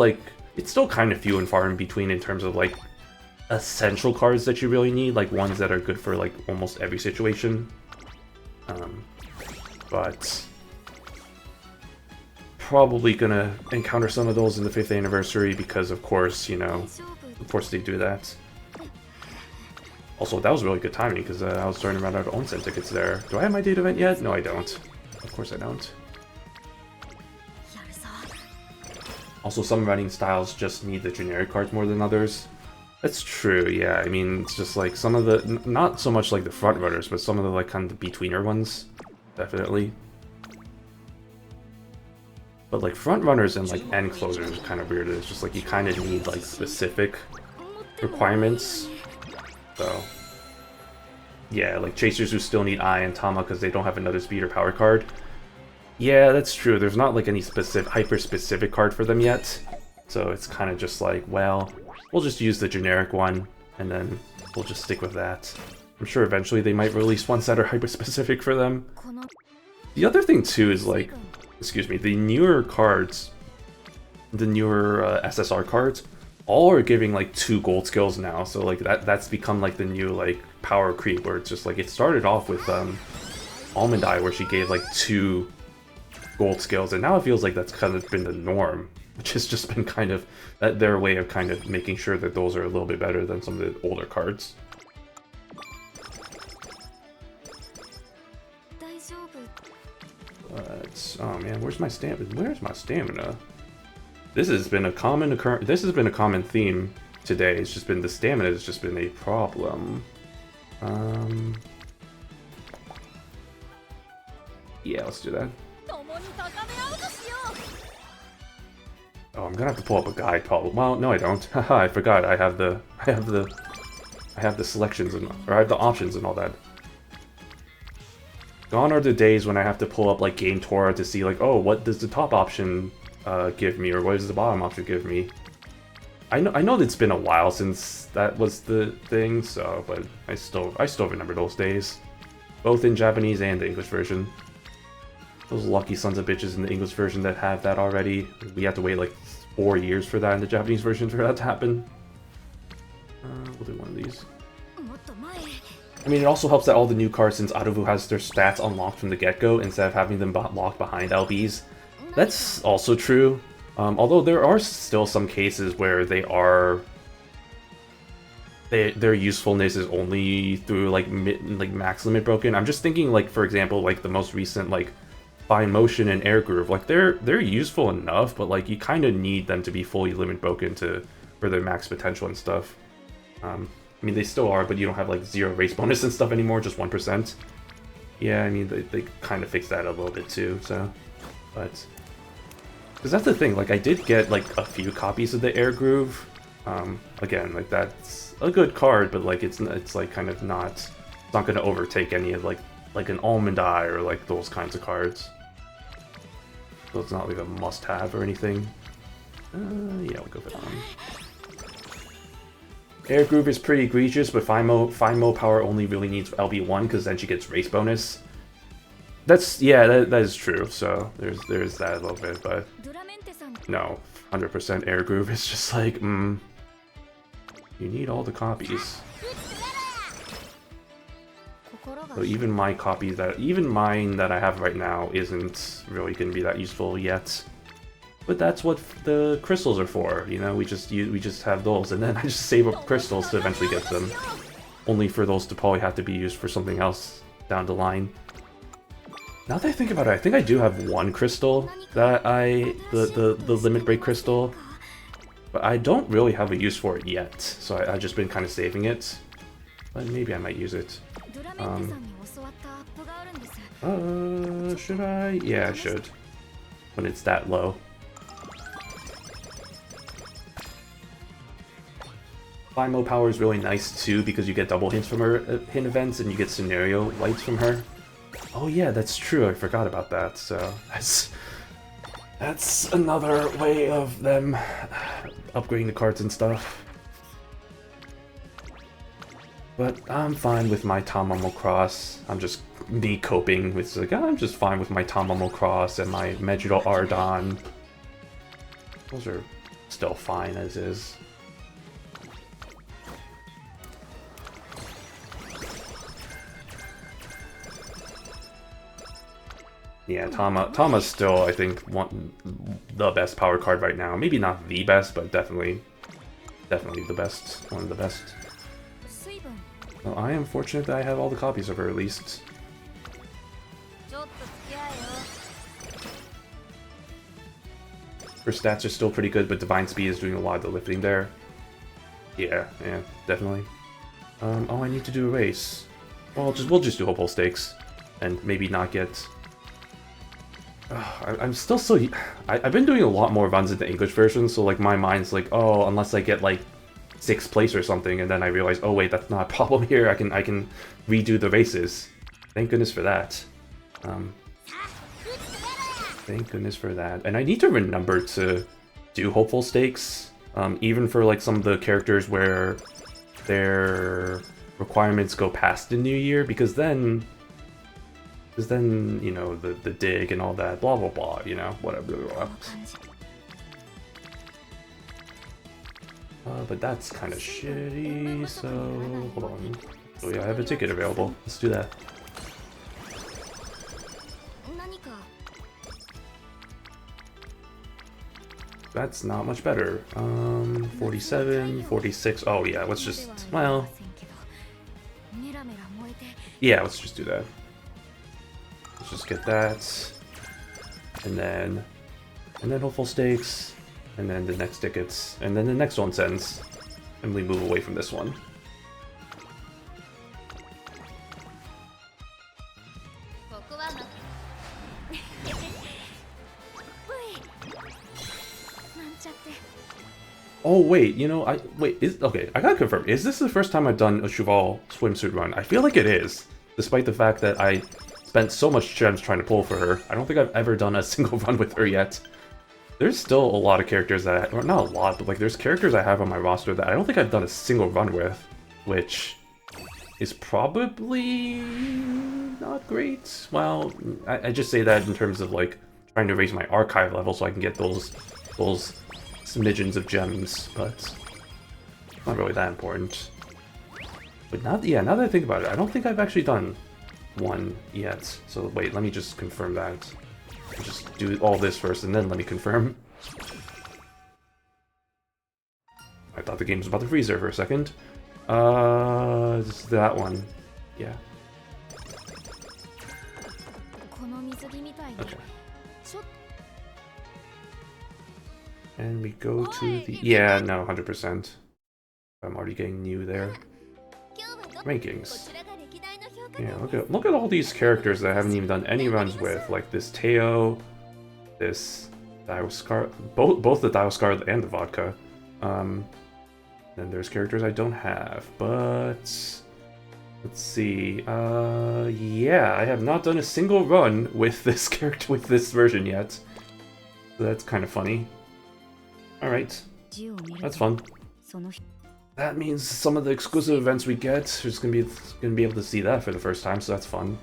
kind of few and far in between in terms of like essential cards that you really need, like ones that are good for like almost every situation. But probably gonna encounter some of those in the 5th anniversary because, of course, you know, of course they do that. Also, that was really good timing because I was starting to run out of onsen tickets there. Do I have my date event yet? No, I don't. Of course I don't. Also, some running styles just need the generic cards more than others. That's true, yeah. I mean, it's just like some of the, not so much like the front runners, but some of the like kind of betweener ones, definitely. But like front runners and like end closers is kind of weird. It's just like you kind of need like specific requirements. So yeah, like chasers who still need Ai and Tama because they don't have another speed or power card. Yeah, that's true. There's not like any specific hyper specific card for them yet. So it's kind of just like, well, we'll just use the generic one and then we'll just stick with that. I'm sure eventually they might release ones that are hyper specific for them. The other thing too is like, excuse me, the newer cards, the newer SSR cards, all are giving like 2 gold skills now. So like that's become like the new like power creep, where it's just like it started off with Almond Eye, where she gave like 2 gold skills, and now it feels like that's kind of been the norm, which has just been kind of their way of kind of making sure that those are a little bit better than some of the older cards. But, oh man, where's my stamina? This has been a common theme today. It's just been the stamina has just been a problem. Yeah, let's do that. Oh, I'm gonna have to pull up a guide probably. Well, no I don't. Haha, I forgot. I have the selections and or I have the options and all that. Gone are the days when I have to pull up like Game Torah to see like, oh, what does the top option give me, or what does the bottom option give me? I know that it's been a while since that was the thing, so but I still remember those days, both in Japanese and the English version. Those lucky sons of bitches in the English version that have that already. We have to wait like 4 years for that in the Japanese version for that to happen. We'll do one of these. I mean, it also helps that all the new cards, since Aruvu has their stats unlocked from the get-go instead of having them locked behind LBs. That's also true. Although there are still some cases where their usefulness is only through like max limit broken. I'm just thinking like, for example, like the most recent like Fine Motion and Air Groove. Like they're useful enough, but like you kind of need them to be fully limit broken for their max potential and stuff. I mean, they still are, but you don't have like 0 race bonus and stuff anymore, just 1%. Yeah, I mean, they kind of fixed that a little bit too, so. But, because that's the thing, like I did get like a few copies of the Air Groove. Again, like that's a good card, but like it's like kind of not going to overtake any of like an Almond Eye or like those kinds of cards. So it's not like a must-have or anything. Yeah, we'll go for that one. Air Groove is pretty egregious, but Fine Mo Power only really needs LB1 because then she gets race bonus. That's, yeah, that is true, so there's that a little bit, but no, 100% Air Groove is just like, you need all the copies. So even mine that I have right now isn't really going to be that useful yet. But that's what the crystals are for, you know, we just have those, and then I just save up crystals to eventually get them. Only for those to probably have to be used for something else down the line. Now that I think about it, I think I do have one crystal that the limit break crystal. But I don't really have a use for it yet, so I've just been kind of saving it. But maybe I might use it. Should I? Yeah, I should. When it's that low. Fine Mo Power is really nice too because you get double hints from her hint events and you get scenario lights from her. Oh yeah, that's true. I forgot about that. So that's another way of them upgrading the cards and stuff. But I'm fine with my Tamamo Cross. I'm just me coping with like, I'm just fine with my Tamamo Cross and my Megiddo Ardon. Those are still fine as is. Yeah, Tama's still, I think, the best power card right now. Maybe not the best, but definitely the best. One of the best. Well, I am fortunate that I have all the copies of her, at least. Her stats are still pretty good, but Divine Speed is doing a lot of the lifting there. Yeah, definitely. Oh, I need to do a race. Well, we'll just do Hopeful Stakes, and maybe not get... I'm still so... I've been doing a lot more runs in the English version, so like my mind's like, oh, unless I get like 6th place or something, and then I realize, oh wait, that's not a problem here. I can redo the races. Thank goodness for that. Thank goodness for that. And I need to remember to do Hopeful Stakes, even for like some of the characters where their requirements go past the new year, because then, you know, the dig and all that, blah blah blah, you know, whatever. But that's kind of shitty, so hold on. Oh yeah, I have a ticket available. Let's do that. That's not much better. 47, 46. Oh yeah, let's just, well, yeah, let's just do that. Let's just get that, and then Hopeful Stakes, and then the next tickets, and then the next one sends, and we move away from this one. Oh wait, you know, okay, I gotta confirm, is this the first time I've done a Cheval swimsuit run? I feel like it is, despite the fact that I spent so much gems trying to pull for her. I don't think I've ever done a single run with her yet. There's still a lot of characters that, or not a lot, but like there's characters I have on my roster that I don't think I've done a single run with, which is probably not great. Well, I just say that in terms of like trying to raise my archive level so I can get those smidgens of gems, but not really that important. But now that I think about it, I don't think I've actually done one yet. So wait, let me just confirm that. Just do all this first and then let me confirm. I thought the game was about to freeze there for a second. It's that one. Yeah. Okay. And we go to the... Yeah, no, 100%. I'm already getting new there. Rankings. Yeah, look at all these characters that I haven't even done any runs with, like this Teo, this Dioscar, both the Dioscar and the Vodka. Then there's characters I don't have, but let's see. Yeah, I have not done a single run with this character with this version yet. So that's kind of funny. All right, that's fun. That means some of the exclusive events we get, we're just gonna be able to see that for the first time, so that's fun.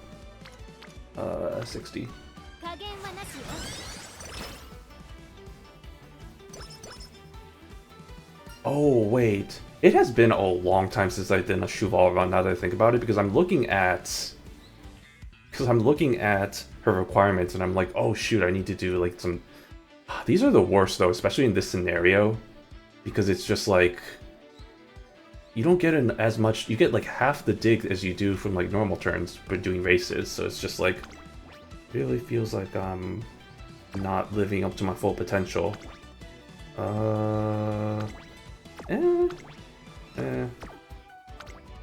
60. Oh wait, it has been a long time since I did a Cheval run. Now that I think about it, because I'm looking at her requirements, and I'm like, oh shoot, I need to do like some. These are the worst though, especially in this scenario, because it's just like. You don't get as much, you get like half the dig as you do from like normal turns for doing races, so it's just like, really feels like I'm not living up to my full potential. Do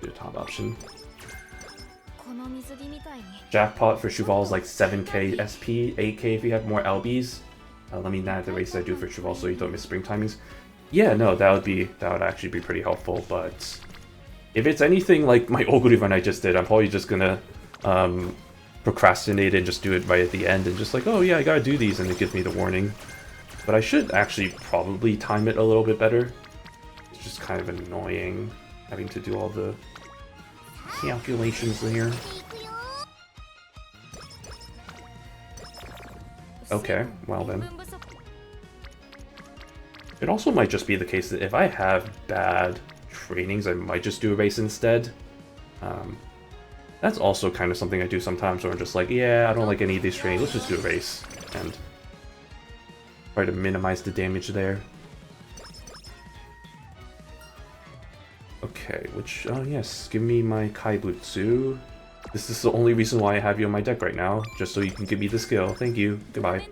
a top option. Jackpot for Cheval is like 7k SP, 8k if you have more LBs. Let me add the races I do for Cheval so you don't miss spring timings. Yeah, no, that would actually be pretty helpful, but if it's anything like my Oguri run I just did, I'm probably just gonna procrastinate and just do it right at the end and just like, oh yeah, I gotta do these, and it gives me the warning. But I should actually probably time it a little bit better. It's just kind of annoying having to do all the calculations there. Okay, well then. It also might just be the case that if I have bad trainings, I might just do a race instead. That's also kind of something I do sometimes where I'm just like, yeah, I don't like any of these trainings, let's just do a race. And try to minimize the damage there. Okay, oh yes, give me my Kaibutsu. This is the only reason why I have you on my deck right now, just so you can give me the skill. Thank you, goodbye.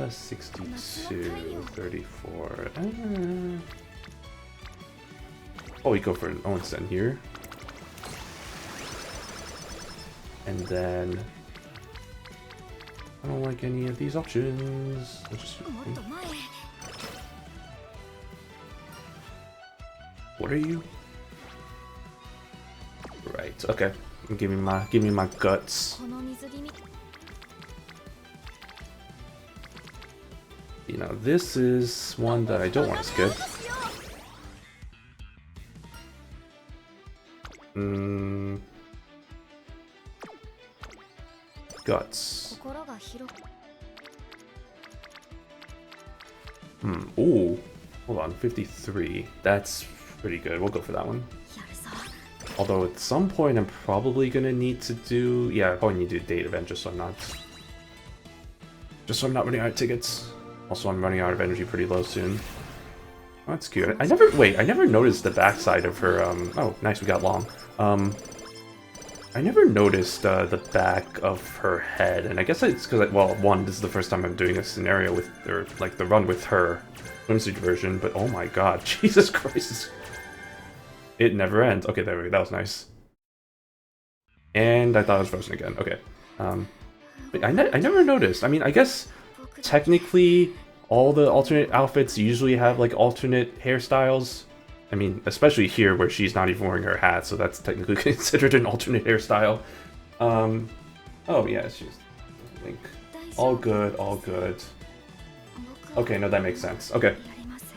62, 34. Oh, we go for an Onsen here. And then I don't like any of these options. What are you? Right, okay. Give me my guts. You know, this is one that I don't want to skip. Guts. Ooh. Hold on, 53. That's pretty good. We'll go for that one. Although at some point I'm probably gonna need to do... Yeah, I probably need to do a date event just so I'm not running out of tickets. Also, I'm running out of energy pretty low soon. Oh, that's cute. I never noticed the backside of her, Oh, nice, we got Long. I never noticed the back of her head, and I guess it's because, well, one, this is the first time I'm doing a scenario with, or like the run with her swimsuit version, but oh my god, Jesus Christ. It never ends. Okay, there we go, that was nice. And I thought it was frozen again, okay. But I never noticed. I mean, I guess technically, all the alternate outfits usually have like alternate hairstyles. I mean, especially here where she's not even wearing her hat, so that's technically considered an alternate hairstyle. Oh yeah, she's Link. All good, all good. Okay, no, that makes sense. Okay,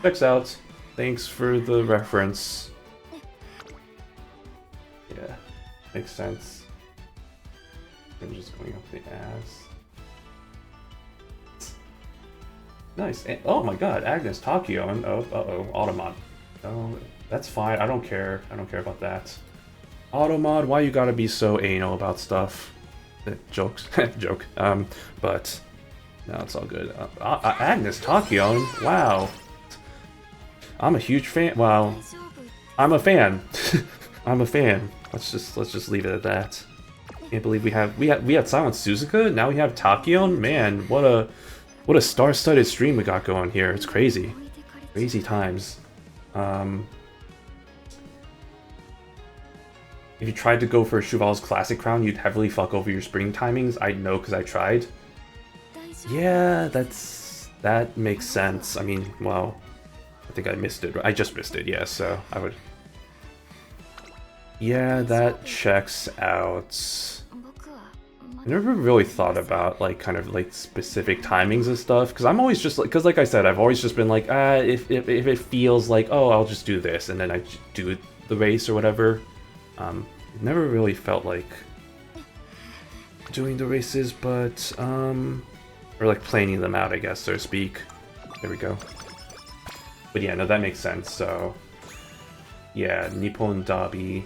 checks out. Thanks for the reference. Yeah, makes sense. I'm just going up the ass. Nice. Oh my god, Agnes Takio and uh-oh, Automod. Oh, that's fine. I don't care. I don't care about that. Automod, why you gotta be so anal about stuff? Jokes. Joke. But no, it's all good. Agnes Takio, wow. I'm a huge fan. Well, I'm a fan. I'm a fan. Let's just leave it at that. Can't believe we had Silent Suzuka. Now we have Takion. Man, what a star-studded stream we got going here. It's crazy, crazy times. If you tried to go for Shuval's classic crown, you'd heavily fuck over your spring timings. I know because I tried. Yeah, that makes sense. I mean, well, I think I missed it. I just missed it. Yeah, so I would. Yeah, that checks out. I never really thought about like kind of like specific timings and stuff because I'm always just like, because like I said, I've always just been like, if it feels like, oh, I'll just do this, and then I do the race or whatever. It never really felt like doing the races, but or like planning them out, I guess, so to speak. There we go. But yeah, no, that makes sense. So yeah, Nippon Derby.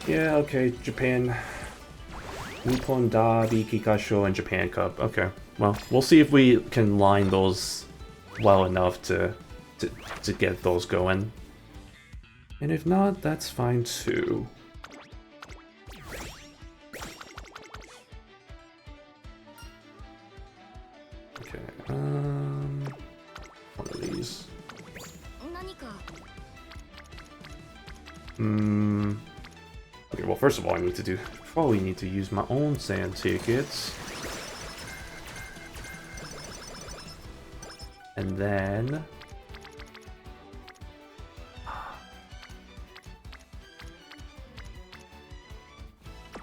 Yeah, okay, Japan. Nippon Derby, Kikasho, and Japan Cup. Okay, well, we'll see if we can line those well enough to get those going. And if not, that's fine too. Okay, one of these. Okay, well, first of all, probably need to use my own sand tickets. And then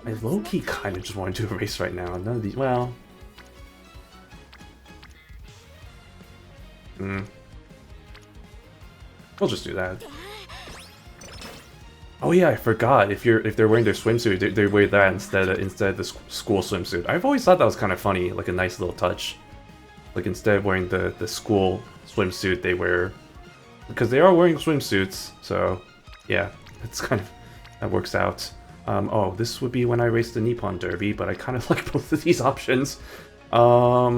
I low-key kind of just want to do a race right now. None of these, well... We'll just do that. Oh yeah, I forgot. If they're wearing their swimsuit, they wear that instead of the school swimsuit. I've always thought that was kind of funny, like a nice little touch. Like instead of wearing the school swimsuit, they wear... Because they are wearing swimsuits, so yeah, it's kind of... That works out. Oh, this would be when I race the Nippon Derby, but I kind of like both of these options. I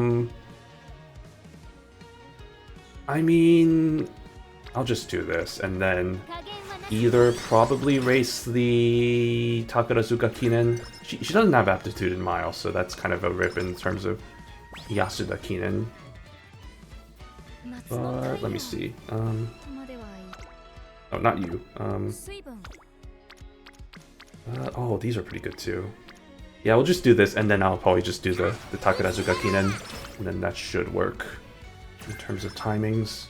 mean, I'll just do this, and then either probably race the Takarazuka Kinen. She doesn't have aptitude in miles, so that's kind of a rip in terms of Yasuda Kinen. But let me see. Oh, not you. Oh, these are pretty good too. Yeah, we'll just do this, and then I'll probably just do the Takarazuka Kinen, and then that should work in terms of timings.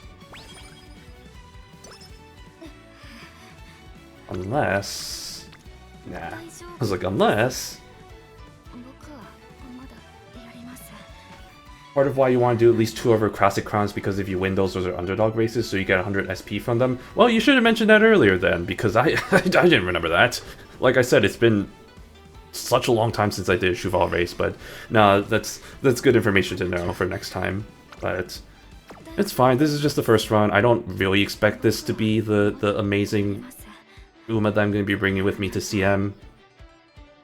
Unless... Nah. I was like, unless... Part of why you want to do at least 2 of her classic crowns, because if you win those are underdog races, so you get 100 SP from them. Well, you should have mentioned that earlier then, because I didn't remember that. Like I said, it's been such a long time since I did a Shuval race, but no, that's good information to know for next time. But it's fine, this is just the first run. I don't really expect this to be the amazing Uma that I'm going to be bringing with me to CM.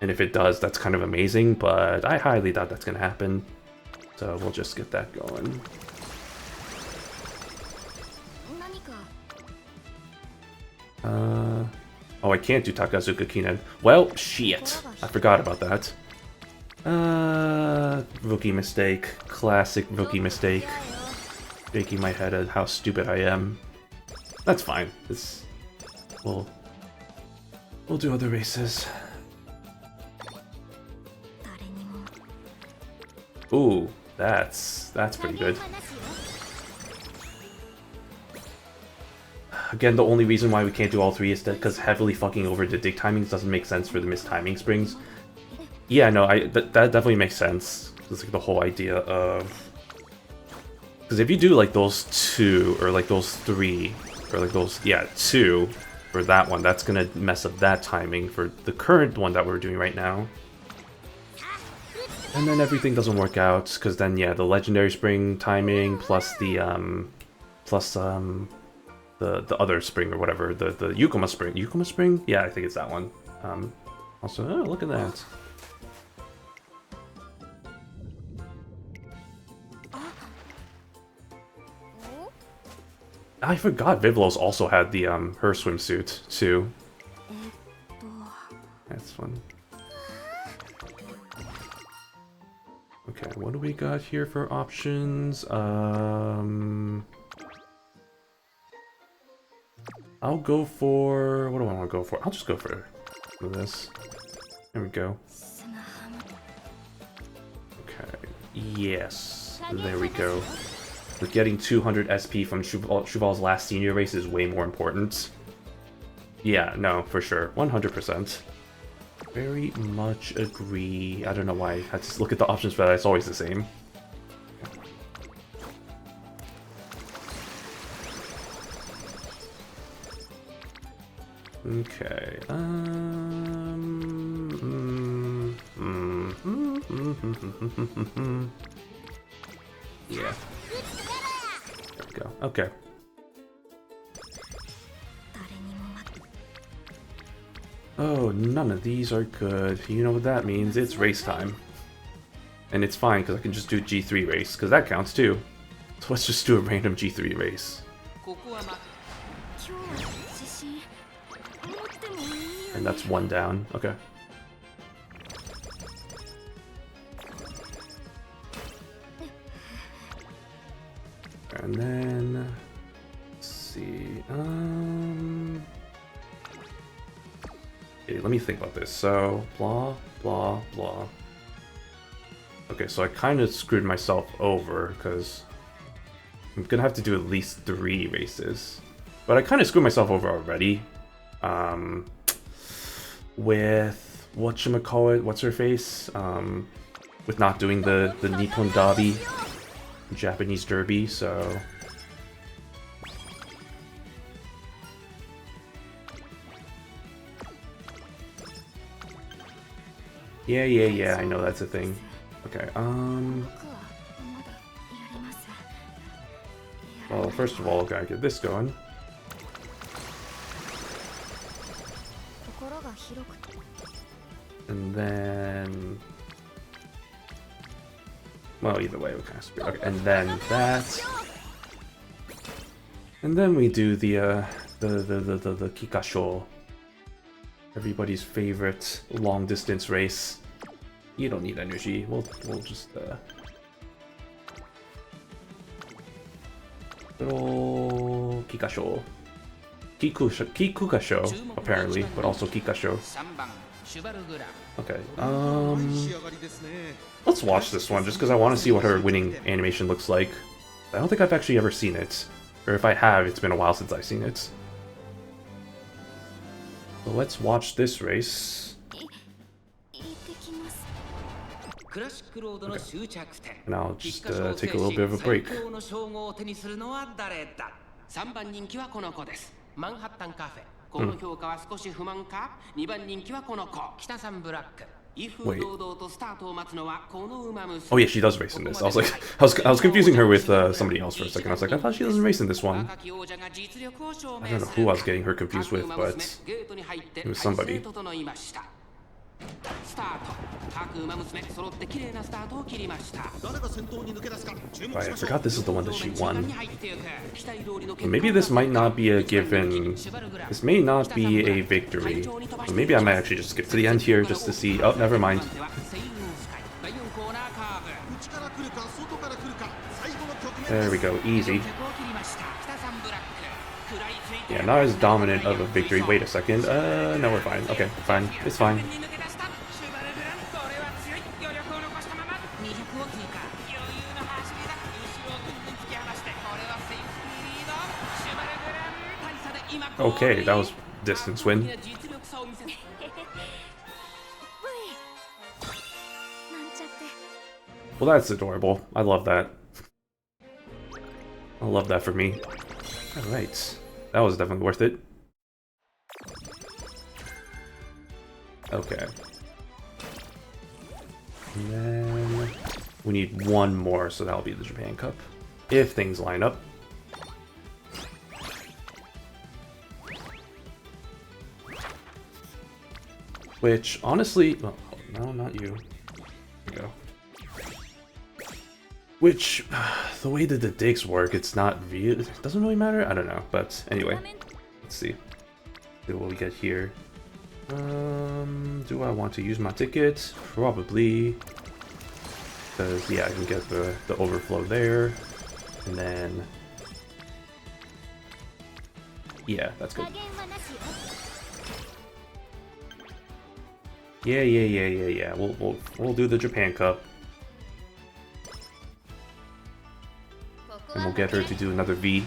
And if it does, that's kind of amazing, but I highly doubt that's going to happen. So we'll just get that going. Oh, I can't do Takarazuka Kinen. Well, shit. I forgot about that. Rookie mistake. Classic rookie mistake. Shaking my head at how stupid I am. That's fine. We'll do other races. Ooh. That's pretty good. Again, the only reason why we can't do all three is that because heavily fucking over the dig timings doesn't make sense for the missed timing springs. Yeah, no, that definitely makes sense. It's like the whole idea of... Because if you do like those two, or like those three, or like those, yeah, two for that one, that's gonna mess up that timing for the current one that we're doing right now. And then everything doesn't work out, because then, yeah, the legendary spring timing plus the other spring or whatever, the Yukoma spring. Yukoma spring? Yeah, I think it's that one. Also, oh, look at that. I forgot Vivlos also had the her swimsuit too. That's fun. Okay, what do we got here for options? I'll go for... What do I want to go for? I'll just go for this. There we go. Okay, yes. There we go. But getting 200 SP from Shuval's last senior race is way more important. Yeah, no, for sure. 100%. Very much agree. I don't know why I had to look at the options for that. It's always the same. Okay. Yeah. There we go. Okay. Oh, none of these are good. You know what that means? It's race time. And it's fine, because I can just do G3 race, because that counts too. So let's just do a random G3 race. And that's one down. Okay. And then... Let's see... Okay, let me think about this. So, blah, blah, blah. Okay, so I kind of screwed myself over, because I'm gonna have to do at least 3 races. But I kind of screwed myself over already. With whatchamacallit, what's her face? With not doing the Nippon Derby, Japanese Derby, so... Yeah, I know that's a thing. Okay, well, first of all, gotta get this going. And then... Well, either way, we kind of speed. Okay, and then that... And then we do the Kikasho. Everybody's favorite long-distance race. You don't need energy. We'll just good old Kikasho. Kikukasho, apparently, but also Kikasho. Okay, let's watch this one, just because I want to see what her winning animation looks like. I don't think I've actually ever seen it. Or if I have, it's been a while since I've seen it. So let's watch this race. Okay. And I'll just take a little bit of a break. Wait. Oh yeah, she does race in this. I was like, I was confusing her with somebody else for a second. I was like, I thought she doesn't race in this one. I don't know who I was getting her confused with, but it was somebody. Right, I forgot this is the one that she won. Maybe this might not be a given... This may not be a victory. So maybe I might actually just skip to the end here just to see... Oh, never mind. There we go, easy. Yeah, not as dominant of a victory. Wait a second. No, we're fine. Okay, fine. It's fine. Okay, that was distance win. Well, that's adorable. I love that. I love that for me. Alright. That was definitely worth it. Okay. And then we need one more, so that'll be the Japan Cup. If things line up. Which, honestly... Oh, no, not you. There you go. Which, the way that the digs work, it's not real. It doesn't really matter. I don't know. But anyway, let's see. See what we get here. Do I want to use my ticket? Probably. Because, yeah, I can get the overflow there. And then... Yeah, that's good. Yeah. We'll do the Japan Cup. And we'll get her to do another V.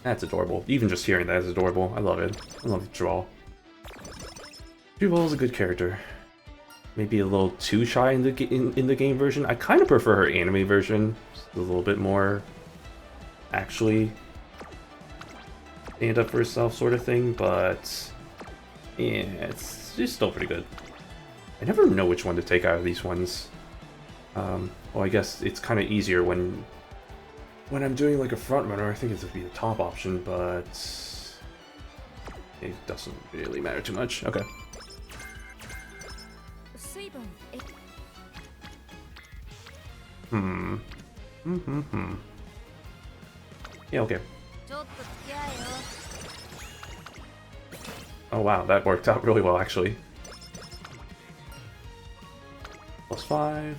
That's adorable. Even just hearing that is adorable. I love it. I love Draw. Draw is a good character. Maybe a little too shy in the game version. I kind of prefer her anime version. Just a little bit more actually stand up for herself sort of thing, but yeah, it's still pretty good. I never know which one to take out of these ones. Well, I guess it's kind of easier when I'm doing like a front runner. I think it would be the top option, but it doesn't really matter too much. Okay. Yeah, okay. Oh wow, that worked out really well actually. +5.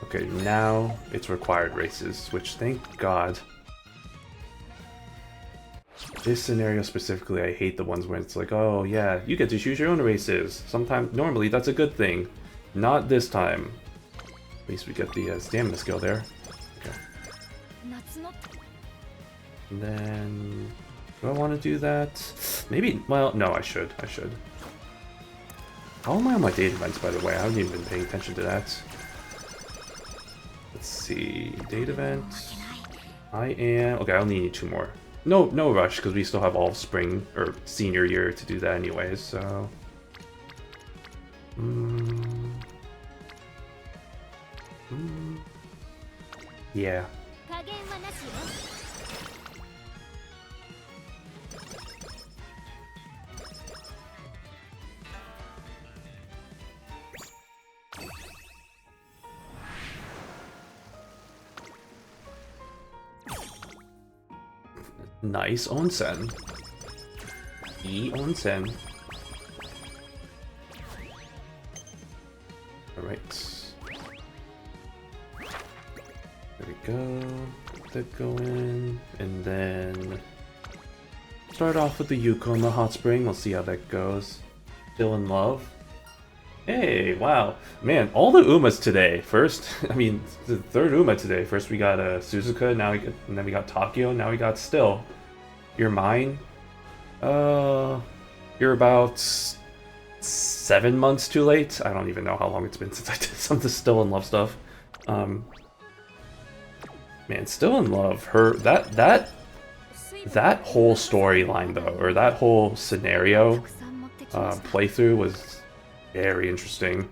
Okay, now it's required races, which thank God. This scenario specifically, I hate the ones where it's like, oh yeah, you get to choose your own races. Sometimes, normally that's a good thing. Not this time. At least we get the stamina skill there. Okay. And then, do I want to do that? Maybe, well, no, I should. How am I on my date events, by the way? I haven't even been paying attention to that. Let's see, date event. I am, okay, I only need 2 more. No rush, because we still have all of spring, or senior year to do that anyways, so... Yeah. Nice onsen. Onsen. Alright. There we go. Get that going. And then start off with the Yuko in the hot spring. We'll see how that goes. Still in love. Hey, wow. Man, all the Umas today. First, I mean, the third Uma today. First we got Suzuka, and then we got Takio, now we got Still. You're mine? You're about 7 months too late. I don't even know how long it's been since I did some of the Still in Love stuff. Man, Still in Love, that whole storyline though, or that whole scenario playthrough was very interesting.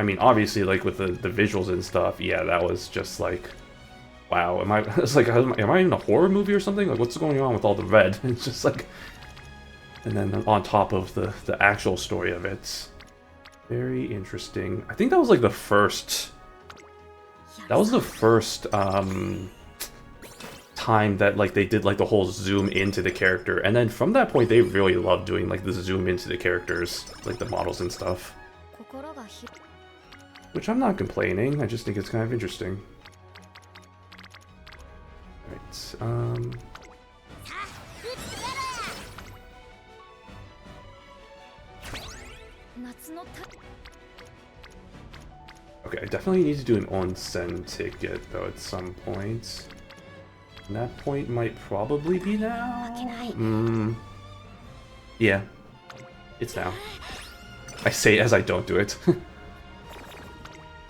I mean, obviously, like with the visuals and stuff, yeah, that was just like, wow. It's like, am I in a horror movie or something? Like, what's going on with all the red? It's just like, and then on top of the actual story of it, very interesting. I think that was like the first. That was the first time that like they did like the whole zoom into the character, and then from that point they really loved doing like the zoom into the characters, like the models and stuff, which I'm not complaining. I just think it's kind of interesting. Right, Okay, I definitely need to do an onsen ticket, though, at some point. And that point might probably be now? Yeah. It's now. I say as I don't do it.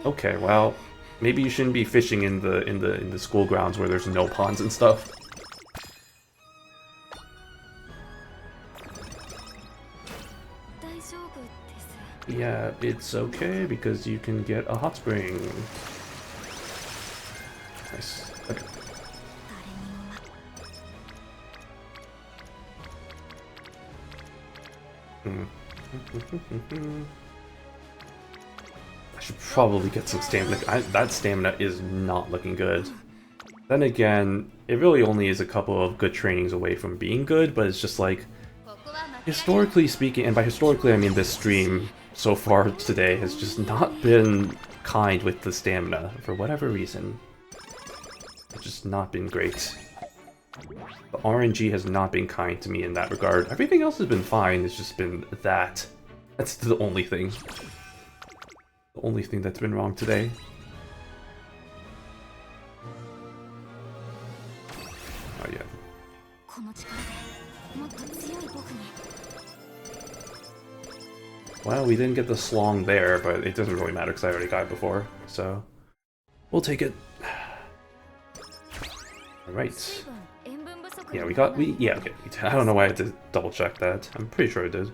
Okay, well, maybe you shouldn't be fishing in the school grounds where there's no ponds and stuff. Yeah, it's okay because you can get a hot spring. Nice. Okay. I should probably get some stamina. That stamina is not looking good. Then again, it really only is a couple of good trainings away from being good, but it's just like, historically speaking, and by historically I mean this stream so far today has just not been kind with the stamina for whatever reason. It's just not been great. The RNG has not been kind to me in that regard. Everything else has been fine, it's just been that. That's the only thing. The only thing that's been wrong today. Oh yeah. Well, we didn't get the Slong there, but it doesn't really matter because I already got it before, so we'll take it. Alright. Yeah, yeah, okay. I don't know why I had to double check that. I'm pretty sure I did.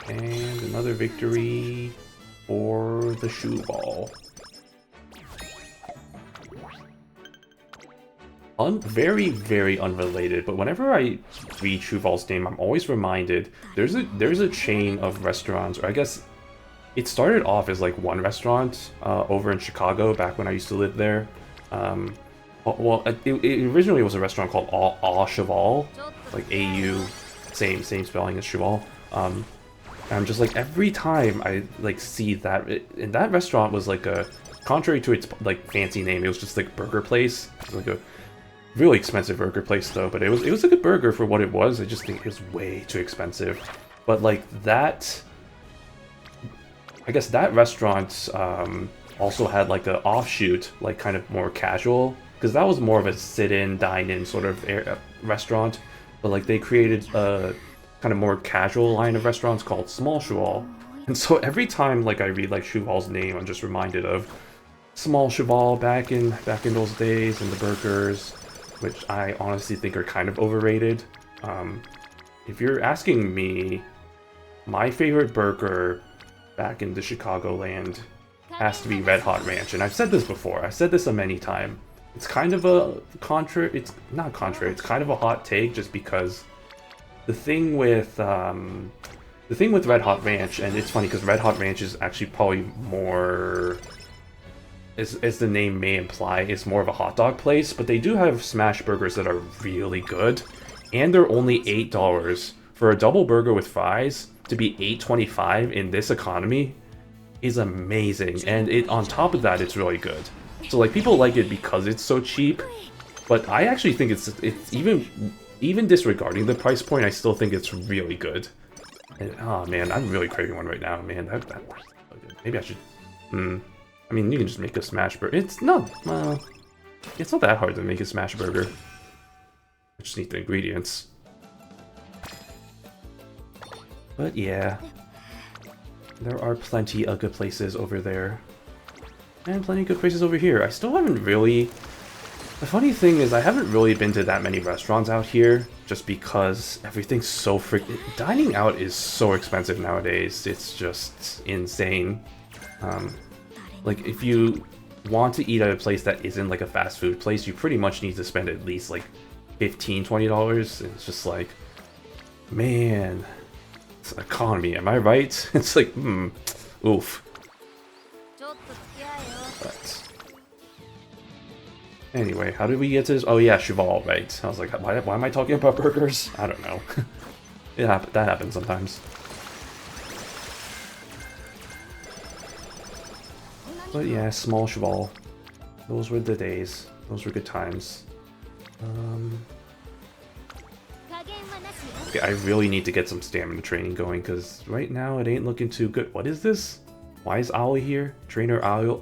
And another victory for the shoe ball. Very, very unrelated, but whenever I read Shuval's name, I'm always reminded there's a chain of restaurants, or I guess it started off as like one restaurant over in Chicago back when I used to live there. Well, it originally was a restaurant called Au Cheval, like AU, same spelling as Cheval. And I'm just like, every time I like see that, and that restaurant was like a, contrary to its like fancy name, it was just like burger place. It was like a really expensive burger place though, but it was a good burger for what it was. I just think it was way too expensive. But like that, I guess that restaurant also had like an offshoot, like kind of more casual, because that was more of a sit-in, dine-in sort of restaurant. But like they created a kind of more casual line of restaurants called Small Cheval. And so every time like I read like Cheval's name, I'm just reminded of Small Cheval back in those days, and the burgers, which I honestly think are kind of overrated. If you're asking me, my favorite burger back in the Chicagoland has to be Red Hot Ranch, and I've said this before. I've said this a many times. It's kind of a it's not contrary. It's kind of a hot take, just because the thing with Red Hot Ranch, and it's funny because Red Hot Ranch is actually probably more, as the name may imply, it's more of a hot dog place, but they do have smash burgers that are really good, and they're only $8 for a double burger with fries. To be $8.25 in this economy is amazing, and on top of that, it's really good. So like, people like it because it's so cheap, but I actually think it's even disregarding the price point, I still think it's really good. And, oh man, I'm really craving one right now, man. Maybe I should. I mean, you can just make a smash burger. It's not that hard to make a smash burger. I just need the ingredients. But yeah, there are plenty of good places over there. And plenty of good places over here. I still haven't really... The funny thing is, I haven't really been to that many restaurants out here, just because everything's so dining out is so expensive nowadays. It's just insane. Like, if you want to eat at a place that isn't like a fast food place, you pretty much need to spend at least like $15, $20. It's just like, man, it's economy, am I right? It's like, oof. But anyway, how did we get to this? Oh yeah, Cheval, right. I was like, why am I talking about burgers? I don't know. That happens sometimes. But yeah, small Cheval. Those were the days. Those were good times. Okay, I really need to get some stamina training going, because right now it ain't looking too good. What is this? Why is Aoi here? Trainer Aoi...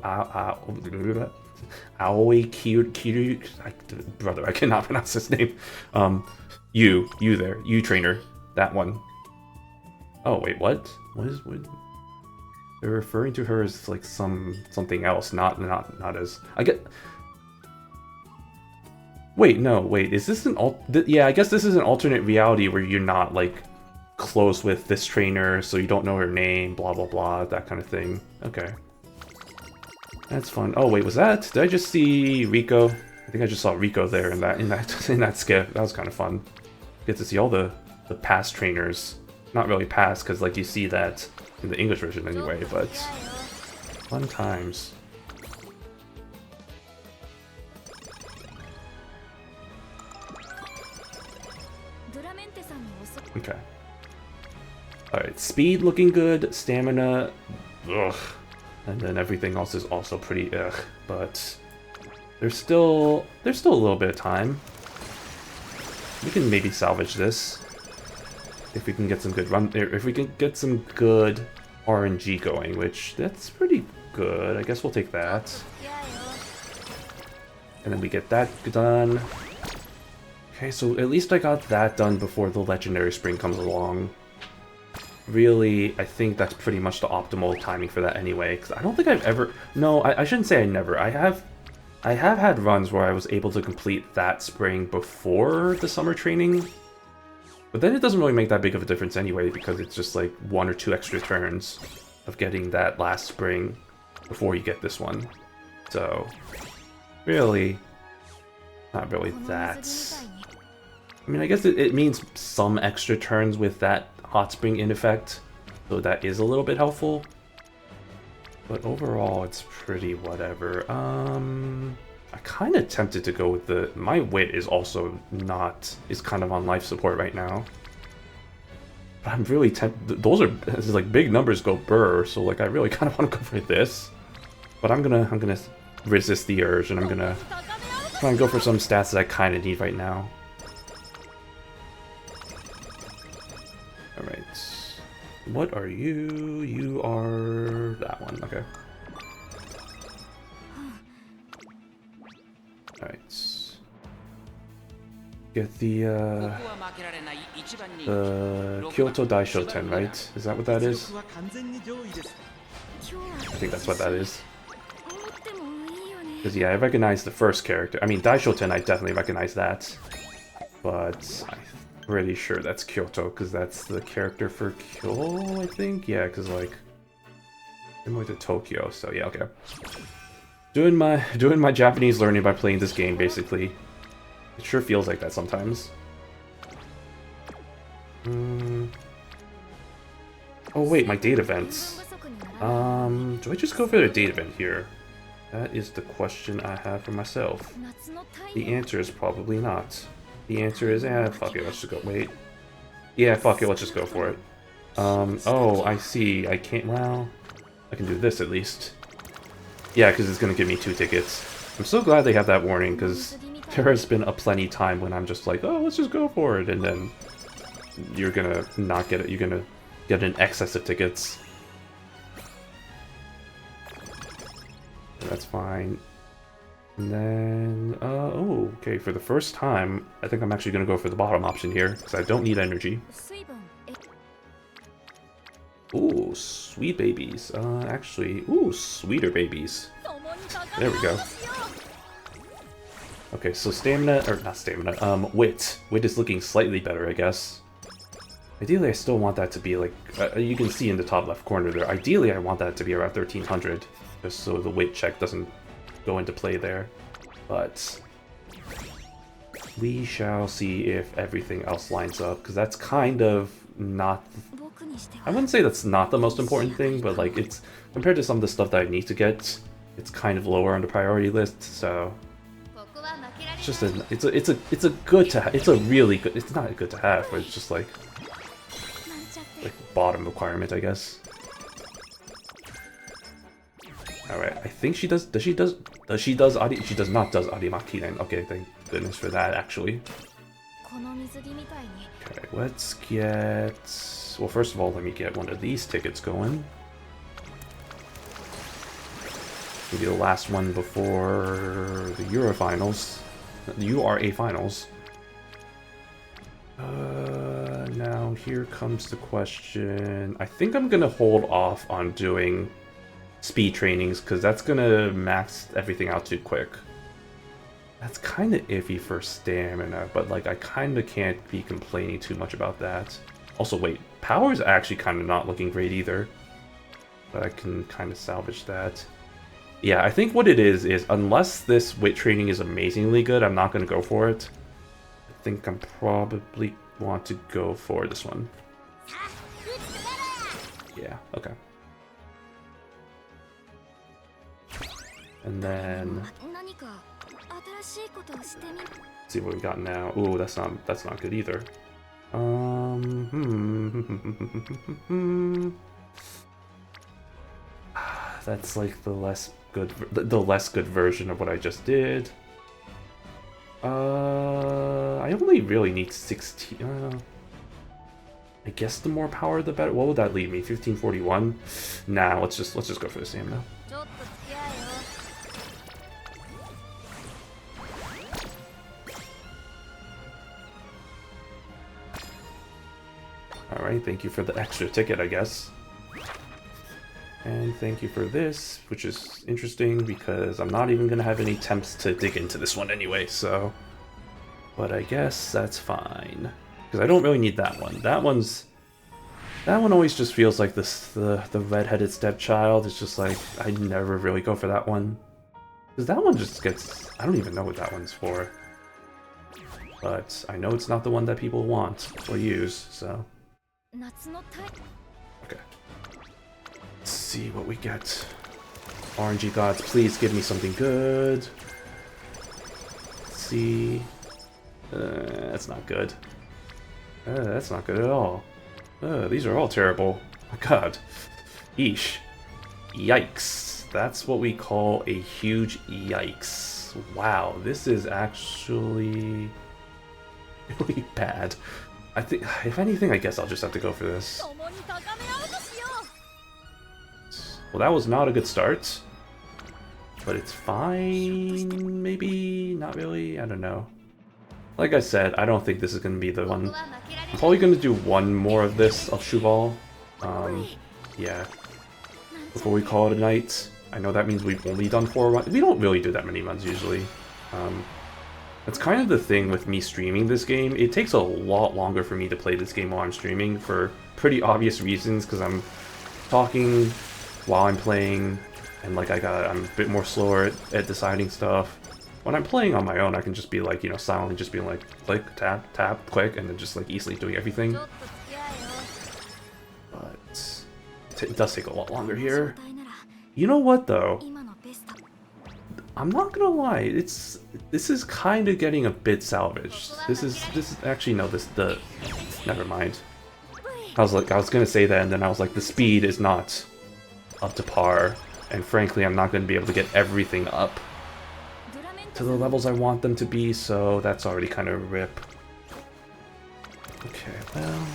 Aoi Kiru... Brother, I cannot pronounce his name. You there. You trainer. That one. Oh, wait, what? What? They're referring to her as like something else, not as... I get... Wait, no, wait, is this an yeah, I guess this is an alternate reality where you're not, like, close with this trainer, so you don't know her name, blah blah blah, that kind of thing. Okay. That's fun. Oh, wait, was that? Did I just see Rico? I think I just saw Rico there in that skip. That was kind of fun. Get to see all the past trainers. Not really past, because, like, you see that in the English version anyway, but... Fun times. Okay. Alright, speed looking good, stamina, ugh. And then everything else is also pretty ugh. But there's still a little bit of time. We can maybe salvage this. If we can get some good if we can get some good RNG going, which that's pretty good. I guess we'll take that. And then we get that done. Okay, so at least I got that done before the Legendary Spring comes along. Really, I think that's pretty much the optimal timing for that anyway, because I don't think I've ever... No, I shouldn't say I never. I have had runs where I was able to complete that spring before the summer training. But then it doesn't really make that big of a difference anyway, because it's just like 1 or 2 extra turns of getting that last spring before you get this one. So, really, not really that... I mean, I guess it means some extra turns with that hot spring in effect, so that is a little bit helpful. But overall, it's pretty whatever. I'm kind of tempted to go with the... My wit is also not... is kind of on life support right now. But I'm really tempted... Those are like big numbers go burr, so like I really kind of want to go for this. But I'm gonna resist the urge, and I'm gonna try and go for some stats that I kind of need right now. Alright. What are you? You are... that one, okay. Alright. Get the Kyoto Daishoten, right? Is that what that is? I think that's what that is. Because yeah, I recognize the first character. I mean, Daishoten, I definitely recognize that. But I'm pretty sure that's Kyoto, because that's the character for Kyo, I think? Yeah, because like... similar to Tokyo, so yeah, okay. Doing my Japanese learning by playing this game, basically. It sure feels like that sometimes. Oh wait, my date events. Do I just go for the date event here? That is the question I have for myself. The answer is probably not. The answer is, fuck it, let's just go, wait. Yeah, fuck it, let's just go for it. Oh, I see, I can't, well, I can do this at least. Yeah, because it's gonna give me 2 tickets. I'm so glad they have that warning, because there has been a plenty time when I'm just like, oh, let's just go for it, and then you're gonna not get it, you're gonna get an excess of tickets. That's fine. And then, oh, okay, for the first time, I think I'm actually gonna go for the bottom option here, because I don't need energy. Ooh, sweet babies. Actually, ooh, sweeter babies. There we go. Okay, so stamina, or not stamina, wit. Wit is looking slightly better, I guess. Ideally, I still want that to be like, you can see in the top left corner there, ideally I want that to be around 1300, just so the wit check doesn't go into play there. But we shall see if everything else lines up, because that's kind of not... I wouldn't say that's not the most important thing, but like it's compared to some of the stuff that I need to get, it's kind of lower on the priority list. So it's just it's a good to it's a really good. It's not good to have, but it's just like bottom requirement, I guess. Alright, I think she does. She does Adi? She does not does Adimaki then. Okay, thank goodness for that, actually. Okay, let's get... Well, first of all, let me get one of these tickets going. Maybe the last one before the Euro Finals. The URA Finals. Now here comes the question. I think I'm gonna hold off on doing speed trainings because that's gonna max everything out too quick. That's kind of iffy for stamina, but like I kind of can't be complaining too much about that. Also, wait, power's actually kind of not looking great either, but I can kind of salvage that. Yeah, I think what it is unless this weight training is amazingly good, I'm not gonna go for it. I think I'm probably want to go for this one. Yeah, okay. And then let's see what we got now. Ooh, that's not good either. That's like the less good version of what I just did. I only really need 16. I guess the more power, the better. What would that leave me? 1541? Nah, let's just go for the stamina. Alright, thank you for the extra ticket, I guess. And thank you for this, which is interesting because I'm not even going to have any attempts to dig into this one anyway, so... But I guess that's fine. Because I don't really need that one. That one always just feels like the red-headed stepchild. It's just like, I never really go for that one. Because that one just gets... I don't even know what that one's for. But I know it's not the one that people want or use, so... Okay. Let's see what we get. RNG gods, please give me something good. Let's see. That's not good. That's not good at all. These are all terrible. Oh my god. Yeesh. Yikes. That's what we call a huge yikes. Wow, this is actually really bad. I think, if anything, I guess I'll just have to go for this. Well, that was not a good start. But it's fine, maybe? Not really? I don't know. Like I said, I don't think this is going to be the one. I'm probably going to do one more of this, of Shuval. Yeah. Before we call it a night. I know that means we've only done 4 runs. We don't really do that many runs usually. That's kind of the thing with me streaming this game. It takes a lot longer for me to play this game while I'm streaming for pretty obvious reasons, because I'm talking while I'm playing, and like I'm a bit more slower at deciding stuff. When I'm playing on my own, I can just be like, you know, silently just being like, click, tap, tap, click, and then just like easily doing everything. But it does take a lot longer here. You know what though? I'm not gonna lie, this is kind of getting a bit salvaged. This is actually no, never mind. I was gonna say that, and then I was like, the speed is not up to par, and frankly, I'm not gonna be able to get everything up to the levels I want them to be, so that's already kind of rip. Okay, well,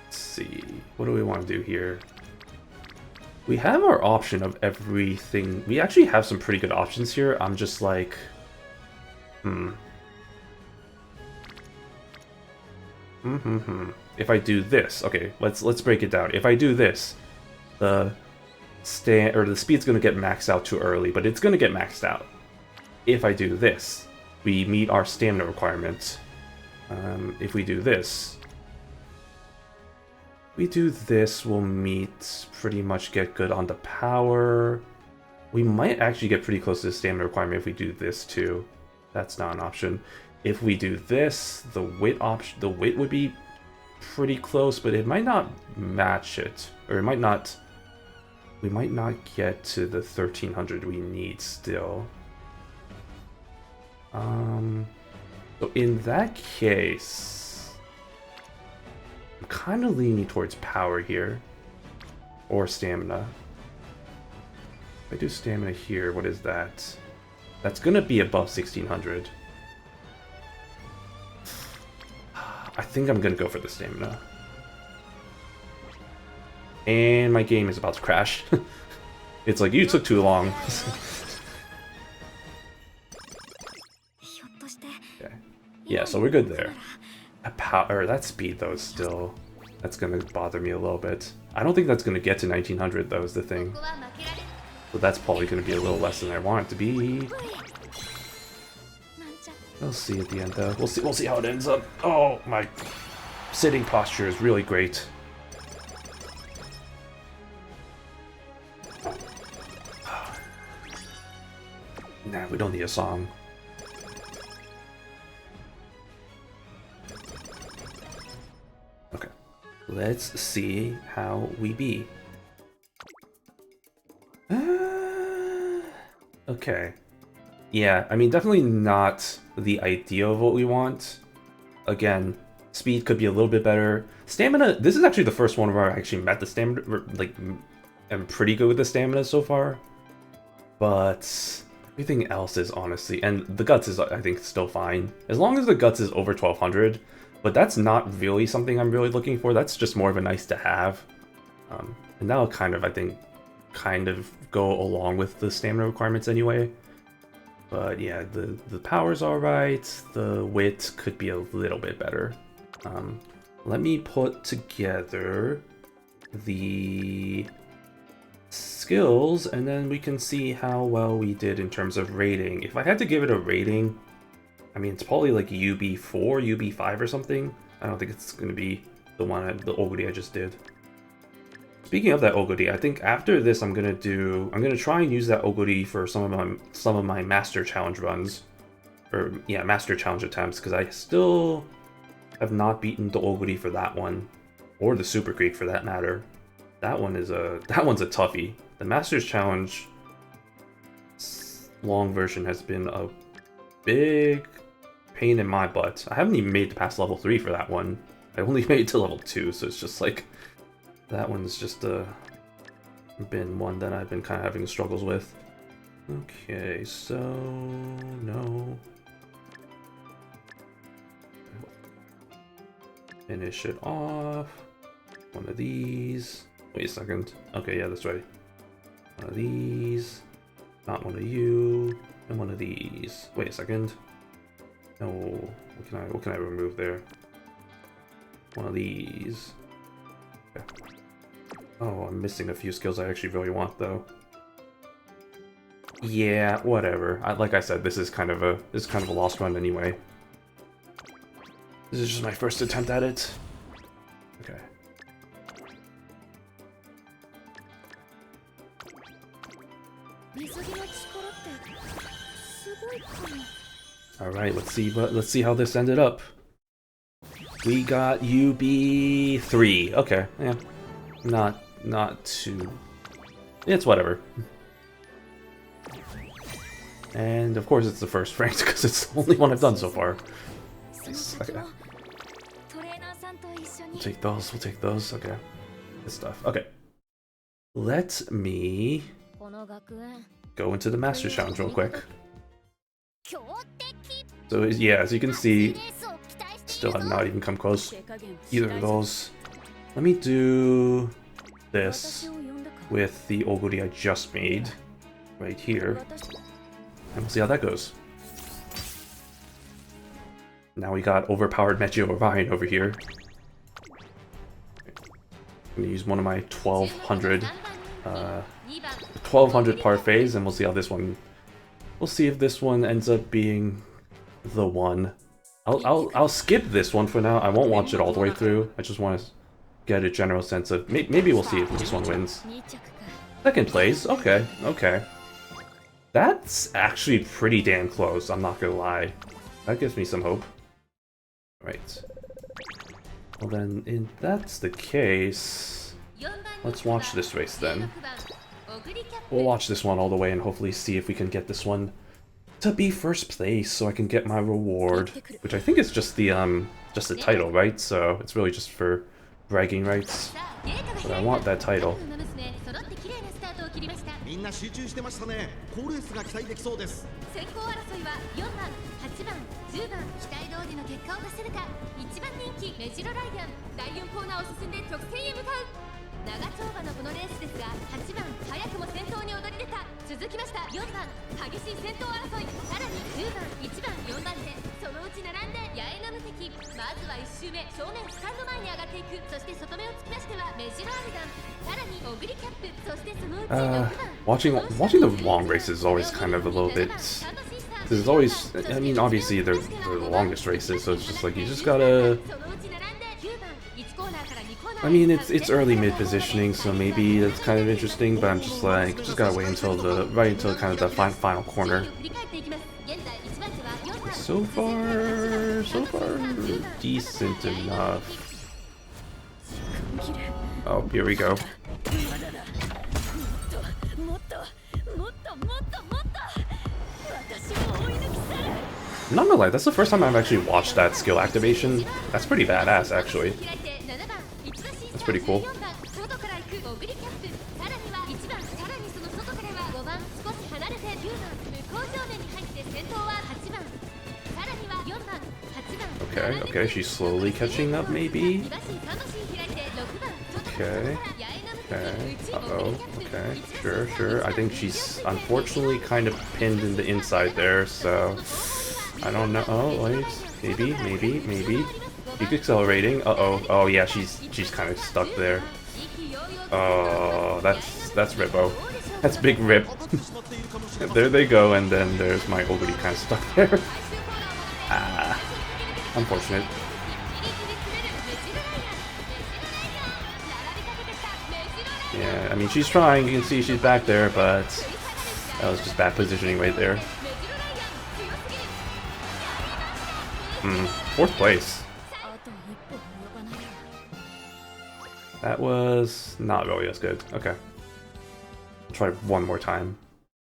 let's see, what do we want to do here? We have our option of everything. We actually have some pretty good options here. I'm just like, If I do this, okay, let's break it down. If I do this, the speed's gonna get maxed out too early, but it's gonna get maxed out. If I do this, we meet our stamina requirement. If we do this, we'll meet, pretty much get good on the power. We might actually get pretty close to the stamina requirement if we do this too. That's not an option. If we do this, the wit would be pretty close, but it might not match it. Or it might not, we might not get to the 1300 we need still. So in that case, I'm kind of leaning towards power here. Or stamina. If I do stamina here, what is that? That's gonna be above 1600. I think I'm gonna go for the stamina. And my game is about to crash. It's like, you took too long. Okay. Yeah, so we're good there. That speed, though, is still... That's gonna bother me a little bit. I don't think that's gonna get to 1900, though, is the thing. So that's probably gonna be a little less than I want it to be. We'll see at the end, though. We'll see how it ends up. Oh, my sitting posture is really great. Nah, we don't need a song. Okay. Let's see how we be. Okay. Yeah, I mean, definitely not the idea of what we want. Again, speed could be a little bit better. Stamina, this is actually the first one where I actually met the stamina, like, I'm pretty good with the stamina so far. But everything else is honestly, and the guts is, I think, still fine. As long as the guts is over 1200, but that's not really something I'm really looking for. That's just more of a nice to have. And that'll kind of, I think, go along with the stamina requirements anyway. But yeah, the power's alright, the wit could be a little bit better. Let me put together the skills, and then we can see how well we did in terms of rating. If I had to give it a rating, I mean, it's probably like UB4, UB5 or something. I don't think it's going to be the Oguri I just did. Speaking of that Oguri, I think after this I'm gonna try and use that Oguri for some of my Master Challenge runs. Or yeah, Master Challenge attempts, because I still have not beaten the Oguri for that one. Or the Super Creek for that matter. That one's a toughie. The Masters Challenge long version has been a big pain in my butt. I haven't even made it past level 3 for that one. I only made it to level 2, so it's just like, that one's just been one that I've been kind of having struggles with. Okay, so no. Finish it off. One of these. Wait a second. Okay, yeah, that's right. One of these. Not one of you. And one of these. Wait a second. No. What can I remove there? One of these. Okay. Oh, I'm missing a few skills I actually really want, though. Yeah, whatever. Like I said, this is kind of a lost run anyway. This is just my first attempt at it. Okay. All right, let's see how this ended up. We got UB3. Okay, yeah, not too. It's whatever. And of course, it's the first ranked because it's the only one I've done so far. Okay. We'll take those. We'll take those. Okay. Good stuff. Okay. Let me go into the Master Challenge real quick. So yeah, as you can see, still have not even come close either of those. Let me do this with the Oguri I just made right here, and we'll see how that goes. Now we got overpowered Mechi Orion over here. I'm gonna use one of my 1200 parfaits, and we'll see how this one. We'll see if this one ends up being the one. I'll skip this one for now. I won't watch it all the way through. I just want to get a general sense of maybe we'll see if this one wins. Second place. Okay, okay. That's actually pretty damn close. I'm not gonna lie. That gives me some hope. Right. Well then, if that's the case, let's watch this race then. We'll watch this one all the way and hopefully see if we can get this one to be first place, so I can get my reward, which I think is just the title, right? So it's really just for bragging rights. But I want that title. みんな集中してましたね。高レースが期待できそうです。先行争いは4番、8番、10番、期待通りの結果を出せるか。1番人気メジロライアン、第4コーナーを進んで直線へ向かう。長丁場のこのレースですが、8番早くも先頭に躍り出た。続きました4番、激しい先頭争い。さらに10番、1番、4番でそのうち並んで八重の無敵。まずは1周目正面スタンド前に上がっていく。そして外目をつきましてはメジロアルガン、さらにオグリキャップ。そしてそのうち6番。Watching the long races is always kind of a little bit. There's always, I mean, obviously they're the longest races, so it's just like you just gotta. I mean, it's early mid positioning, so maybe it's kind of interesting, but I'm just like, just gotta wait until until kind of the final corner. So far, decent enough. Oh, here we go. I'm not gonna lie, that's the first time I've actually watched that skill activation. That's pretty badass, actually. That's pretty cool. Okay, she's slowly catching up, maybe? Okay. Uh-oh. Okay, sure. I think she's unfortunately kind of pinned in the inside there, so... I don't know. Oh, wait. Maybe. Keep accelerating. Uh-oh. Oh, yeah, she's kind of stuck there. Oh, that's Rippo. That's big Rip. There they go, and then there's my Oguri kind of stuck there. Ah. Unfortunate. Yeah, I mean, she's trying. You can see she's back there, but that was just bad positioning right there. Fourth place. That was not really as good. Okay. I'll try one more time.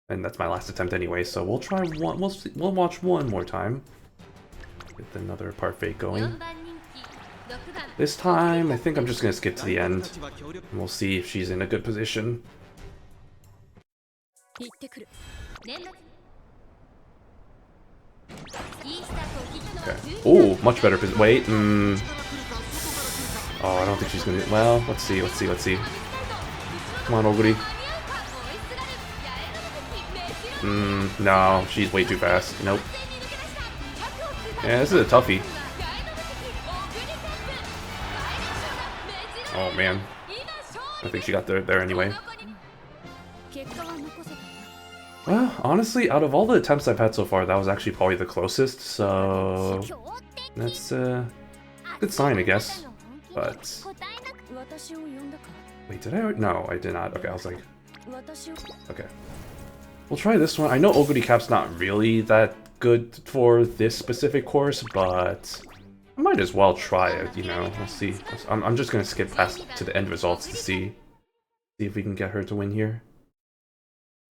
And that's my last attempt anyway, so we'll try one. We'll watch one more time. Get another parfait going. This time, I think I'm just gonna skip to the end. And we'll see if she's in a good position. Okay. Oh, much better position. Wait. Oh, I don't think she's gonna. Well, let's see. Come on, Oguri. No, she's way too fast. Nope. Yeah, this is a toughie. Oh man. I think she got there anyway. Well, honestly, out of all the attempts I've had so far, that was actually probably the closest, so... That's a good sign, I guess. But... Wait, did I? No, I did not. Okay, I was like... Okay. We'll try this one. I know Oguri Cap's not really that good for this specific course, but... I might as well try it, you know. We'll see. I'm just gonna skip past to the end results to see if we can get her to win here.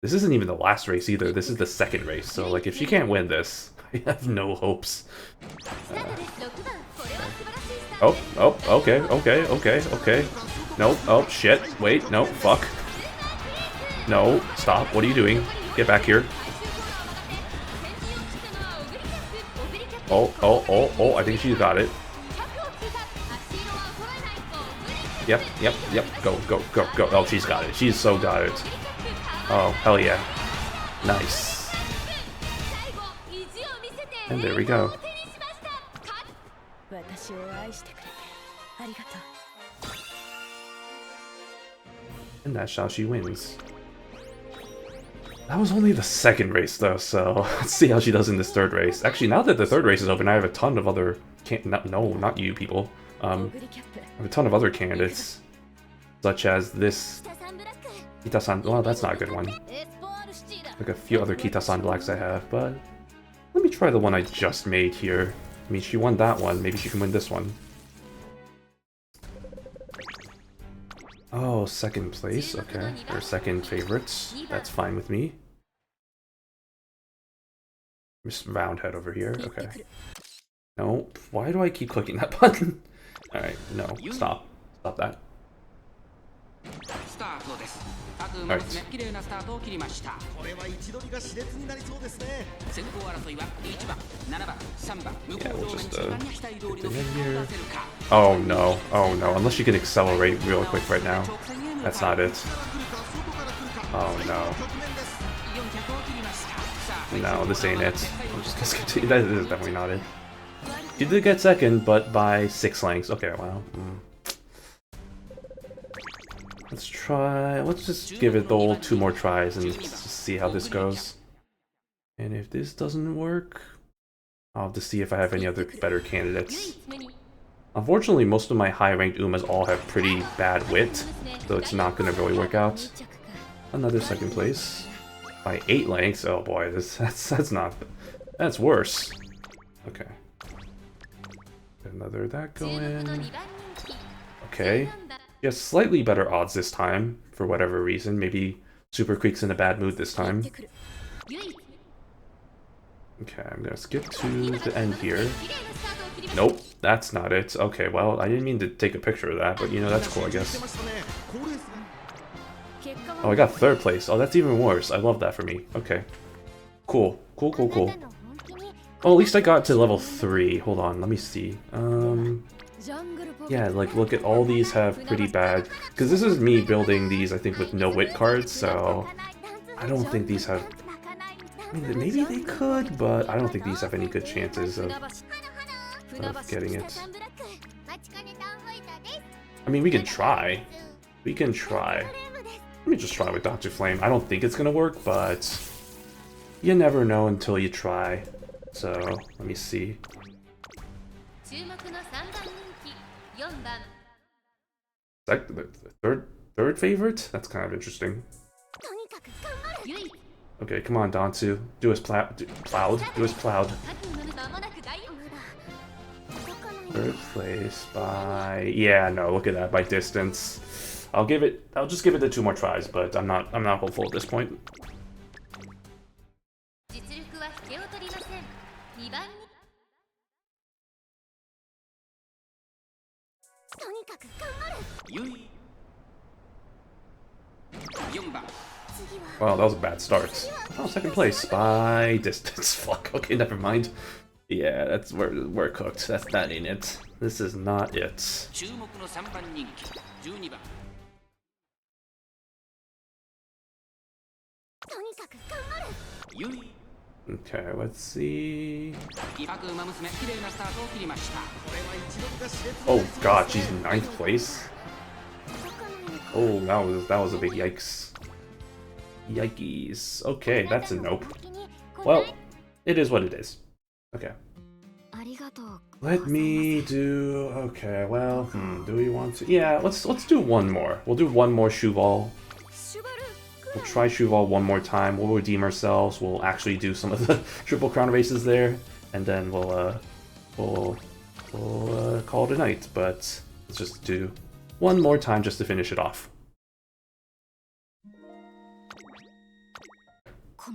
This isn't even the last race either. This is the second race, so like if she can't win this, I have no hopes. Okay. No, oh shit. Wait, no, fuck. No, stop. What are you doing? Get back here. Oh, I think she's got it. Yep. Go. Oh, she's got it. She's so got it. Oh, hell yeah. Nice. And there we go. And that's how she wins. That was only the second race though, so let's see how she does in this third race. Actually, now that the third race is open, I have a ton of other... not you people. I have a ton of other candidates. Such as this... Kita-san... Well, that's not a good one. Like a few other Kita-san Blacks I have, but... Let me try the one I just made here. I mean, she won that one. Maybe she can win this one. Oh, second place. Okay. Or second favorites. That's fine with me. Just Roundhead over here. Okay. No. Why do I keep clicking that button? Alright, no. Stop. Stop that. これは位置取りが熾烈になりそうですね。 Yeah, we'll just get in here. Oh no, oh no, unless you can accelerate real quick right now. That's not it. Oh no. No, this ain't it. I'm just gonna continue. That is definitely not it. You did get second, but by 6 lengths. Okay, wow. Let's try. Let's just give it the old 2 more tries and just see how this goes. And if this doesn't work, I'll have to see if I have any other better candidates. Unfortunately, most of my high-ranked Umas all have pretty bad wit, so it's not going to really work out. Another second place. By 8 lengths? Oh boy, that's not... That's worse. Okay. Another that going. Okay. Yeah, slightly better odds this time, for whatever reason. Maybe Super Creek's in a bad mood this time. Okay, I'm gonna skip to the end here. Nope, that's not it. Okay, well, I didn't mean to take a picture of that, but you know, that's cool, I guess. Oh, I got 3rd place. Oh, that's even worse. I love that for me. Okay. Cool. Cool, cool, cool. Oh, at least I got to level 3. Hold on, let me see. Yeah, like, look at all these have pretty bad... Because this is me building these, I think, with no wit cards, so... I don't think these have... I mean, maybe they could, but I don't think these have any good chances of getting it. I mean, we can try. We can try. Let me just try with Dr. Flame. I don't think it's gonna work, but... You never know until you try. So, let me see. The third favorite? That's kind of interesting. Okay, come on, Dansu. Do us plowed. Do us plowed. 3rd place by... Yeah, no, look at that, by distance. I'll just give it the 2 more tries, but I'm not hopeful at this point. Well, that was a bad start. Oh, 2nd place by distance. Fuck. Okay, never mind. Yeah, that's we're cooked. That ain't it. This is not it. Okay, let's see. Oh god, she's in 9th place. Oh, that was a big yikes. Yikes. Okay, that's a nope. Well, it is what it is. Okay. Let me do... Okay, well, do we want to... Yeah, let's do one more. We'll do one more Shuval. We'll try Shuval one more time. We'll redeem ourselves. We'll actually do some of the Triple Crown races there, and then we'll call it a night. But let's just do one more time just to finish it off. I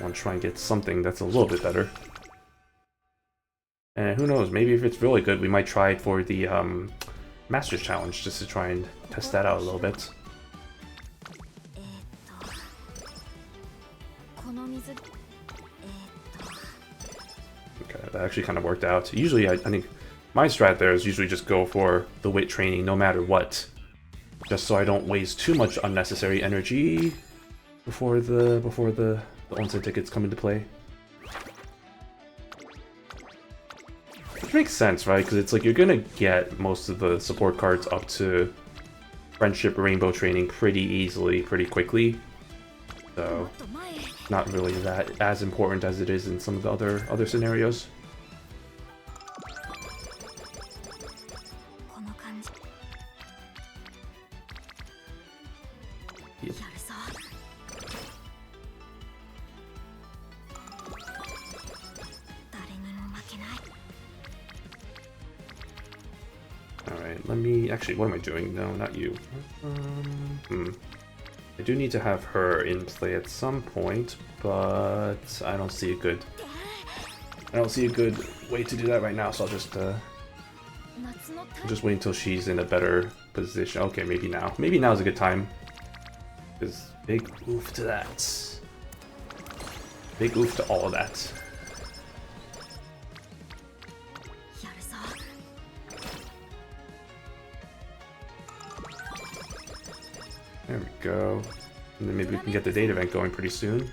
want to try and get something that's a little bit better. And who knows, maybe if it's really good, we might try it for the Masters Challenge, just to try and test that out a little bit. Okay, that actually kind of worked out. Usually, I think my strat there is usually just go for the wit training no matter what. Just so I don't waste too much unnecessary energy before the onsen tickets come into play. Which makes sense, right? Because it's like you're gonna get most of the support cards up to Friendship Rainbow training pretty easily, pretty quickly. So, not really that as important as it is in some of the other scenarios. Yep. Alright, let me... Actually, what am I doing? No, not you. I do need to have her in play at some point, but I don't see a good way to do that right now, so I'll just Just wait until she's in a better position. Okay, maybe now. Maybe now's a good time. Because big oof to that. Big oof to all of that. There we go. And then maybe we can get the data event going pretty soon.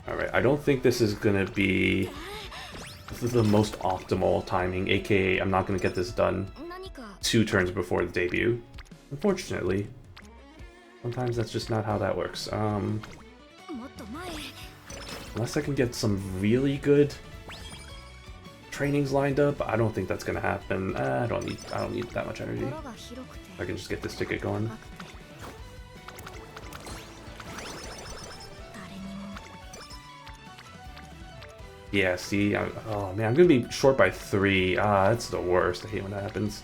Alright, I don't think this is gonna be... This is the most optimal timing, aka I'm not gonna get this done 2 turns before the debut. Unfortunately. Sometimes that's just not how that works. Unless I can get some really good trainings lined up, I don't think that's gonna happen. I don't need that much energy. I can just get this ticket going. Yeah, see, oh man, I'm gonna be short by 3. That's the worst. I hate when that happens.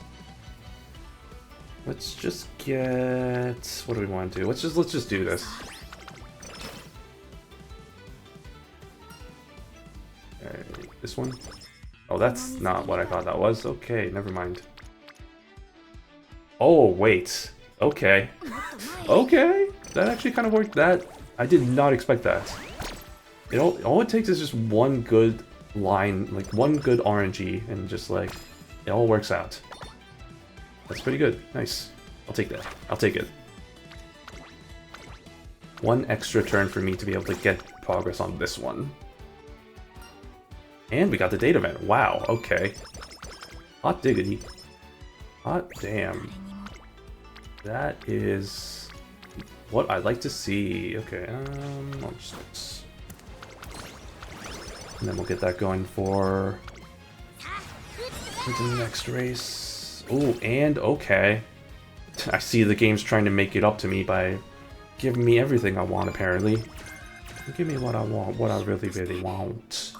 Let's just get... What do we want to do? Let's just do this. Alright, this one? Oh, that's not what I thought that was. Okay, never mind. Oh, wait. Okay. Okay! That actually kind of worked. I did not expect that. All it takes is just one good line, like one good RNG, and just like, it all works out. That's pretty good. Nice. I'll take that. I'll take it. 1 extra turn for me to be able to get progress on this one. And we got the data event. Wow, okay. Hot diggity. Hot damn. That is what I'd like to see. Okay, I'll just... And then we'll get that going for the next race. Oh, and okay. I see the game's trying to make it up to me by giving me everything I want, apparently. Give me what I want, what I really, really want.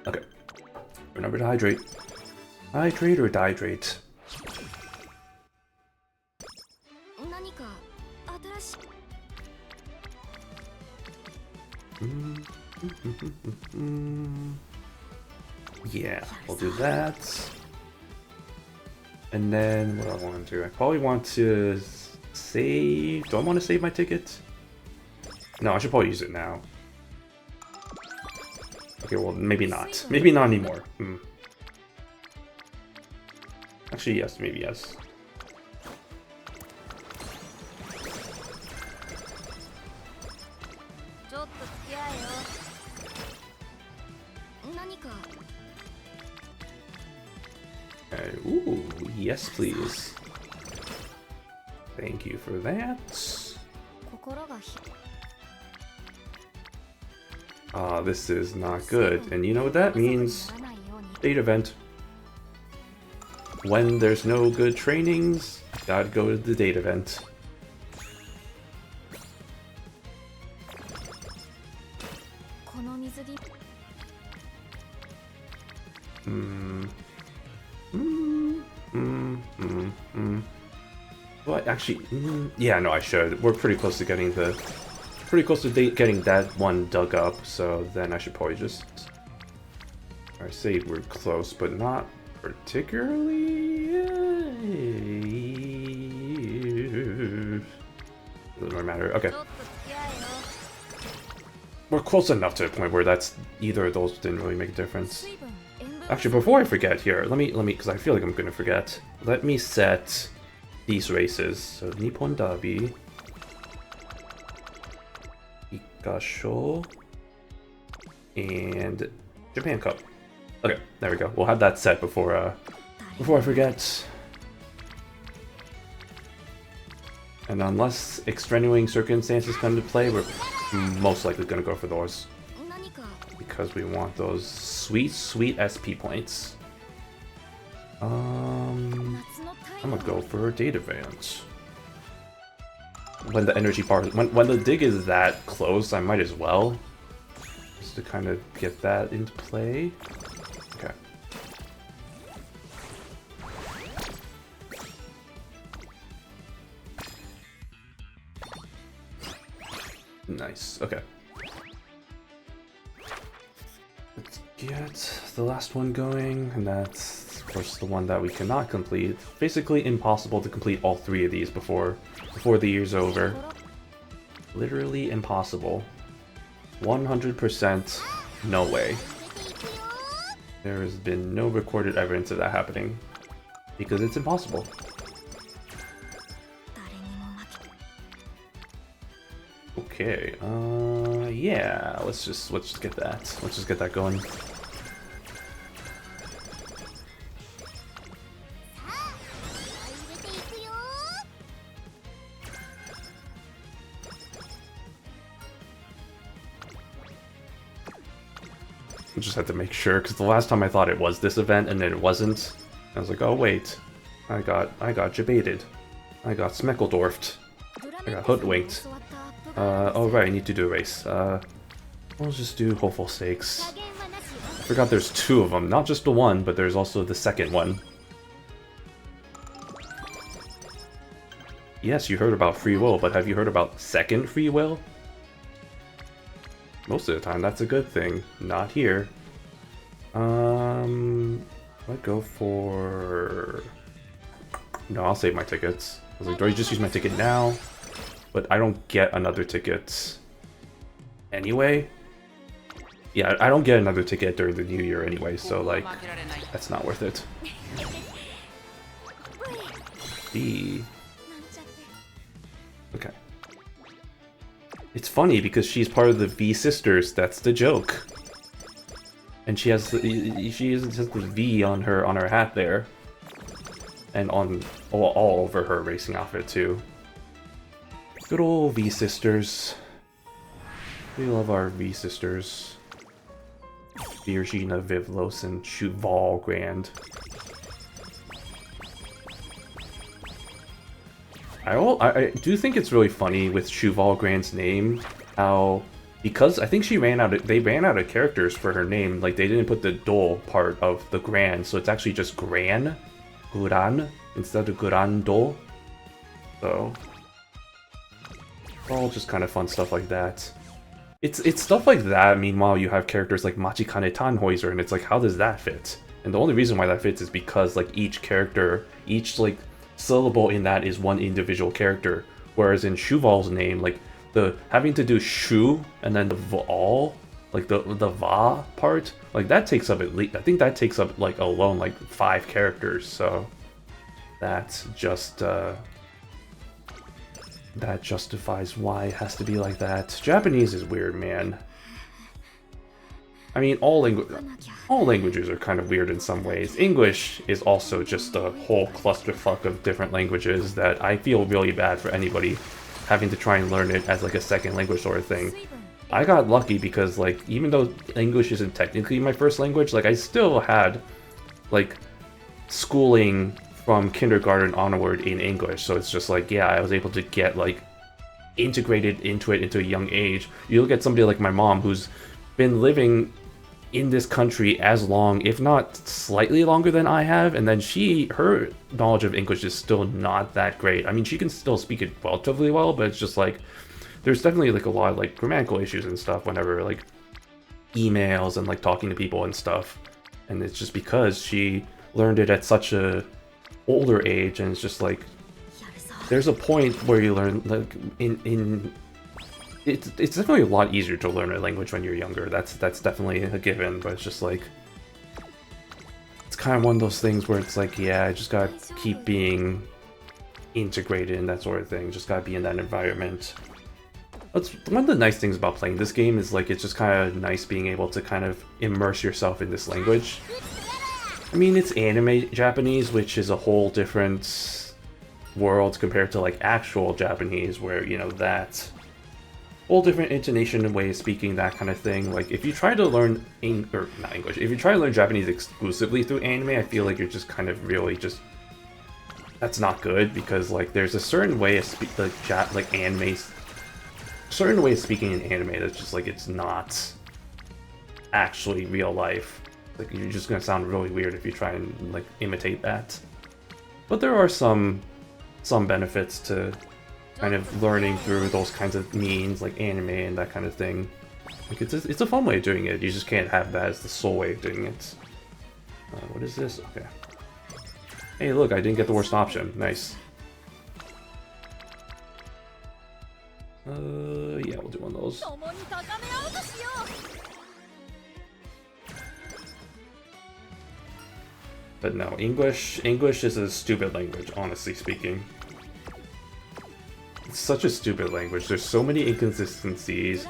Okay. Remember to hydrate. Hydrate or dehydrate? Yeah, we'll do that. And then what do I want to do? I probably want to save... Do I want to save my ticket? No, I should probably use it now. Okay, well, maybe not. Maybe not anymore. Actually, yes, maybe yes. Okay, ooh, yes, please. Thank you for that. This is not good. And you know what that means? Date event. When there's no good trainings, gotta go to the date event. Well, actually, yeah, no, I should. We're pretty close to getting getting that one dug up, so then I should probably just... I say we're close, but not particularly... Doesn't matter. Okay. We're close enough to a point where that's... Either of those didn't really make a difference. Actually, before I forget here, let me, because I feel like I'm gonna forget. Let me set these races. So, Nippon Derby. Ikasho. And Japan Cup. Okay, there we go. We'll have that set before I forget. And unless extenuating circumstances come into play, we're most likely gonna go for those. Because we want those sweet, sweet SP points. I'm gonna go for a data event. When the energy bar, when the dig is that close, I might as well. Just to kind of get that into play. Okay. Nice. Okay. Let's get the last one going, and that's, of course, the one that we cannot complete. Basically impossible to complete all 3 of these before the year's over. Literally impossible. 100% no way. There has been no recorded evidence of that happening, because it's impossible. Okay, yeah, let's just get that. Let's just get that going. I just had to make sure, because the last time I thought it was this event and then it wasn't. I was like, oh wait, I got jebaited. I got smeckledorfed. I got hoodwinked. Oh right, I need to do a race. We'll just do hopeful stakes. I forgot there's 2 of them, not just the one, but there's also the second one. Yes, you heard about free will, but have you heard about second free will? Most of the time, that's a good thing. Not here. I'd go for... No, I'll save my tickets. I was like, do I just use my ticket now? But I don't get another ticket anyway. Yeah, I don't get another ticket during the new year anyway, so like, that's not worth it. B. Okay. It's funny because she's part of the V sisters. That's the joke. And she has the V on her hat there, and on all over her racing outfit too. Good old V sisters. We love our V sisters. Virginia, Vivlos, and Cheval Grand. I do think it's really funny with Cheval Grand's name, how, because I think they ran out of characters for her name, like they didn't put the dol part of the Grand, so it's actually just Guran, instead of Gurandol. So, all just kind of fun stuff like that. It's stuff like that, meanwhile you have characters like Machikane Tannhäuser, and it's like, how does that fit? And the only reason why that fits is because like each character, each like syllable in that is one individual character, whereas in Cheval's name, like the having to do shu and then the val, like the va part, like that takes up at least, I think that takes up like alone like 5 characters, so that's just that justifies why it has to be like that. Japanese is weird, man. I mean, all languages are kind of weird in some ways. English is also just a whole clusterfuck of different languages that I feel really bad for anybody having to try and learn it as like a second language sort of thing. I got lucky because like, even though English isn't technically my first language, like I still had like schooling from kindergarten onward in English, so it's just like, yeah, I was able to get like integrated into it into a young age. You look at somebody like my mom who's been living in this country as long, if not slightly longer than I have, and then her knowledge of English is still not that great. I mean, she can still speak it relatively well, but it's just like, there's definitely like a lot of like grammatical issues and stuff whenever like emails and like talking to people and stuff, and it's just because she learned it at such a older age, and it's just like, there's a point where you learn like it's definitely a lot easier to learn a language when you're younger. That's definitely a given, but it's just like, it's kind of one of those things where it's like, yeah, I just gotta keep being integrated and that sort of thing. Just gotta be in that environment. That's one of the nice things about playing this game, is like, it's just kind of nice being able to kind of immerse yourself in this language. I mean, it's anime Japanese, which is a whole different world compared to like actual Japanese, where, you know, that whole different intonation and way of speaking, that kind of thing. Like, if you try to learn if you try to learn Japanese exclusively through anime, I feel like you're just kind of really just, that's not good, because like there's a certain way of certain way of speaking in anime that's just like, it's not actually real life. Like, you're just gonna sound really weird if you try and like imitate that. But there are some benefits to kind of learning through those kinds of means, like anime and that kind of thing. Like it's a fun way of doing it. You just can't have that as the sole way of doing it. What is this? Okay. Hey, look, I didn't get the worst option. Nice. Yeah, we'll do one of those. But no, English is a stupid language, honestly speaking. It's such a stupid language. There's so many inconsistencies.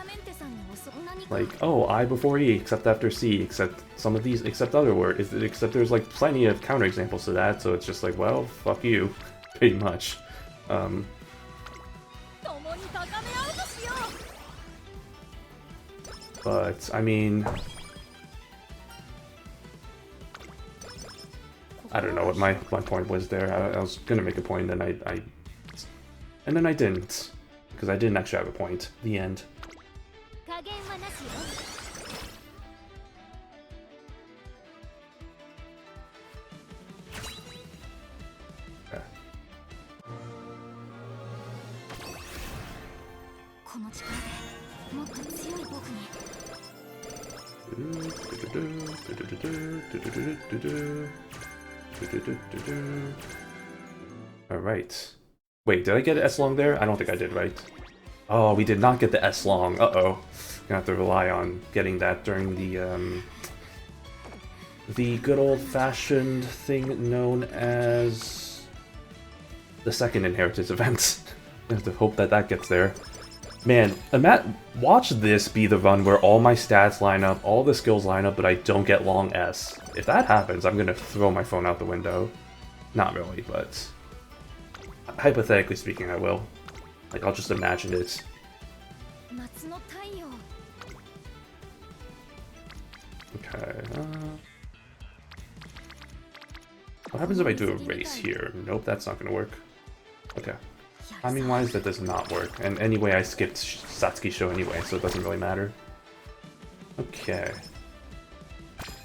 Like, oh, I before E, except after C, except some of these, except other words, except there's like plenty of counterexamples to that, so it's just like, well, fuck you, pretty much. But, I mean... I don't know what my point was there. I was gonna make a point, and and then I didn't. Because I didn't actually have a point. The end. Okay. Alright. Wait, did I get S-Long there? I don't think I did, right? Oh, we did not get the S-Long. Uh-oh. Gonna have to rely on getting that during the good old-fashioned thing known as the second inheritance event. I have to hope that that gets there. Man, watch this be the run where all my stats line up, all the skills line up, but I don't get long S. If that happens, I'm gonna throw my phone out the window. Not really, but hypothetically speaking, I will. Like, I'll just imagine it. Okay, what happens if I do a race here? Nope, that's not gonna work. Okay. Timing-wise, that does not work. And anyway, I skipped Satsuki's show anyway, so it doesn't really matter. Okay.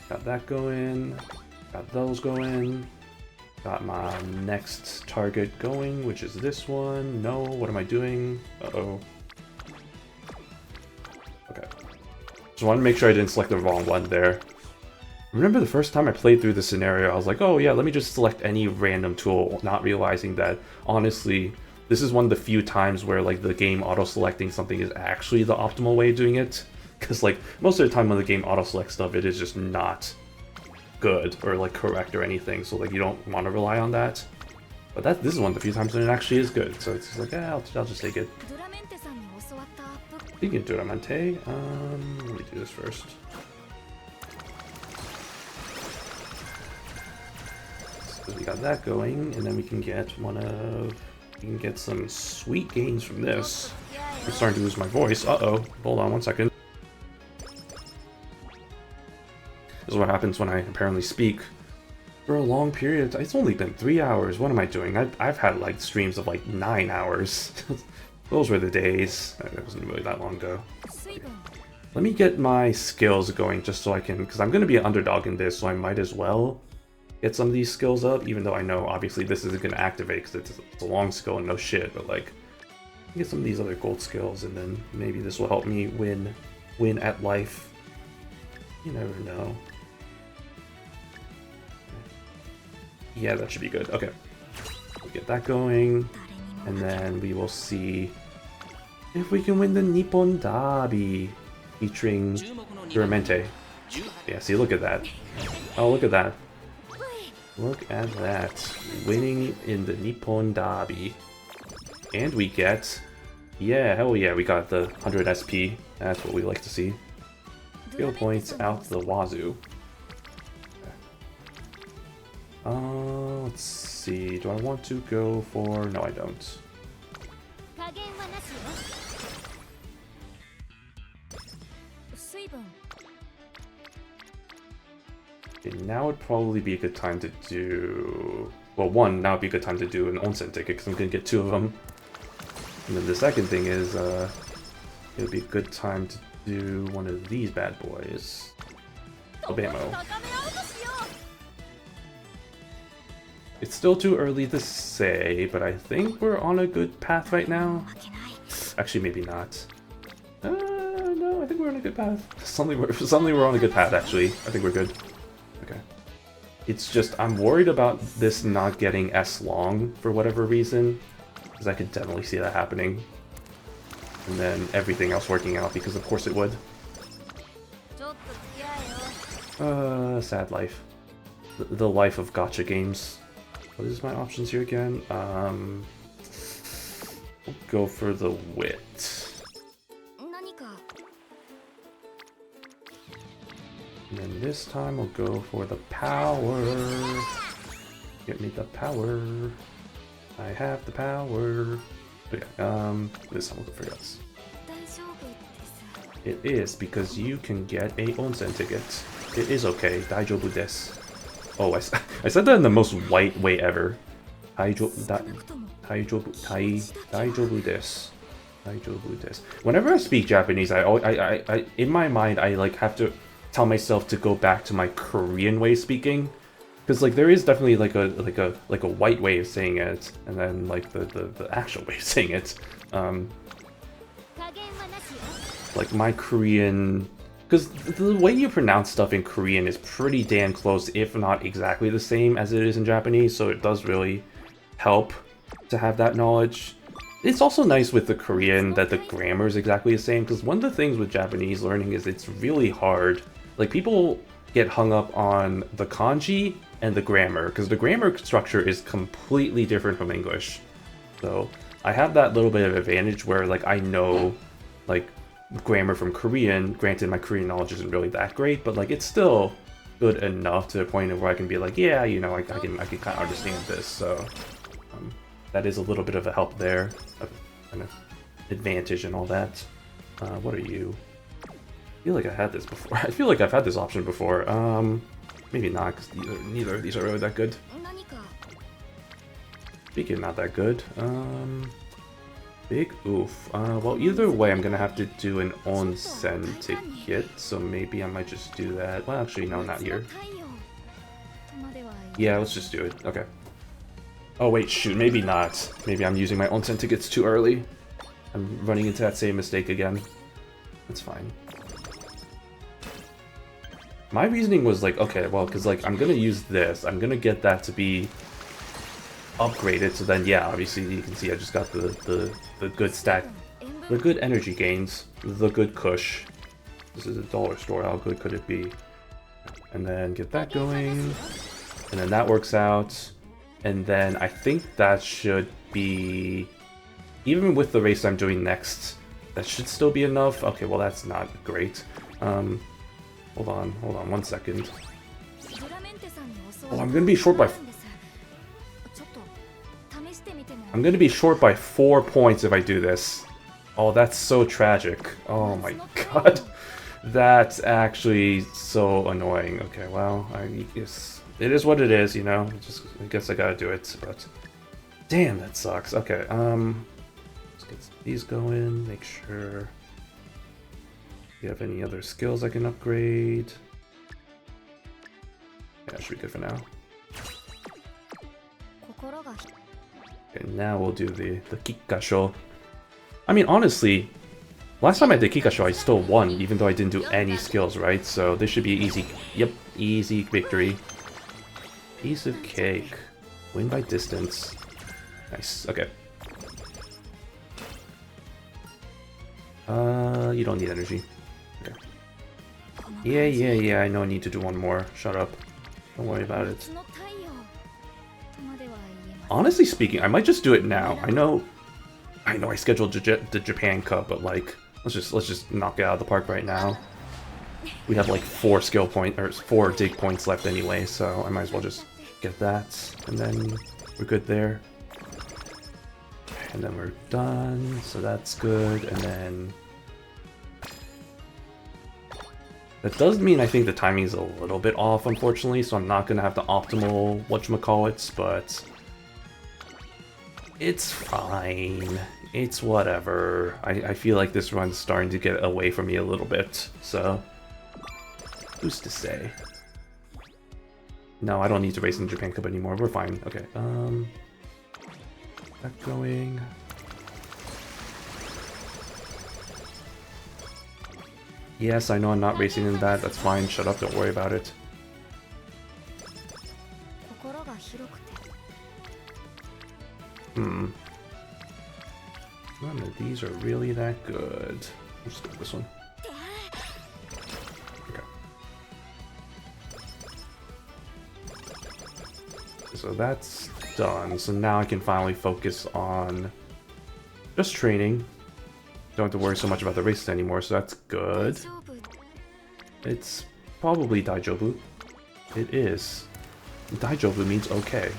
Got that going. Got those going. Got my next target going, which is this one. No, what am I doing? Uh-oh. Okay. Just wanted to make sure I didn't select the wrong one there. Remember the first time I played through the scenario, I was like, oh yeah, let me just select any random tool, not realizing that, honestly, this is one of the few times where like the game auto-selecting something is actually the optimal way of doing it. Because like most of the time when the game auto-selects stuff, it is just not good or like correct or anything. So like you don't want to rely on that. But this is one of the few times when it actually is good. So it's just like, I'll just take it. Speaking of Duramente, let me do this first. So we got that going, and then we can get we can get some sweet gains from this. I'm starting to lose my voice. Uh-oh. Hold on one second. This is what happens when I apparently speak for a long period. It's only been 3 hours. What am I doing? I've had like streams of like 9 hours. Those were the days. That wasn't really that long ago. Let me get my skills going just so I can, because I'm going to be an underdog in this, so I might as well get some of these skills up, even though I know obviously this isn't going to activate because it's a long skill and no shit, but like get some of these other gold skills and then maybe this will help me win at life. You never know. Yeah, that should be good. Okay. We'll get that going, and then we will see if we can win the Nippon Derby featuring Duramente. Yeah, see, look at that. Oh, look at that. Look at that. Winning in the Nippon Derby. And we get... Yeah, hell yeah, we got the 100 SP. That's what we like to see. Skill points out the wazoo. Let's see. Do I want to go for... No, I don't. Okay, now would probably be a good time to do... Well, one, now would be a good time to do an onsen ticket, because I'm going to get 2 of them. And then the second thing is, it would be a good time to do one of these bad boys. Obamo. It's still too early to say, but I think we're on a good path right now. Actually, maybe not. No, I think we're on a good path. Suddenly we're on a good path, actually. I think we're good. Okay. It's just, I'm worried about this not getting Slong for whatever reason. Because I could definitely see that happening. And then everything else working out, because of course it would. Sad life. The life of gacha games. What is my options here again? We'll go for the wit. And then this time we'll go for the power. Get me the power. I have the power. But yeah, this time we'll go for yes. It is because you can get a onsen ticket. It is okay. Daijoubu desu. Oh, I said that in the most white way ever. Daijoubu desu. Daijoubu desu. Whenever I speak Japanese, I in my mind I like have to tell myself to go back to my Korean way of speaking, because like there is definitely like a white way of saying it, and then like the actual way of saying it. Like my Korean, because the way you pronounce stuff in Korean is pretty damn close, if not exactly the same as it is in Japanese, so it does really help to have that knowledge. It's also nice with the Korean that the grammar is exactly the same, because one of the things with Japanese learning is it's really hard. Like, people get hung up on the kanji and the grammar, because the grammar structure is completely different from English. So I have that little bit of advantage where, like, I know, like, grammar from Korean. Granted, my Korean knowledge isn't really that great, but, like, it's still good enough to the point of where I can be like, yeah, you know, I can kind of understand this, so that is a little bit of a help there, kind of advantage and all that. What are you? I feel like I had this before. I feel like I've had this option before. Maybe not, because neither of these are really that good. Speaking of not that good, big oof. Well, either way, I'm gonna have to do an onsen ticket, so maybe I might just do that. Well, actually, no, not here. Yeah, let's just do it. Okay. Oh wait, shoot, maybe not. Maybe I'm using my onsen tickets too early. I'm running into that same mistake again. That's fine. My reasoning was like, okay, well, because like I'm gonna use this, I'm gonna get that to be upgraded, so then yeah, obviously you can see I just got the good stat, the good energy gains, the good kush. This is a dollar store, how good could it be? And then get that going, and then that works out, and then I think that should be, even with the race I'm doing next, that should still be enough. Okay, well that's not great. Hold on 1 second. Oh, I'm gonna be short by 4 points if I do this. Oh, that's so tragic. Oh my god. That's actually so annoying. Okay, well, I guess it is what it is, you know. I guess I gotta do it, but damn, that sucks. Okay, let's get these going, make sure we have any other skills I can upgrade. Yeah, should be good for now. Okay, now we'll do the Kikkasho. I mean, honestly, last time I did Kikkasho, I still won, even though I didn't do any skills, right? So this should be easy. Yep, easy victory. Piece of cake. Win by distance. Nice, okay. You don't need energy. Okay. Yeah, I know I need to do one more. Shut up. Don't worry about it. Honestly speaking, I might just do it now. I know I scheduled the Japan Cup, but like, let's just knock it out of the park right now. We have like 4 skill points, or 4 dig points left anyway, so I might as well just get that, and then we're good there. And then we're done, so that's good, and then that does mean I think the timing is a little bit off, unfortunately, so I'm not gonna have the optimal whatchamacallits, but it's fine. It's whatever. I feel like this run's starting to get away from me a little bit, so who's to say? No, I don't need to race in the Japan Cup anymore. We're fine. Okay, that going. Yes, I know I'm not racing in that. That's fine. Shut up. Don't worry about it. None of these are really that good. We'll just go with this one. Okay. So that's done. So now I can finally focus on just training. Don't have to worry so much about the races anymore, so that's good. It's probably Daijobu. It is. Daijobu means okay.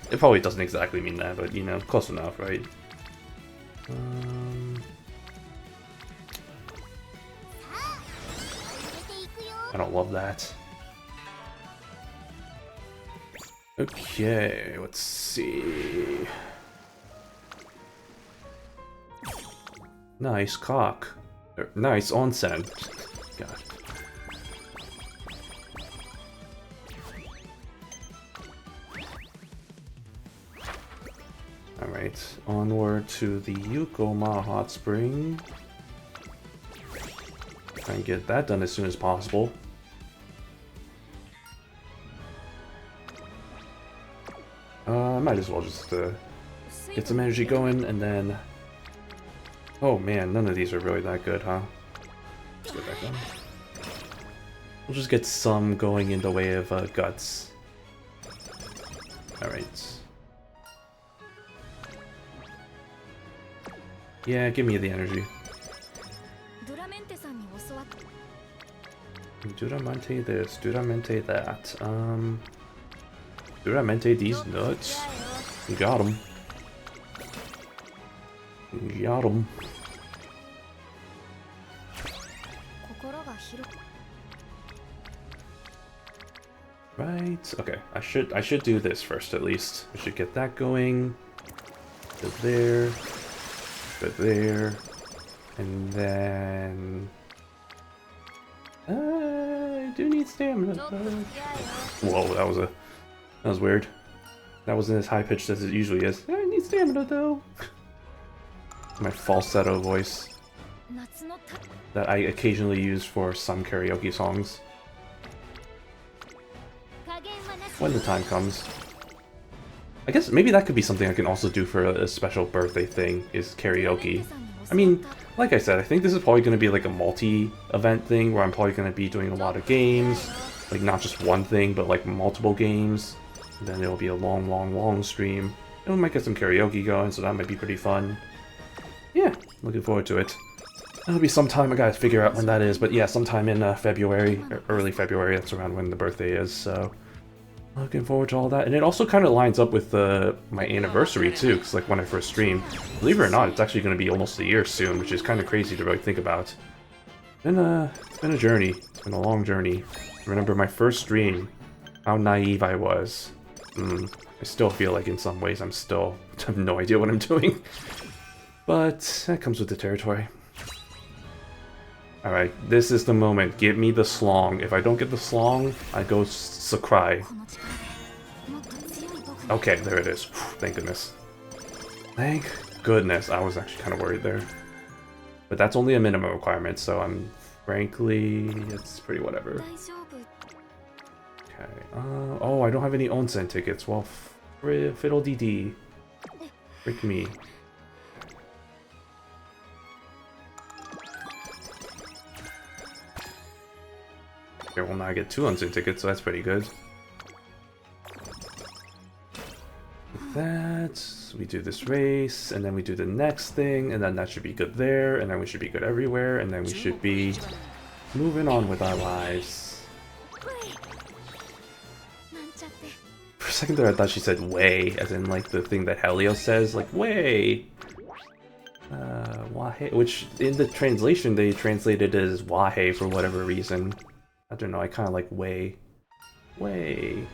It probably doesn't exactly mean that, but you know, close enough, right? I don't love that. Okay, let's see. Nice cock. Nice onsen. God. Alright, onward to the Yukoma Hot Spring. Try and get that done as soon as possible. Might as well just get some energy going, and then... Oh man, none of these are really that good, huh? Let's get that going. We'll just get some going in the way of guts. Alright. Yeah, give me the energy. Duramente this, Duramente that. Duramente these nuts. You got him. You got him. Right. Okay. I should do this first at least. I should get that going. Go there. Go there. And then I do need stamina. Whoa, that was weird. That wasn't as high pitched as it usually is. I need stamina though. My falsetto voice that I occasionally use for some karaoke songs. When the time comes. I guess maybe that could be something I can also do for a special birthday thing, is karaoke. I mean, like I said, I think this is probably going to be like a multi-event thing where I'm probably going to be doing a lot of games. Like not just one thing, but like multiple games. And then it'll be a long stream. And we might get some karaoke going, so that might be pretty fun. Yeah, looking forward to it. It'll be sometime, I gotta figure out when that is, but yeah, sometime in February, or early February, that's around when the birthday is, so... Looking forward to all that, and it also kind of lines up with my anniversary too, because like when I first streamed, believe it or not, it's actually going to be almost a year soon, which is kind of crazy to really think about. It's been a journey, it's been a long journey. I remember my first stream, how naive I was. I still feel like in some ways I have no idea what I'm doing. But that comes with the territory. Alright, this is the moment. Give me the Slong. If I don't get the Slong, I go Sakurai. Okay, there it is. Thank goodness. Thank goodness. I was actually kind of worried there. But that's only a minimum requirement, so I'm frankly, it's pretty whatever. Okay. Oh, I don't have any onsen tickets. Well, fiddle dee dee. Frick me. Okay, well now I get 2 onsen tickets, so that's pretty good. With that, we do this race, and then we do the next thing, and then that should be good there, and then we should be good everywhere, and then we should be moving on with our lives. For a second there I thought she said way, as in like the thing that Helios says, like way. Wahe, which in the translation they translated it as Wahe for whatever reason. I don't know, I kind of like way. Way.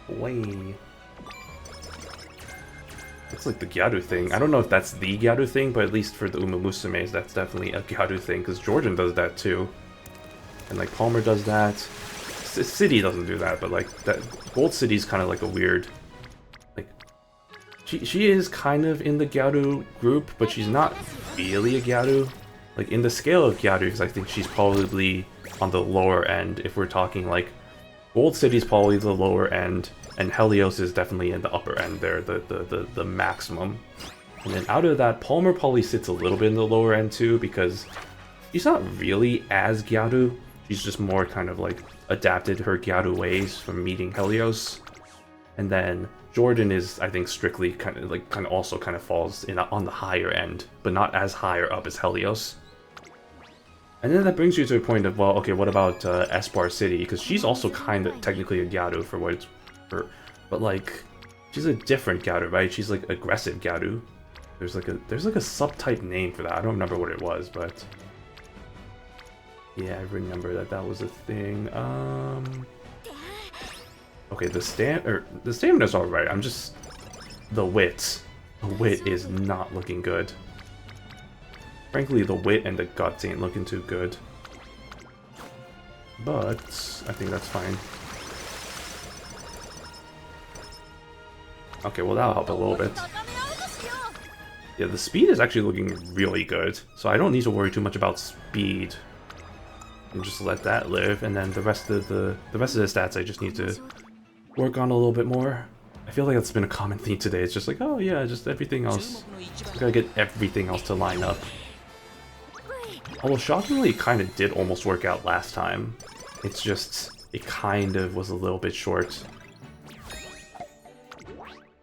Way. It's like the Gyaru thing. I don't know if that's the Gyaru thing, but at least for the Umamusumes, that's definitely a Gyaru thing, because Jordan does that too. And like Palmer does that. City doesn't do that, but like that Gold City's kind of like a weird, like she is kind of in the Gyaru group, but she's not really a Gyaru. Like in the scale of Gyarus, I think she's probably on the lower end. If we're talking like Gold City's probably the lower end, and Helios is definitely in the upper end there, the maximum. And then out of that, Palmer probably sits a little bit in the lower end too, because she's not really as Gyaru. She's just more kind of like adapted her Gyaru ways from meeting Helios. And then Jordan is, I think, strictly kind of also kind of falls in on the higher end, but not as higher up as Helios. And then that brings you to a point of, well, okay, what about Esbar City? Because she's also kind of technically a Gyaru for what it's for, but like she's a different Gyaru, right? She's like aggressive Gyaru. There's like a subtype name for that. I don't remember what it was, but yeah, I remember that was a thing. Okay, the stamina's alright. I'm just the wit. The wit is not looking good. Frankly, the wit and the guts ain't looking too good. But I think that's fine. Okay, well that'll help a little bit. Yeah, the speed is actually looking really good, so I don't need to worry too much about speed. And just let that live, and then the rest of the stats I just need to work on a little bit more. I feel like that's been a common theme today. It's just like, oh yeah, just everything else. We gotta get everything else to line up. Although shockingly, it kind of did almost work out last time. It's just, it kind of was a little bit short.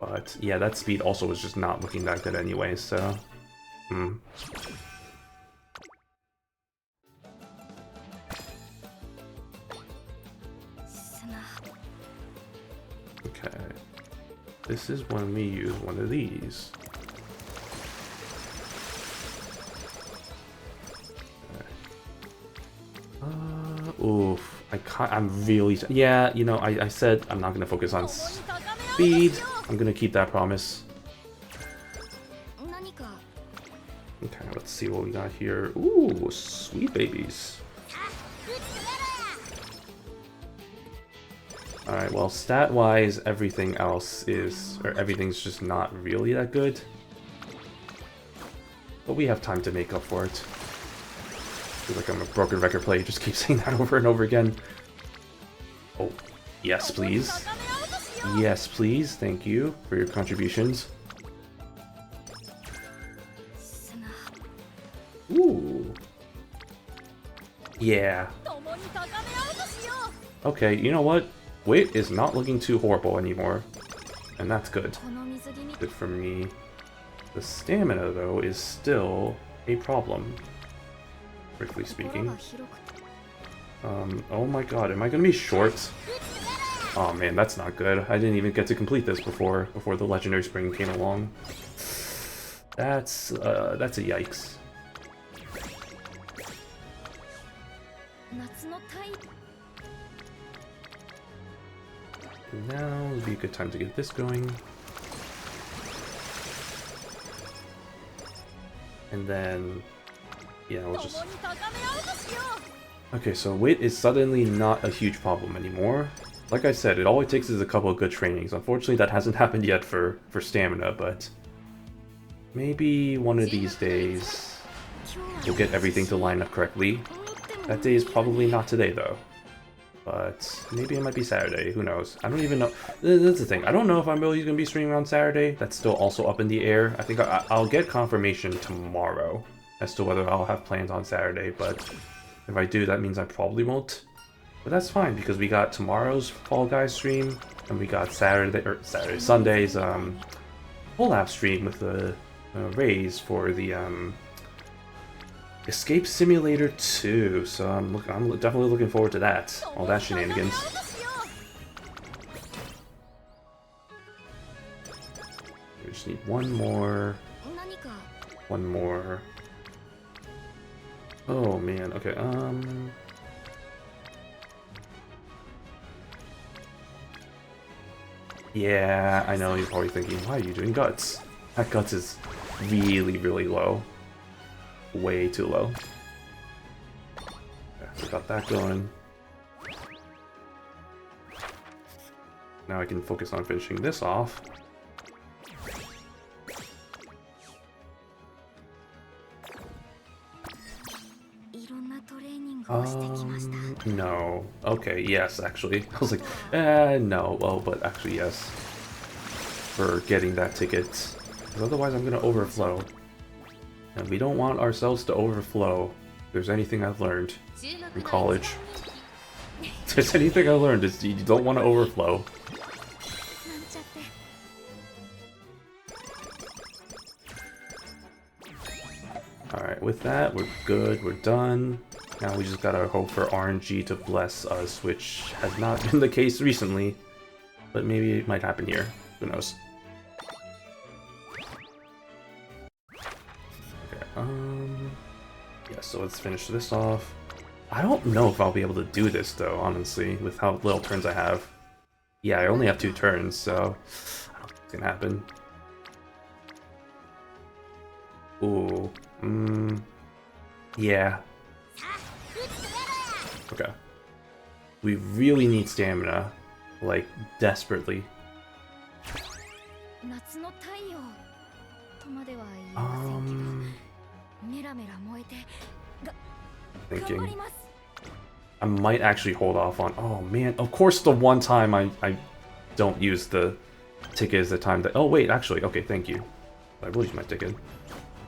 But yeah, that speed also was just not looking that good anyway, so... Okay. This is when we use one of these. Oof. I'm really... Yeah, you know, I said I'm not going to focus on speed. I'm going to keep that promise. Okay, let's see what we got here. Ooh, sweet babies. Alright, well, stat-wise, everything else is... or everything's just not really that good. But we have time to make up for it. I feel like I'm a broken record player, just keep saying that over and over again. Oh, yes please. Yes please, thank you for your contributions. Ooh. Yeah. Okay, you know what? Wit is not looking too horrible anymore. And that's good. Good for me. The stamina, though, is still a problem. Strictly speaking. Oh my god, am I gonna be short? Oh man, that's not good. I didn't even get to complete this before the Legendary Spring came along. That's a yikes. Now would be a good time to get this going. And then, yeah, we'll just... Okay, so wit is suddenly not a huge problem anymore. Like I said, it all it takes is a couple of good trainings. Unfortunately, that hasn't happened yet for stamina, but maybe one of these days we'll get everything to line up correctly. That day is probably not today, though. But maybe it might be Saturday, who knows. I don't even know. That's the thing. I don't know if I'm really going to be streaming on Saturday. That's still also up in the air. I think I'll get confirmation tomorrow as to whether I'll have plans on Saturday, but if I do, that means I probably won't. But that's fine, because we got tomorrow's Fall Guys stream, and we got Sunday's collab stream with the Rays for the Escape Simulator 2, so I'm definitely looking forward to that. All that shenanigans. We just need one more. One more. Oh man, okay, yeah, I know you're probably thinking, why are you doing Guts? That Guts is really, really low. Way too low. Okay, we got that going. Now I can focus on finishing this off. No. Okay, yes, actually. I was like, no. Well, but actually, yes. For getting that ticket. Because otherwise I'm gonna overflow. And we don't want ourselves to overflow. If there's anything I've learned in college. If there's anything I learned, is you don't want to overflow. Alright, with that, we're good, we're done. Now we just gotta hope for RNG to bless us, which has not been the case recently. But maybe it might happen here. Who knows? Okay, yeah, so let's finish this off. I don't know if I'll be able to do this, though, honestly, with how little turns I have. Yeah, I only have 2 turns, so I don't think it's gonna happen. Ooh. Yeah. Okay. We really need stamina. Like, desperately. Thinking. I might actually hold off on... Oh, man. Of course the one time I don't use the ticket is the time that... Oh, wait, actually. Okay, thank you. I will use my ticket.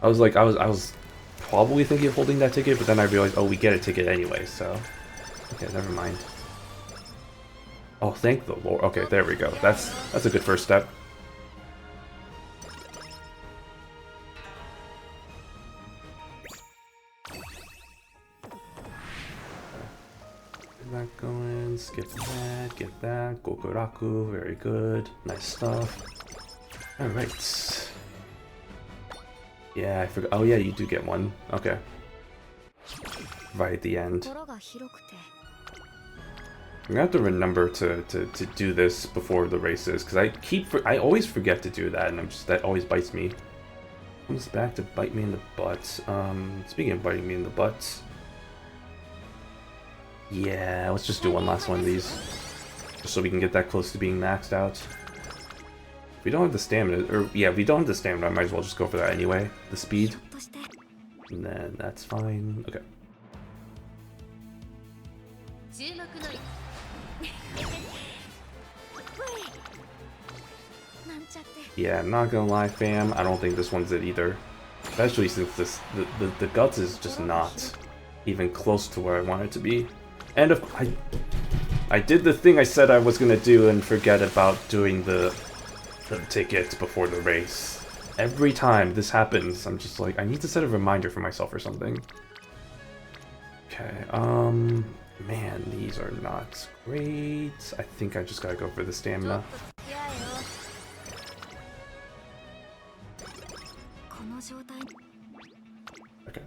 I was like, I was probably thinking of holding that ticket, but then I realized, oh, we get a ticket anyway, so... Okay, never mind. Oh, thank the Lord. Okay, there we go. That's a good first step. Get that going, skip that, get that, Gokuraku, very good. Nice stuff. Alright. Yeah, I forgot. Oh yeah, you do get one. Okay. Right at the end. I'm gonna have to remember to do this before the races, because I always forget to do that, and that always bites me. Comes back to bite me in the butt. Speaking of biting me in the butt, yeah, let's just do one last one of these, just so we can get that close to being maxed out. If we don't have the stamina, or yeah, if we don't have the stamina, I might as well just go for that anyway. The speed, and then that's fine. Okay. Yeah, I'm not gonna lie, fam. I don't think this one's it either. Especially since the guts is just not even close to where I want it to be. And if I did the thing I said I was gonna do and forget about doing the tickets before the race. Every time this happens, I'm just like, I need to set a reminder for myself or something. Okay, man, these are not great. I think I just gotta go for the stamina. Okay.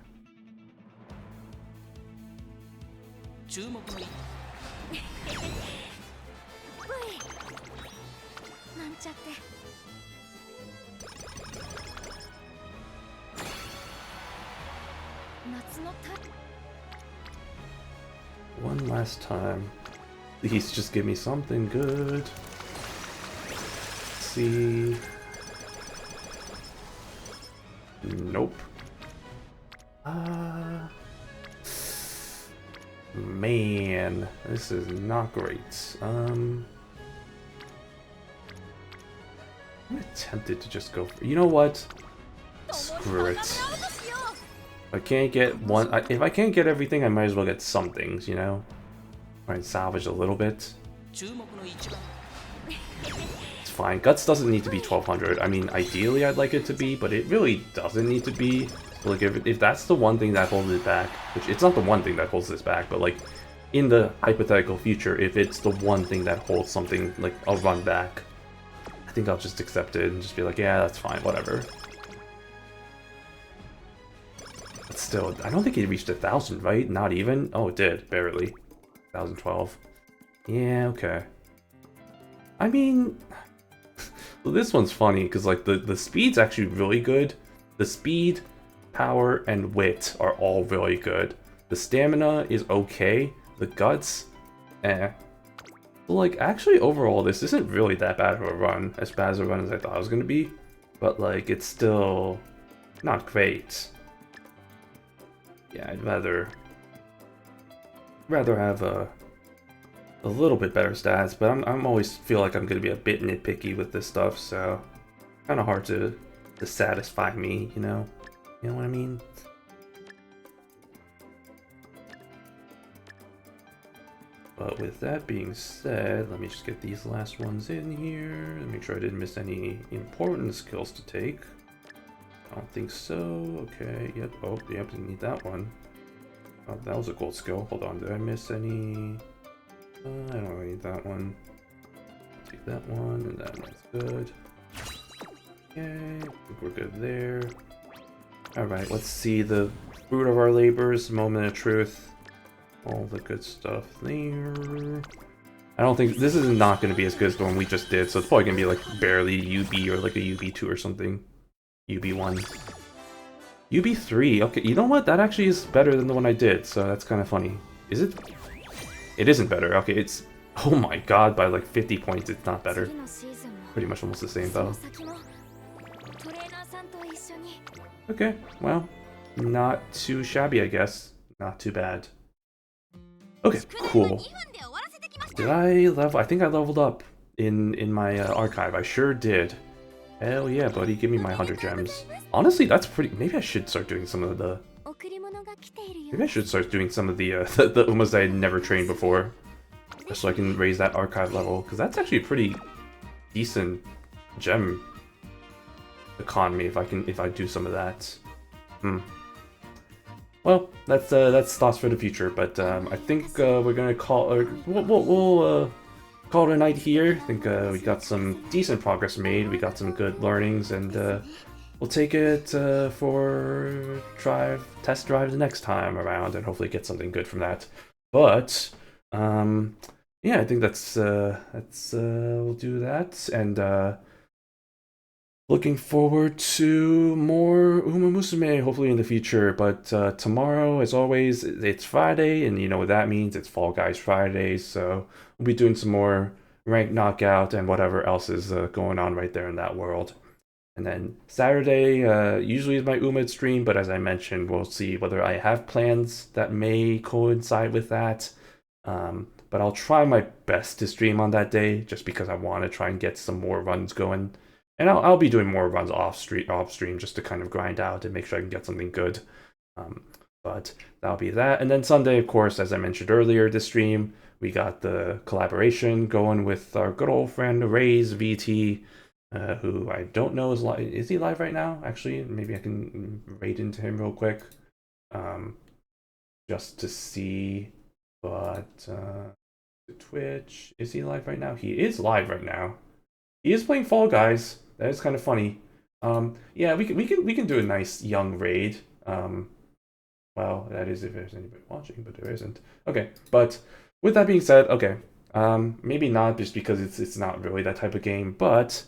One last time. Please just give me something good. Let's see. Nope. Man, this is not great. I'm tempted to just go for, you know what? Screw it. If I can't get one, if I can't get everything, I might as well get some things, you know? Try and salvage a little bit. It's fine. Guts doesn't need to be 1200. I mean, ideally I'd like it to be, but it really doesn't need to be. Like, if that's the one thing that holds it back, which it's not the one thing that holds this back, but like, in the hypothetical future, if it's the one thing that holds something, like, a run back, I think I'll just accept it and just be like, yeah, that's fine, whatever. But still, I don't think it reached 1,000, right? Not even? Oh, it did, barely. 1,012. Yeah, okay. I mean, well, this one's funny, because, like, the speed's actually really good. The speed, power, and wit are all really good. The stamina is okay. The guts, eh. Like, actually, overall, this isn't really that bad of a run, as bad as a run as I thought it was going to be. But, like, it's still not great. Yeah, I'd rather have a little bit better stats, but I'm always feel like I'm going to be a bit nitpicky with this stuff, so kind of hard to satisfy me, you know? You know what I mean? But with that being said, let me just get these last ones in here. Make sure I didn't miss any important skills to take. I don't think so. Okay, yep. Oh, yep, didn't need that one. Oh, that was a gold skill. Hold on, did I miss any? I don't really need that one. Take that one, and that one's good. Okay, I think we're good there. Alright, let's see the fruit of our labors, moment of truth. All the good stuff there. I don't think this is not going to be as good as the one we just did, so it's probably going to be like barely UB or like a UB2 or something. UB1. UB3, okay, you know what? That actually is better than the one I did, so that's kind of funny. Is it? It isn't better. Okay, it's... Oh my god, by like 50 points, it's not better. Pretty much almost the same though. Okay, well, not too shabby, I guess. Not too bad. Okay, cool. Did I level? I think I leveled up in my archive. I sure did. Hell yeah, buddy. Give me my 100 gems. Honestly, that's pretty... Maybe I should start doing some of the... Maybe I should start doing some of the the Umas I had never trained before. Just so I can raise that archive level. Because that's actually a pretty decent gem economy if I do some of that. Well, that's thoughts for the future, but I think we're gonna call we'll call it a night here. I think we got some decent progress made. We got some good learnings, and we'll take it for test drive the next time around, and hopefully get something good from that. But yeah, I think that's we'll do that, and looking forward to more Umamusume, hopefully in the future. But tomorrow, as always, it's Friday, and you know what that means. It's Fall Guys Friday, so we'll be doing some more ranked knockout and whatever else is going on right there in that world. And then Saturday, usually is my Umad stream, but as I mentioned, we'll see whether I have plans that may coincide with that. But I'll try my best to stream on that day, just because I want to try and get some more runs going. And I'll be doing more runs off stream just to kind of grind out and make sure I can get something good. But that'll be that. And then Sunday, of course, as I mentioned earlier, this stream, we got the collaboration going with our good old friend Ray's VT, who I don't know is live. Is he live right now? Actually, maybe I can raid into him real quick, just to see. But Twitch, is he live right now? He is live right now. He is playing Fall Guys. That is kind of funny. Yeah, we can do a nice young raid. Well, that is if there's anybody watching, but there isn't. Okay, but with that being said, okay, maybe not just because it's not really that type of game, but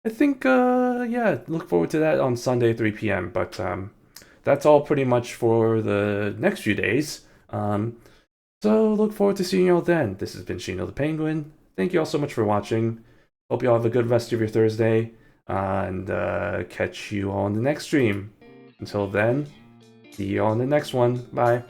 I think yeah, look forward to that on Sunday 3 p.m. But that's all pretty much for the next few days. So look forward to seeing you all then. This has been Shino the Penguin. Thank you all so much for watching. Hope you all have a good rest of your Thursday, and catch you all in the next stream. Until then, see you all in the next one. Bye.